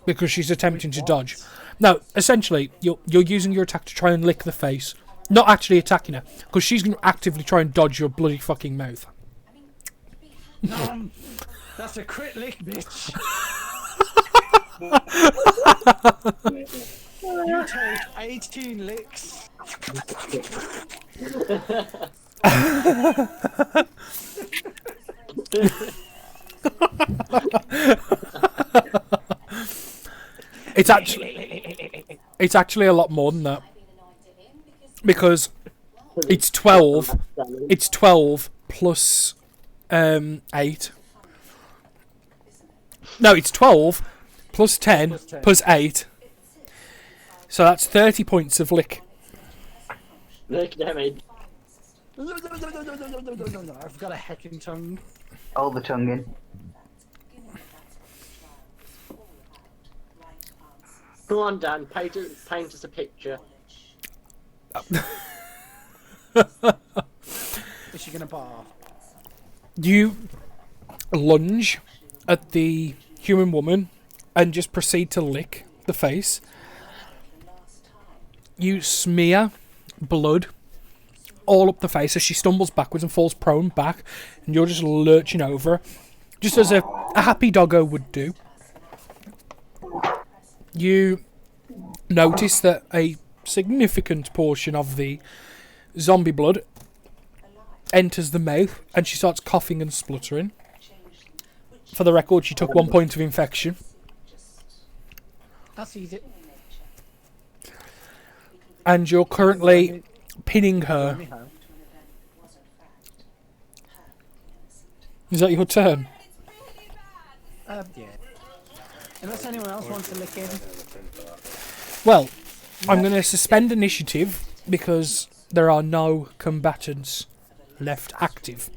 Because she's attempting to dodge. No, essentially, you're using your attack to try and lick the face. Not actually attacking her. Because she's going to actively try and dodge your bloody fucking mouth. That's a crit lick, bitch. You take 18 licks. It's actually a lot more than that, because it's 12. It's 12 plus 8. No, it's 12 plus 10 plus 8. So that's 30 points of lick. Lick damage. I've got a heckin' tongue. Hold the tongue in. Go on, Dan. Paint us a picture. Is she gonna bar? You lunge at the human woman and just proceed to lick the face. You smear blood all up the face as she stumbles backwards and falls prone back, and you're just lurching over her, just as a happy doggo would do. You notice that a significant portion of the zombie blood enters the mouth, and she starts coughing and spluttering. For the record, she took 1 point of infection. That's easy. And you're currently pinning her. Is that your turn? Yeah. Unless anyone else wants to lick him. Well, I'm going to suspend initiative because there are no combatants left active.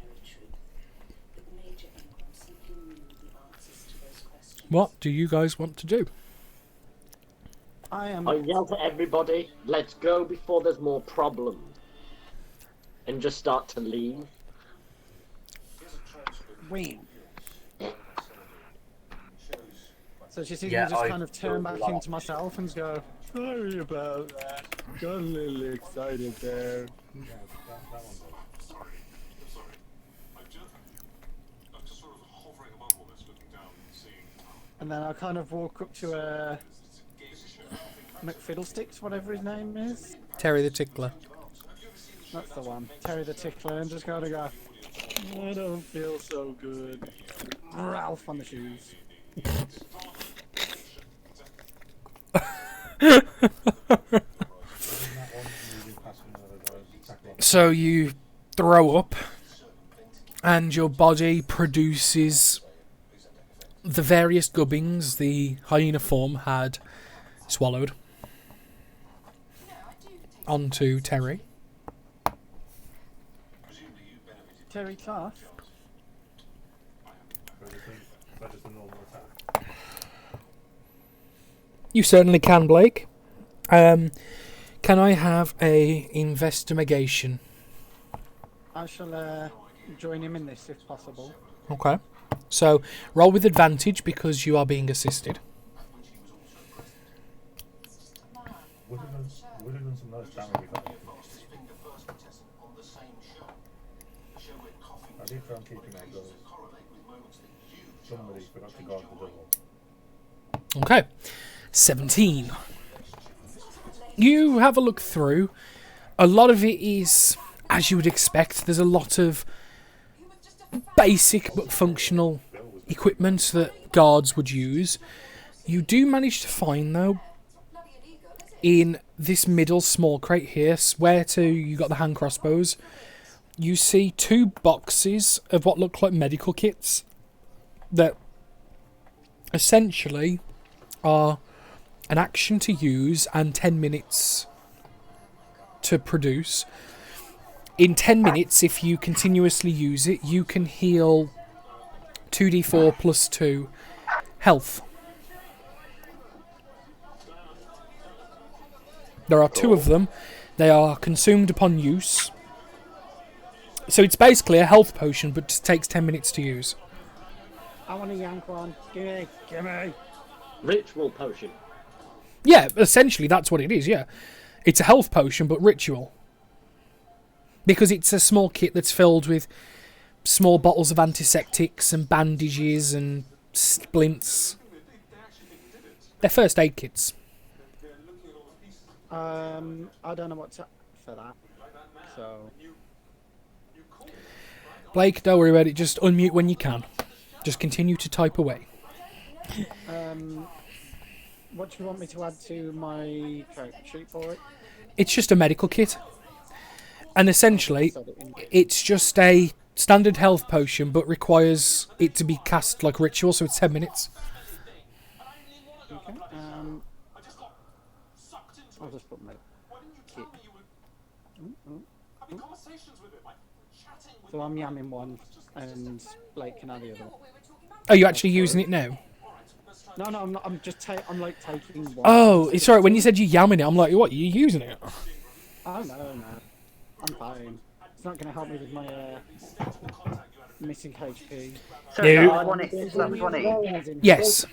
What do you guys want to do? I yell to everybody, let's go before there's more problems. And just start to leave. Wing. So she sees me just kind of turn back into myself and go, sorry about that. Got a little excited there. And then I kind of walk up to McFiddlesticks, whatever his name is. Terry the Tickler. That's the one. Terry the Tickler, and just kind of go, I don't feel so good. Ralph on the shoes. So you throw up, and your body produces the various gubbings the hyena form had swallowed onto Terry. Terry Clark. You certainly can, Blake. Can I have a investigation? I shall join him in this if possible. Okay. So roll with advantage because you are being assisted. family friendly. I did try and keep him outdoors. Somebody forgot to guard the door. Okay. 17. You have a look through. A lot of it is, as you would expect, there's a lot of basic but functional equipment that guards would use. You do manage to find, though, in this middle small crate here, where to you got the hand crossbows, you see 2 boxes of what look like medical kits that essentially are an action to use and 10 minutes to produce. In 10 minutes, if you continuously use it, you can heal 2d4 plus 2 health. There are 2 of them. They are consumed upon use. So it's basically a health potion, but just takes 10 minutes to use. I want a yank one. Gimme. Ritual potion. Yeah, essentially that's what it is, yeah. It's a health potion, but ritual. Because it's a small kit that's filled with small bottles of antiseptics and bandages and splints. They're first aid kits. I don't know what to for that. So Blake, don't worry about it. Just unmute when you can. Just continue to type away. what do you want me to add to my character sheet for it? It's just a medical kit. And essentially, it's just a standard health potion, but requires it to be cast like ritual, so it's 10 minutes. Okay. I'll just put my kit. So I'm yamming one, and Blake can have the other one. Are you actually using it now? No, I'm not. I'm just I'm like taking one. Oh, it's alright. When you said you're yamming it, I'm like, what? Are you using it? Oh no. I'm fine. It's not going to help me with my missing HP. So No. that's one each. Yes.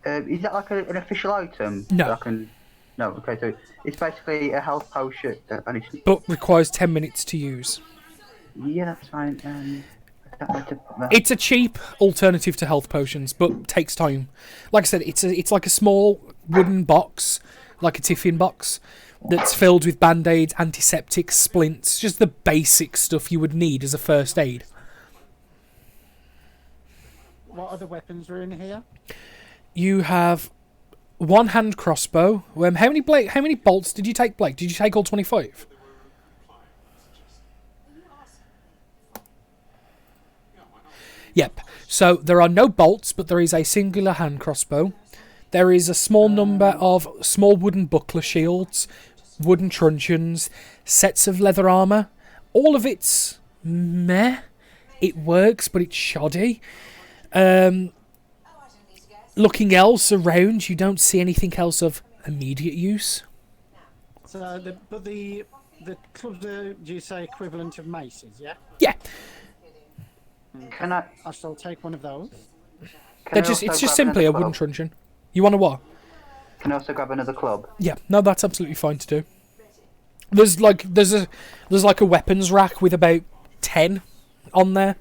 Is that like an official item? No. That I can... No, okay, so it's basically a health potion. And it's... But requires 10 minutes to use. Yeah, that's fine. I don't like to put that. It's a cheap alternative to health potions, but takes time. Like I said, it's like a small wooden box, like a tiffin box, that's filled with band-aids, antiseptics, splints, just the basic stuff you would need as a first aid. What other weapons are in here? You have one hand crossbow. How many bolts did you take, Blake? Did you take all 25? Yep. So there are no bolts, but there is a singular hand crossbow. There is a small number of small wooden buckler shields, wooden truncheons, sets of leather armour. All of it's meh. It works, but it's shoddy. Looking else around, you don't see anything else of immediate use. So, the clubs are, do you say, equivalent of maces, yeah? Yeah. Can I... I shall take one of those. It's just simply a wooden truncheon. You want a what? Can I also grab another club? Yeah, no, that's absolutely fine to do. There's like a weapons rack with about 10 on there.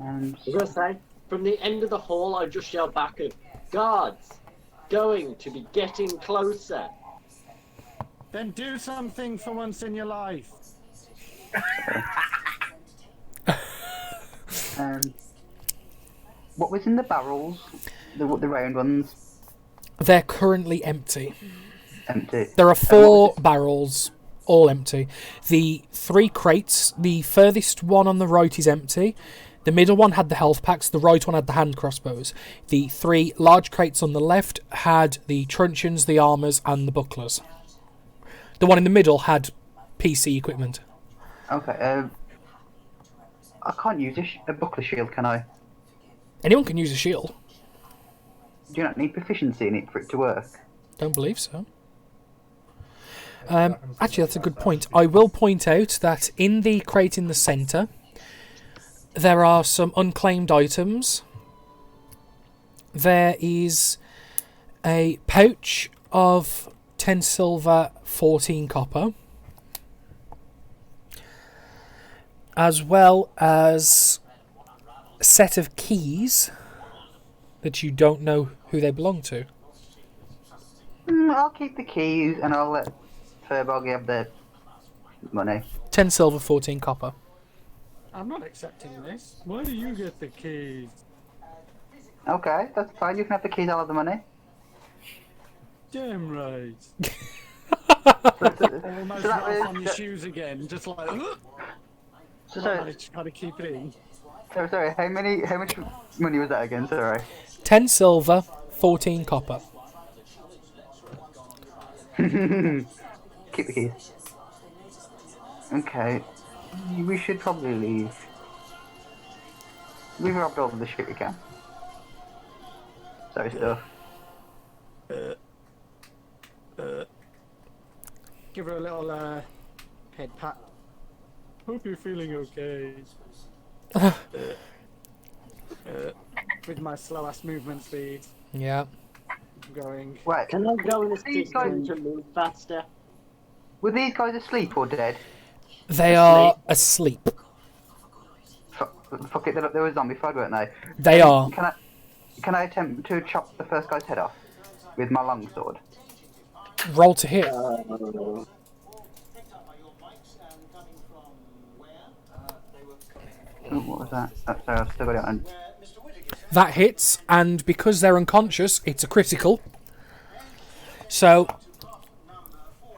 I was gonna say, from the end of the hall, I just yelled back at guards, going to be getting closer. Then do something for once in your life. What was in the barrels? The round ones? They're currently empty. Empty. There are 4 barrels, all empty. The 3 crates, the furthest one on the right is empty. The middle one had the health packs, the right one had the hand crossbows. The 3 large crates on the left had the truncheons, the armours, and the bucklers. The one in the middle had PC equipment. Okay, I can't use a buckler shield, can I? Anyone can use a shield. Do you not need proficiency in it for it to work? Don't believe so. Actually, that's a good point. I will point out that in the crate in the centre, there are some unclaimed items. There is a pouch of 10 silver, 14 copper, as well as a set of keys that you don't know who they belong to. I'll keep the keys and I'll let Furbog have the money. 10 silver, 14 copper. I'm not accepting this. Why do you get the keys? Okay, that's fine. You can have the keys. I'll have the money. Damn right. So Almost that right was- on your shoes again, just like. sorry, Try to keep it in. sorry. How much money was that again? Sorry. 10 silver, 14 copper. Keep the keys. Okay. We should probably leave. We've robbed all of the shit we can. Sorry, stuff. Give her a little head pat. Hope you're feeling okay. With my slow ass movement speed, Yeah. I'm going. Wait, Can I go and These assist guys- him to move faster? were these guys asleep or dead? They are asleep. Fuck it, they were zombified, weren't they? They are. Can I attempt to chop the first guy's head off with my longsword? Roll to hit. Ooh, what was that? Oh, sorry, I've still got it on. That hits, and because they're unconscious, it's a critical. So,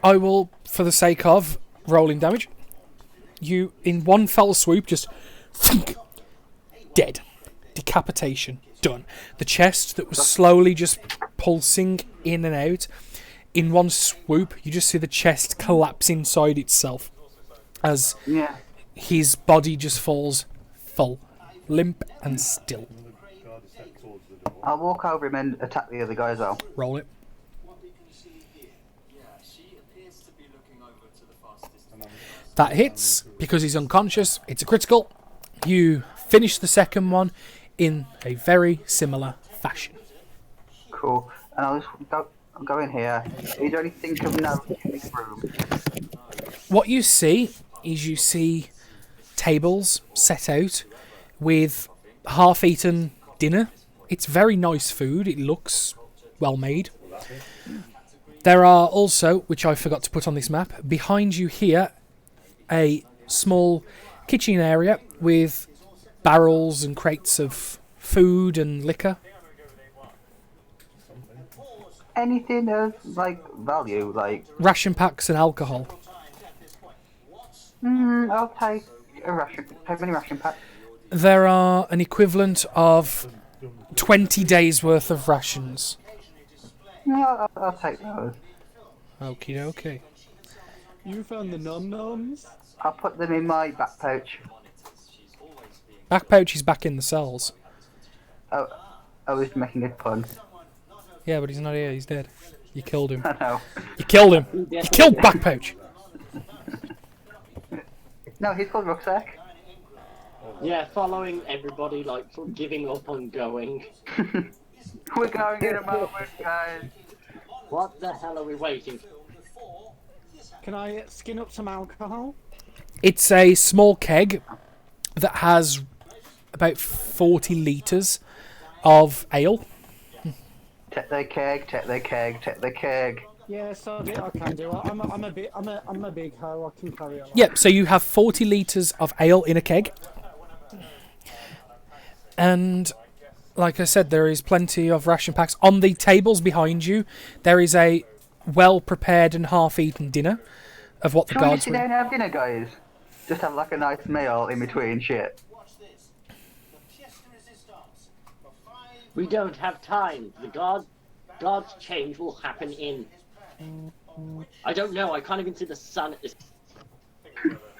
I will, for the sake of rolling damage, you, in one fell swoop, just thunk, dead. Decapitation. Done. The chest that was slowly just pulsing in and out, in one swoop, you just see the chest collapse inside itself as Yeah. his body just falls full, limp and still. I'll walk over him and attack the other guy as well. Roll it. That hits because he's unconscious. It's a critical. You finish the second one in a very similar fashion. Cool. And I'll just go in here. Is there anything of note in this room? What you see is you see tables set out with half-eaten dinner. It's very nice food. It looks well made. There are also, which I forgot to put on this map, behind you here, a small kitchen area with barrels and crates of food and liquor. Anything of, like, value? Like, Ration packs and alcohol. I'll take a ration. How many ration packs? There are an equivalent of 20 days worth of rations. Yeah, I'll take those. Okie dokie. You found the num-nums? I'll put them in my back pouch. Back pouch is back in the cells. Oh, I was making a pun. Yeah, but he's not here. He's dead. You killed him. I know. You killed him. You killed Back pouch. No, he's called Rucksack. Yeah, following everybody, like, sort of giving up on going. We're going in a moment, guys. What the hell are we waiting for? Can I skin up some alcohol? It's a small keg that has about 40 litres of ale. Take the keg, take the keg, take the keg. Yeah, so I can do. I'm a big hoe. I can carry on. Yep, so you have 40 litres of ale in a keg. And, like I said, there is plenty of ration packs. On the tables behind you, there is a well-prepared and half-eaten dinner of what the Shall we guards sit were. down and have dinner, guys? Just have like a nice meal in between shit. We don't have time. The God's change will happen in... I don't know, I can't even see the sun at this...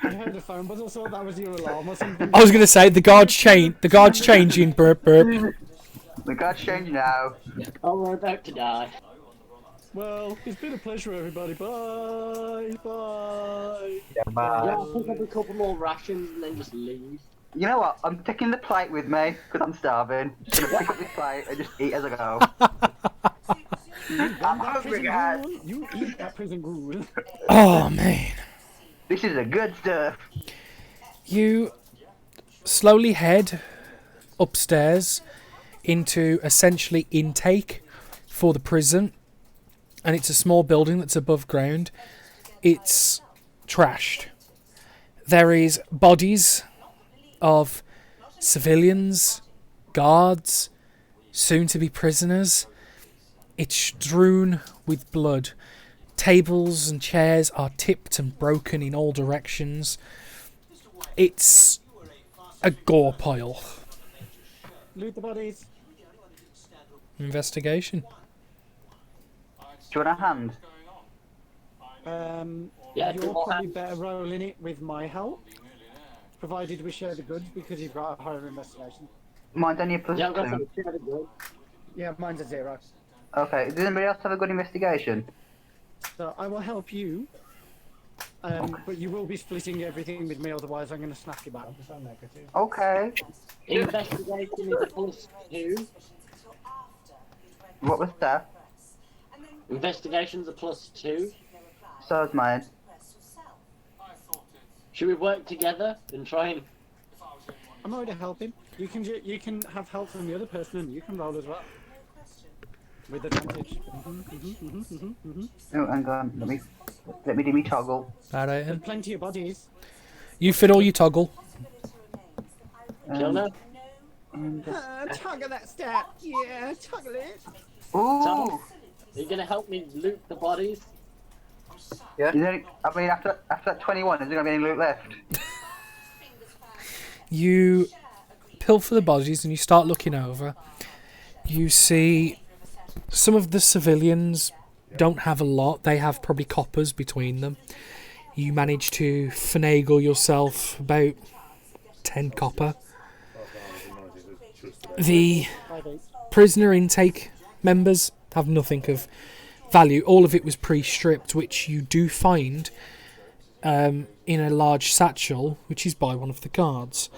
I heard the phone buzz. I thought that was your alarm or something. I was going to say, the guards changing, burp, burp. The God's change now. Oh, we're about to die. Well, it's been a pleasure, everybody. Bye. Bye. Yeah, Yeah, man. I'll pick up a couple more rations and then just leave. You know what? I'm taking the plate with me because I'm starving. Just gonna pick up this plate and just eat as I go. want that hungry, prison guys. gruel? You eat that prison gruel. Oh man. This is the good stuff. You slowly head upstairs into essentially intake for the prison, and it's a small building that's above ground. It's trashed. There is bodies of civilians, guards, soon to be prisoners. It's strewn with blood. Tables and chairs are tipped and broken in all directions. It's a gore pile. Loot the bodies. Investigation. Do you want a hand? Yeah, do You're more probably hands. better rolling it with my help, provided we share the goods because you've got a higher investigation. Mine's only a plus Yeah, I've got 2. some shit at good. Yeah, mine's a 0. Okay, does anybody else have a good investigation? So I will help you, but you will be splitting everything with me, otherwise I'm going to snap you back. Okay. Investigation is a plus 2. What was that? Investigation's a plus 2. So is mine. Should we work together and try and... I'm already helping. You can have help from the other person, and you can roll as well. With advantage. Oh, hang on. Let me do me toggle. Alright, There's plenty of bodies. you fit all your toggle. Kilner? Toggle that stat. Yeah, toggle it. Ooh. Are you going to help me loot the bodies? Yeah. I mean, after that 21, is there gonna be any loot left? You pilfer the bodies and you start looking over. You see some of the civilians don't have a lot. They have probably coppers between them. You manage to finagle yourself about 10 copper. The prisoner intake members have nothing of value. All of it was pre-stripped, which you do find in a large satchel, which is by one of the guards.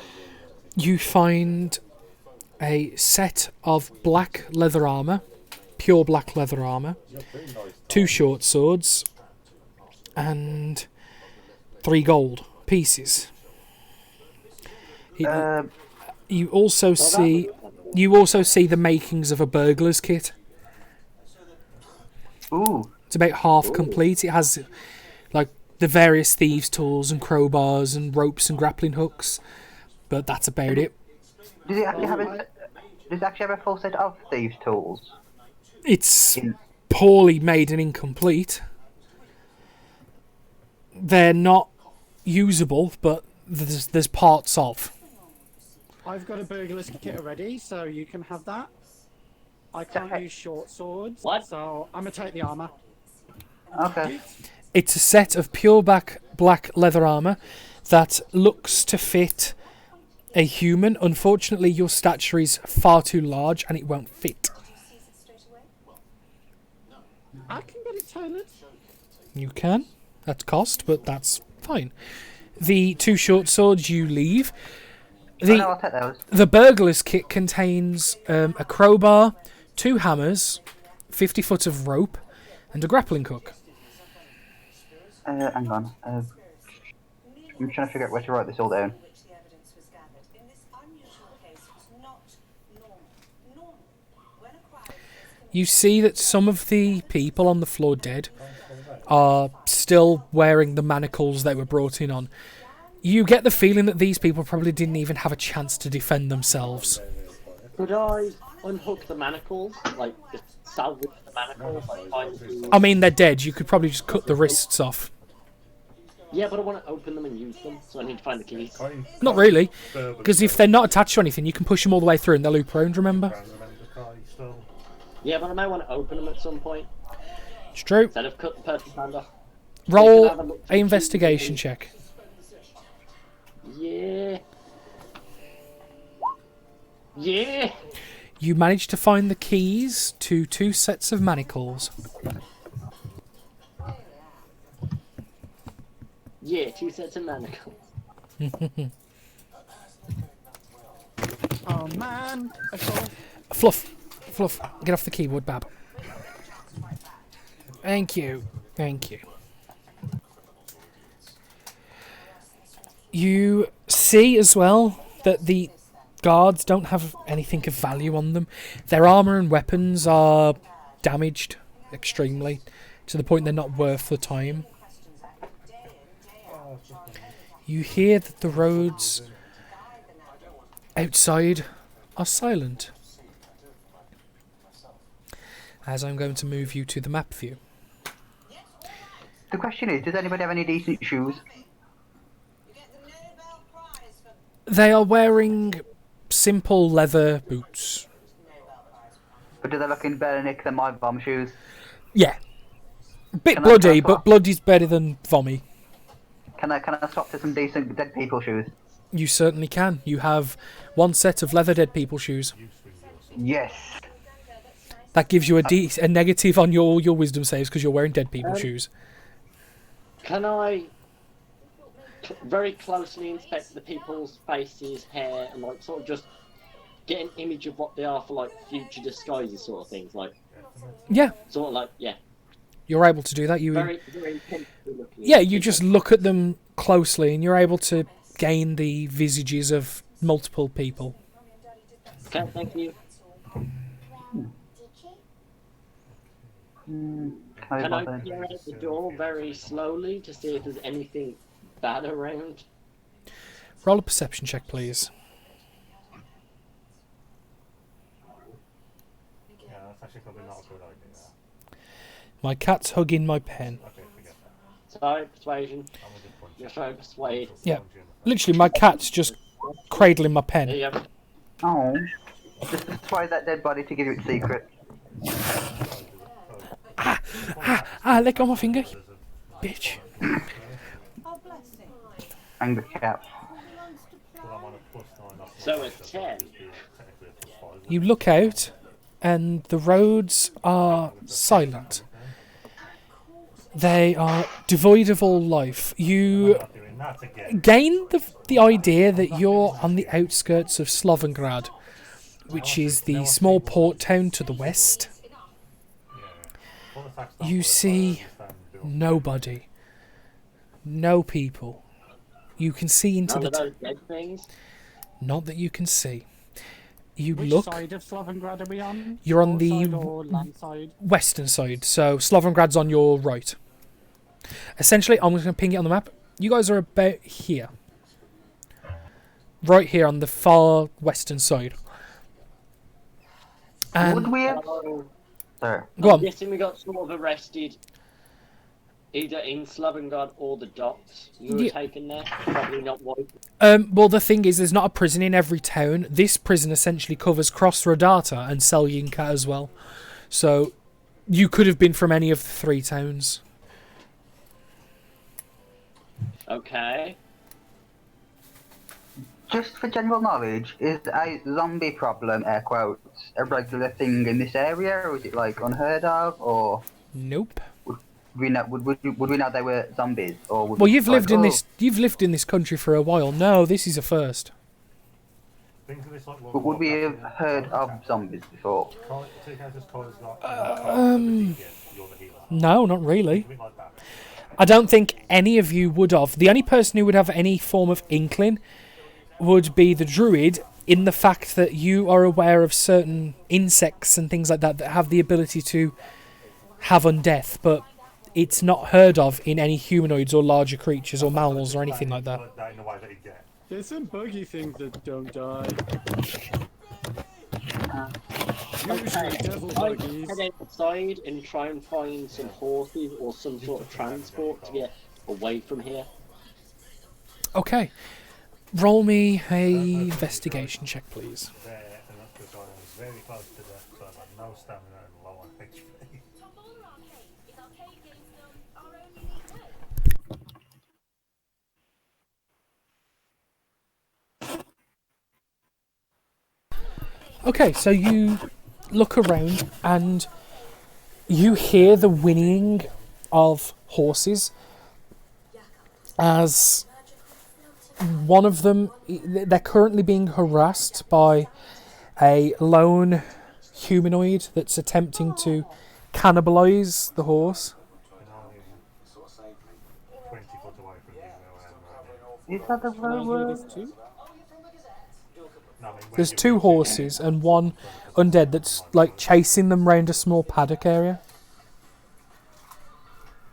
You find a set of black leather armour, pure black leather armour, 2 short swords, and 3 gold pieces. You also see the makings of a burglar's kit. Ooh. It's about half complete. It has like the various thieves' tools and crowbars and ropes and grappling hooks, but that's about it. Does it actually have a full set of thieves' tools? It's poorly made and incomplete. They're not usable, but there's parts of. I've got a burglar's kit already, so you can have that. I can't use short swords, so I'm gonna take the armor. Okay. It's a set of pure black leather armor that looks to fit a human. Unfortunately, your stature is far too large and it won't fit. I can get it tailored. You can. That's cost, but that's fine. The 2 short swords you leave. I'll take those. The burglar's kit contains a crowbar, 2 hammers, 50 foot of rope, and a grappling hook. Hang on. I'm trying to figure out where to write this all down. You see that some of the people on the floor dead are still wearing the manacles they were brought in on. You get the feeling that these people probably didn't even have a chance to defend themselves. Could I unhook the manacles? Like, just salvage the manacles? I mean, they're dead. You could probably just cut the wrists off. Yeah, but I want to open them and use them, so I need to find the keys. Not really, because if they're not attached to anything, you can push them all the way through and they'll loop around, remember? Yeah, but I might want to open them at some point. It's true. Instead of cut the person's hand off. Roll an investigation check. Yeah. Yeah. You manage to find the keys to 2 sets of manacles. Yeah, 2 sets of manacles. Oh man. Fluff, get off the keyboard, Bab. Thank you. Thank you. You see as well that the guards don't have anything of value on them. Their armour and weapons are damaged extremely, to the point they're not worth the time. You hear that the roads outside are silent. As I'm going to move you to the map view. The question is, does anybody have any decent shoes? They are wearing simple leather boots. But do they look in better nick than my bomb shoes? Yeah. A bit Can I bloody, swap? but bloody's better than vommy. Can I swap to some decent dead people shoes? You certainly can. You have one set of leather dead people shoes. Yes. That gives you a negative on your wisdom saves because you're wearing dead people shoes. Can I very closely inspect the people's faces, hair, and like sort of just get an image of what they are for like future disguises, sort of things, like Yeah, sort of like you're able to do that. You very intensely looking. Yeah, you just look at them closely and you're able to gain the visages of multiple people. Okay, thank you. Can I peer out the door very slowly to see if there's anything bad around? Roll a perception check, please. Yeah, that's actually probably not a good idea. My cat's hugging my pen. Okay, forget that. Sorry, persuasion. I'm gonna just punch You're trying to persuade. Yeah, literally, my cat's just cradling my There pen. you go. Oh. Just persuade that dead body to give you its secret. Let go of my finger, you bitch. And the cat. So a 10. You look out, and the roads are silent. They are devoid of all life. You gain the idea that you're on the outskirts of Slovengrad, which is the small port town to the west. You see nobody. No people. You can see into None the... of those dead things. Not that you can see. You Which look... side of Slovengrad are we on? You're on Shore the side or land side? western side, so Slovengrad's on your right. Essentially, I'm just going to ping it on the map. You guys are about here. Right here on the far western side. Would And we have... So, Sorry. go I'm on. guessing we got sort of arrested either in Slovengrad or the docks. You were Yeah. taken there. Probably not white. Well, the thing is, there's not a prison in every town. This prison essentially covers Crossrodata and Seljinka as well. So, you could have been from any of the three towns. Okay. Just for general knowledge, is a zombie problem, air quotes, a regular thing in this area, or is it like unheard of, or Nope. would we know they were zombies, or would Well, we you've like, lived in oh, this. You've lived in this country for a while. No, this is a first. Think of this like But would we have heard of zombies before? No, not really. I don't think any of you would have. The only person who would have any form of inkling would be the druid, in the fact that you are aware of certain insects and things like that that have the ability to have undeath, but it's not heard of in any humanoids or larger creatures or mammals or anything like that. There's some buggy things that don't die. Usually devil I buggies. head outside and try and find some horses or some sort of transport to get away from here. Okay. Roll me a investigation check, please. Very close to death, so I had no stamina and low on HP. Okay, so you look around and you hear the whinnying of horses as one of them, they're currently being harassed by a lone humanoid that's attempting to cannibalise the horse. And I'm 20 foot away from you where I am right Is that the Can I right hear word? this too? now. No, I mean, when There's you're 2 reaching horses and 1 undead that's like chasing them round a small paddock area.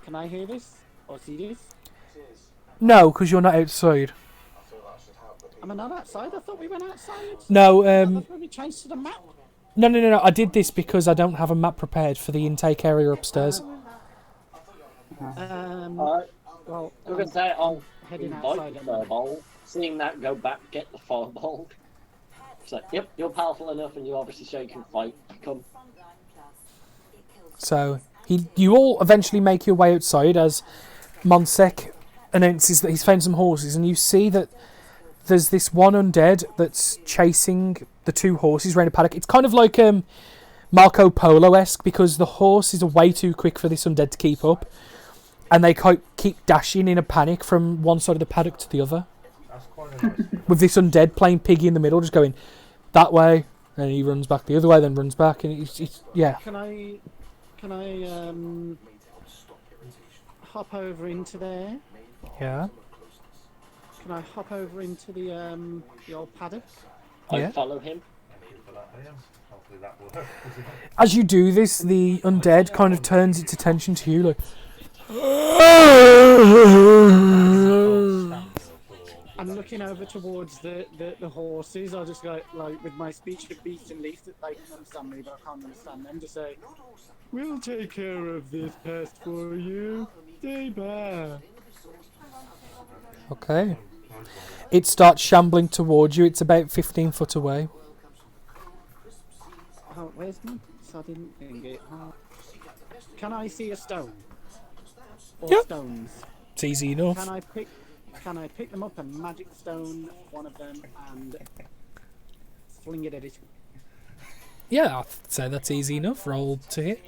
Can I hear this or see this? No, because you're not outside. Am I not outside? I thought we went outside. No, That's when we changed to the map. no. I did this because I don't have a map prepared for the intake area upstairs. Well, I'm going to say I'll heading invite outside the anyway. fireball. Seeing that, go back, get the fireball. It's like, yep, you're powerful enough and you obviously show you can fight. Come. So you all eventually make your way outside as Monsek announces that he's found some horses, and you see that there's this one undead that's chasing the 2 horses around a paddock. It's kind of like Marco Polo-esque, because the horses are way too quick for this undead to keep up, and they keep dashing in a panic from one side of the paddock to the other. That's quite a nice. With this undead playing piggy in the middle, just going that way, and he runs back the other way, then runs back, and it's yeah. Can I hop over into there? Yeah. Can I hop over into the old paddock? Yeah. I follow him. Hopefully that will work. As you do this, the undead kind of turns its attention to you, like. I'm looking over towards the horses. I'll just go like with my speech of beast and leaf that they can understand me, but I can't understand them. To say, "We'll take care of this pest for you. Stay back." Okay. It starts shambling towards you. It's about 15 foot away. Oh, where's my? So I didn't think it. Oh. Can I see a stone? Or Yep. stones? It's easy enough. Can I pick them up and magic stone one of them and fling it at it? Yeah, I'd say that's easy enough. Roll to hit.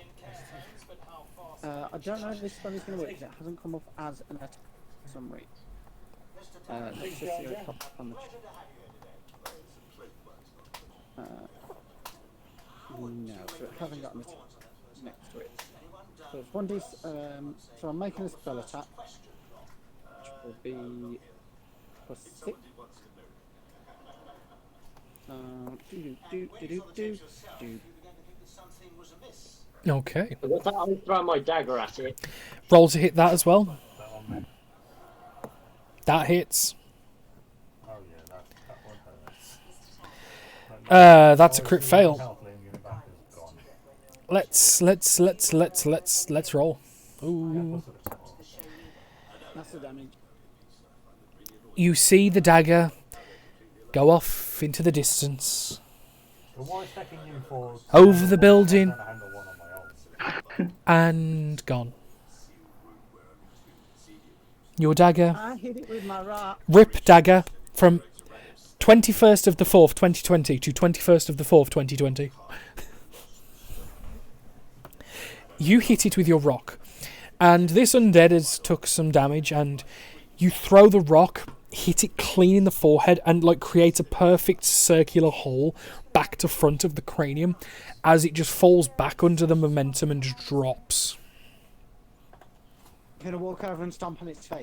I don't know if this spell is going to work because it hasn't come up as an attack for some reason. Let's just see it pop up on the no, so it hasn't got an attack next to it. So it's 1d. So I'm making a spell attack, which will be plus 6. Okay. I'll throw my dagger at it. Roll to hit that as well. That hits. Oh yeah, that one hurts. That's a crit fail. Health laying in the back is gone. Let's roll. Ooh. That's the damage. You see the dagger go off into the distance, So why is taking you for over the building, I handle one on my own? and gone. Your dagger, I hit it with my rock. rip dagger, from 21st of the 4th, 2020 to 21st of the 4th, 2020. You hit it with your rock, and this undead has took some damage, and you throw the rock, hit it clean in the forehead, and like creates a perfect circular hole back to front of the cranium as it just falls back under the momentum and just drops. I'm gonna walk over and stomp on its face.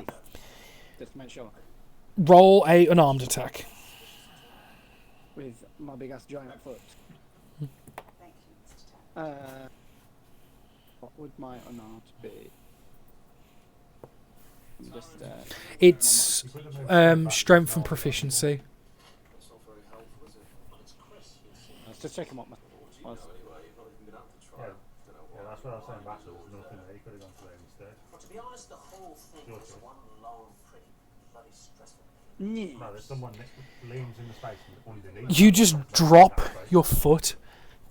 Just to make sure. Roll a unarmed attack. With my big ass giant foot. What would my unarmed be? I'm just, It's strength and proficiency. let's just check what my was. Yeah, that's what I was saying back. There was nothing there. You could have gone for there instead. To be honest, the whole thing Sure, was sure. one long, pretty, bloody stressful. No, there's someone that leans in the space underneath. You just drop your foot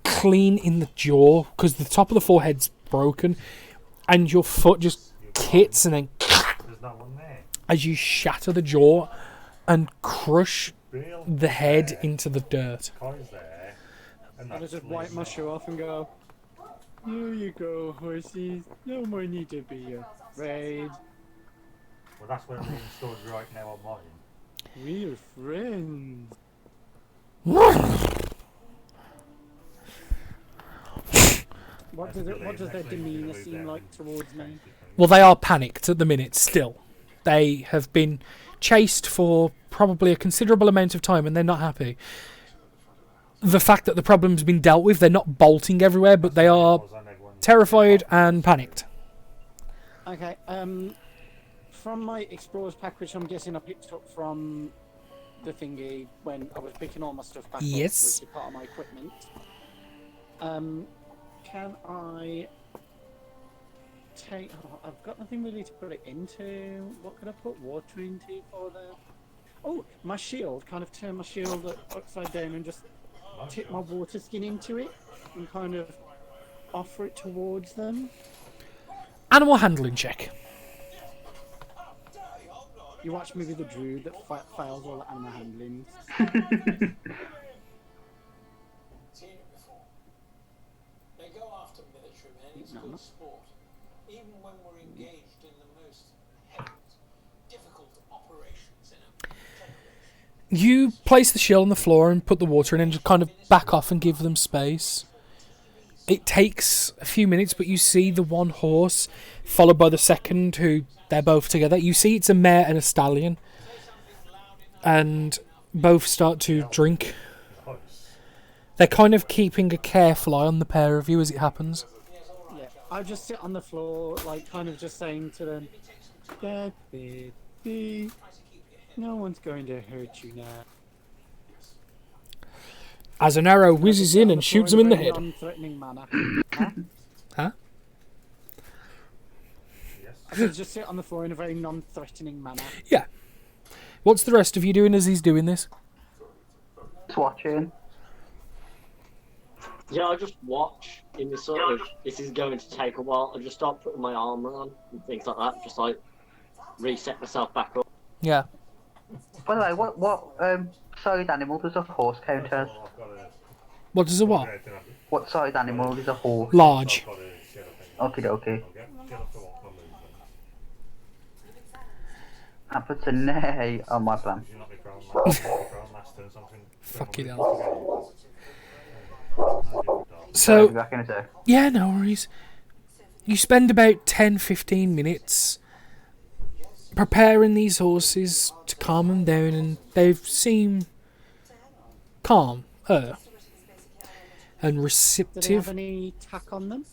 clean in the jaw because the top of the forehead's broken, and your foot just hits and then There's no one there. as you shatter the jaw and crush Real the head into the dirt. Kai's there. And I'll that's just wipe my shoe off and go, here you go, horses. No more need to be afraid. Well, that's where we're stored right now on mine. We're friends. What what does their demeanour seem like towards me? Well, they are panicked at the minute still. They have been chased for probably a considerable amount of time and they're not happy. The fact that the problem's been dealt with, they're not bolting everywhere, but they are terrified and panicked. Okay, from my explorer's pack, which I'm guessing I picked up from the thingy when I was picking all my stuff back up, which Yes. is part of my equipment. Can I take... Oh, I've got nothing really to put it into. What could I put water into for that? Oh, my shield. Kind of turn my shield upside down and just tip my water skin into it and kind of offer it towards them. Animal handling check. You watch me with a druid that fails all the animal handling. Seen it before. They go after military men. It's good sport. Even when we're engaged in the most difficult operations in a generation. You place the shield on the floor and put the water in and just kind of back off and give them space. It takes a few minutes, but you see the one horse followed by the second, who they're both together. You see it's a mare and a stallion, and both start to drink. They're kind of keeping a careful eye on the pair of you as it happens. Yeah, I just sit on the floor, like kind of just saying to them, "Get busy. No one's going to hurt you now." As an arrow whizzes in and shoots him in the head. Non-threatening manner. Huh? I should just sit on the floor in a very non-threatening manner. Yeah. What's the rest of you doing as he's doing this? Just watching. Yeah, I just watch in the sort of, this is going to take a while. I just start putting my armour on and things like that. Just like reset myself back up. Yeah. By the way, what size animal does a horse count as? What does a what? What size animal is a horse? Large. Okie dokie. That puts a nay on my plan. Fucking hell. I'll be So, back in a sec. yeah, no worries. You spend about 10-15 minutes preparing these horses to calm them down, and they seem calm and Do they have receptive. any tack on them?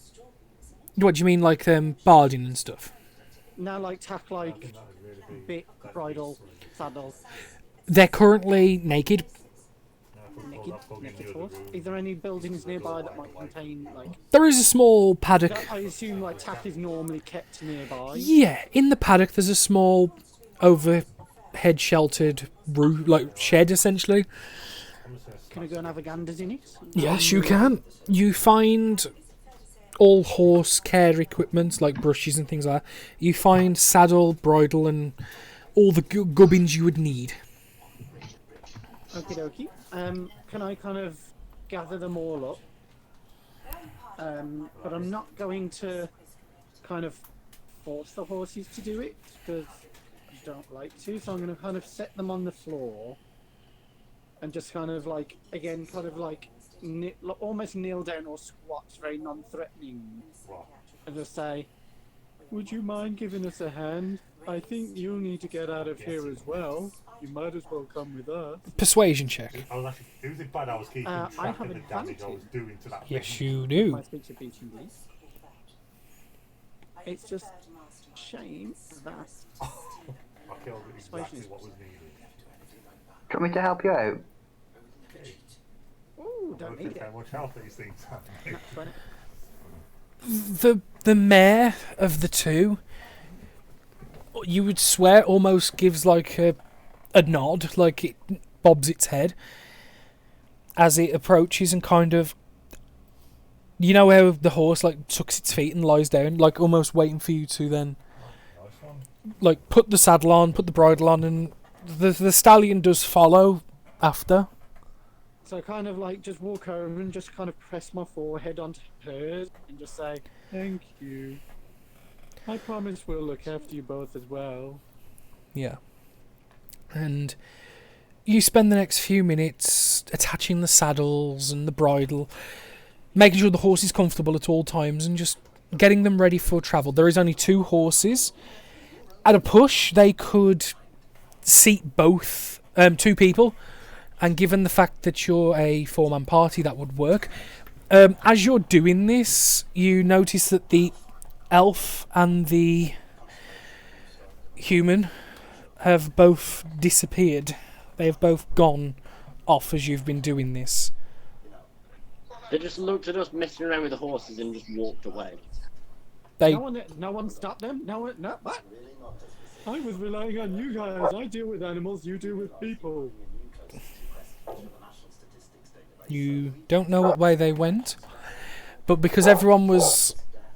What do you mean, like barding and stuff? No, like tack, like bit, bridle, saddle, They're currently naked. naked horse. Is there any buildings nearby that might contain like? There is a small paddock. I assume like tack is normally kept nearby. Yeah, in the paddock there's a small overhead sheltered roof, like shed essentially. Can I go and have a ganders in it? Yes, you can. You find all horse care equipment, like brushes and things like that. You find saddle, bridle, and all the gubbins you would need. Okie dokie. Can I kind of gather them all up? But I'm not going to kind of force the horses to do it because I don't like to. So I'm going to kind of set them on the floor and just kind of like, again, kind of like almost kneel down or squat, very non-threatening, and just say, "Would you mind giving us a hand? I think you'll need to get out of here as well. You might as well come with us." Persuasion check. I was actually, it was bad I was keeping I track have of the damage I was advantage. doing to that Yes, thing. you do. My speech of beating these. It's just a shame that I killed it exactly what was needed. Do you want me to help you out? ooh, don't Look need at it. how much health these things have. Not 20. The mare of the two, you would swear almost gives like a nod, like it bobs its head as it approaches and kind of, you know how the horse like tucks its feet and lies down, like almost waiting for you to then like put the saddle on, put the bridle on, and the stallion does follow after. So I kind of like just walk over and just kind of press my forehead onto hers and just say, "Thank you. I promise we'll look after you both as well." Yeah. And you spend the next few minutes attaching the saddles and the bridle. making sure the horse is comfortable at all times, and just getting them ready for travel. There is only 2 horses. At a push, they could seat both 2 people, and given the fact that you're a 4-man party, that would work. As you're doing this, you notice that the elf and the human have both disappeared. They have both gone off as you've been doing this. They just looked at us messing around with the horses and just walked away. They No one stopped them. No one. No. What? I was relying on you guys. I deal with animals. You deal with people. You don't know what way they went, but because everyone was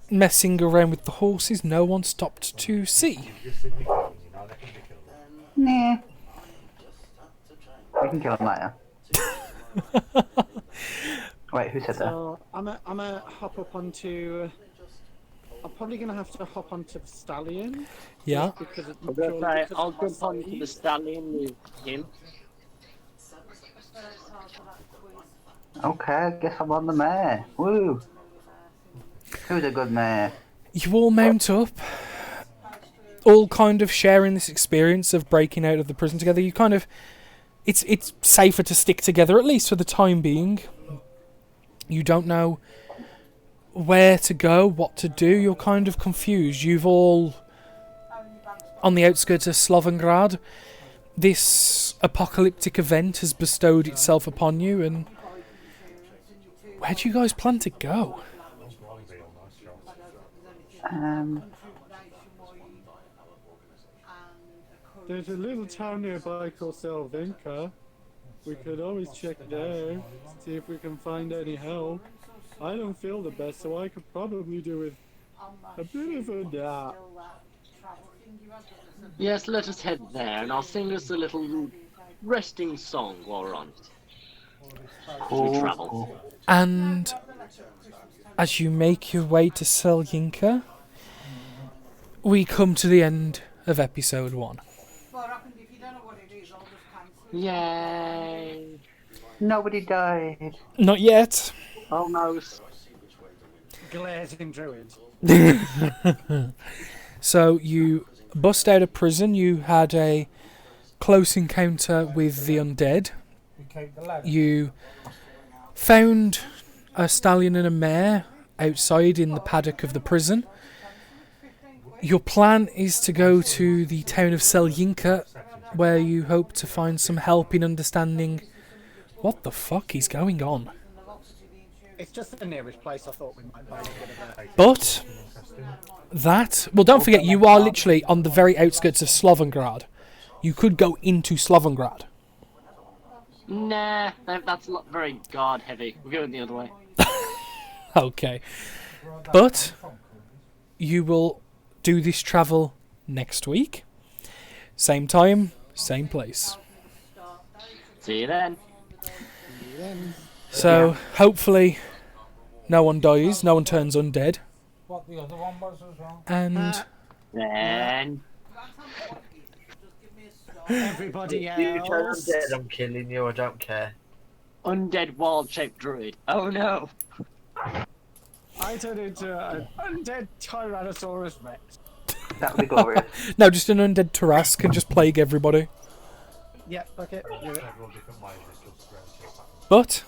messing around with the horses, no one stopped to see. Nah. We can kill him later. Wait, who said that? So I'm a hop up onto. I'm probably gonna have to hop onto the stallion. Yeah. Because it's I'm gonna say, I'll jump onto the stallion with him. Okay, I guess I'm on the mare. Woo! Who's a good mare? You all mount up, all kind of sharing this experience of breaking out of the prison together. You kind of, it's safer to stick together, at least for the time being. You don't know where to go, what to do. You're kind of confused. You've all, on the outskirts of Slovengrad, this apocalyptic event has bestowed itself upon you, and where do you guys plan to go? There's a little town nearby called Selvinka. We could always check there, see if we can find any help. I don't feel the best, so I could probably do with a bit of a nap. Yes, let us head there, and I'll sing us a little resting song while we're on it. As we travel. And as you make your way to Seljinka, we come to the end of episode 1. Yay! Nobody died. Not yet. Almost. Glazing druid. So you bust out of prison. You had a close encounter with the undead. You found a stallion and a mare outside in the paddock of the prison. Your plan is to go to the town of Seljinka, where you hope to find some help in understanding what the fuck is going on. It's just the nearest place I thought we might find a bit of a... But that... Well, don't forget, you are literally on the very outskirts of Slovengrad. You could go into Slovengrad. Nah, that's not very guard heavy. We're going the other way. Okay. But you will do this travel next week. Same time, same place. See you then. So, hopefully, no one dies, no one turns undead. What the other one was as well. And Then... Everybody If you turn else. undead, I'm killing you, I don't care. Undead wild-shaped druid. Oh no! I turned into an undead Tyrannosaurus Rex. That would be glorious. no, just an undead Tarrasque can just plague everybody. Yeah, okay. Do it. But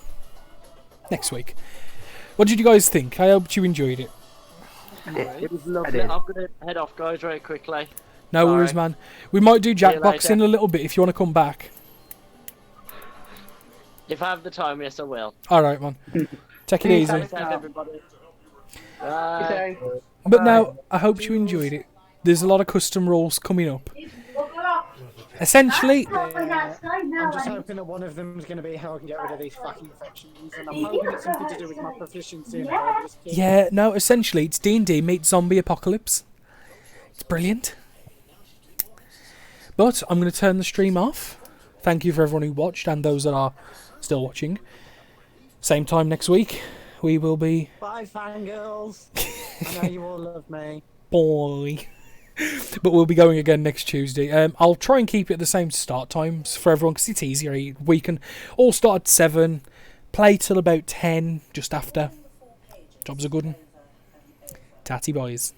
next week. What did you guys think? I hope you enjoyed it. It was lovely. I'm gonna head off, guys, very quickly. No Sorry. worries, man. We might do you Jackbox in later. a little bit if you want to come back. If I have the time, yes, I will. Alright, man. Take it easy. Thanks, everybody. Bye. But now, I hope you enjoyed it. There's a lot of custom rules coming up. Essentially, I'm just hoping that one of them is going to be how I can get rid of these fucking infections, and I'm hoping it's something to do with my proficiency in this kid. yeah, no, essentially, it's D&D meets zombie apocalypse. It's brilliant. But I'm going to turn the stream off. Thank you for everyone who watched and those that are still watching. Same time next week, we will be... Bye, fangirls. I know you all love me. Boy. But we'll be going again next Tuesday. I'll try and keep it the same start times for everyone because it's easier. We can all start at 7, play till about 10, just after. Job's a good one. Tatty boys.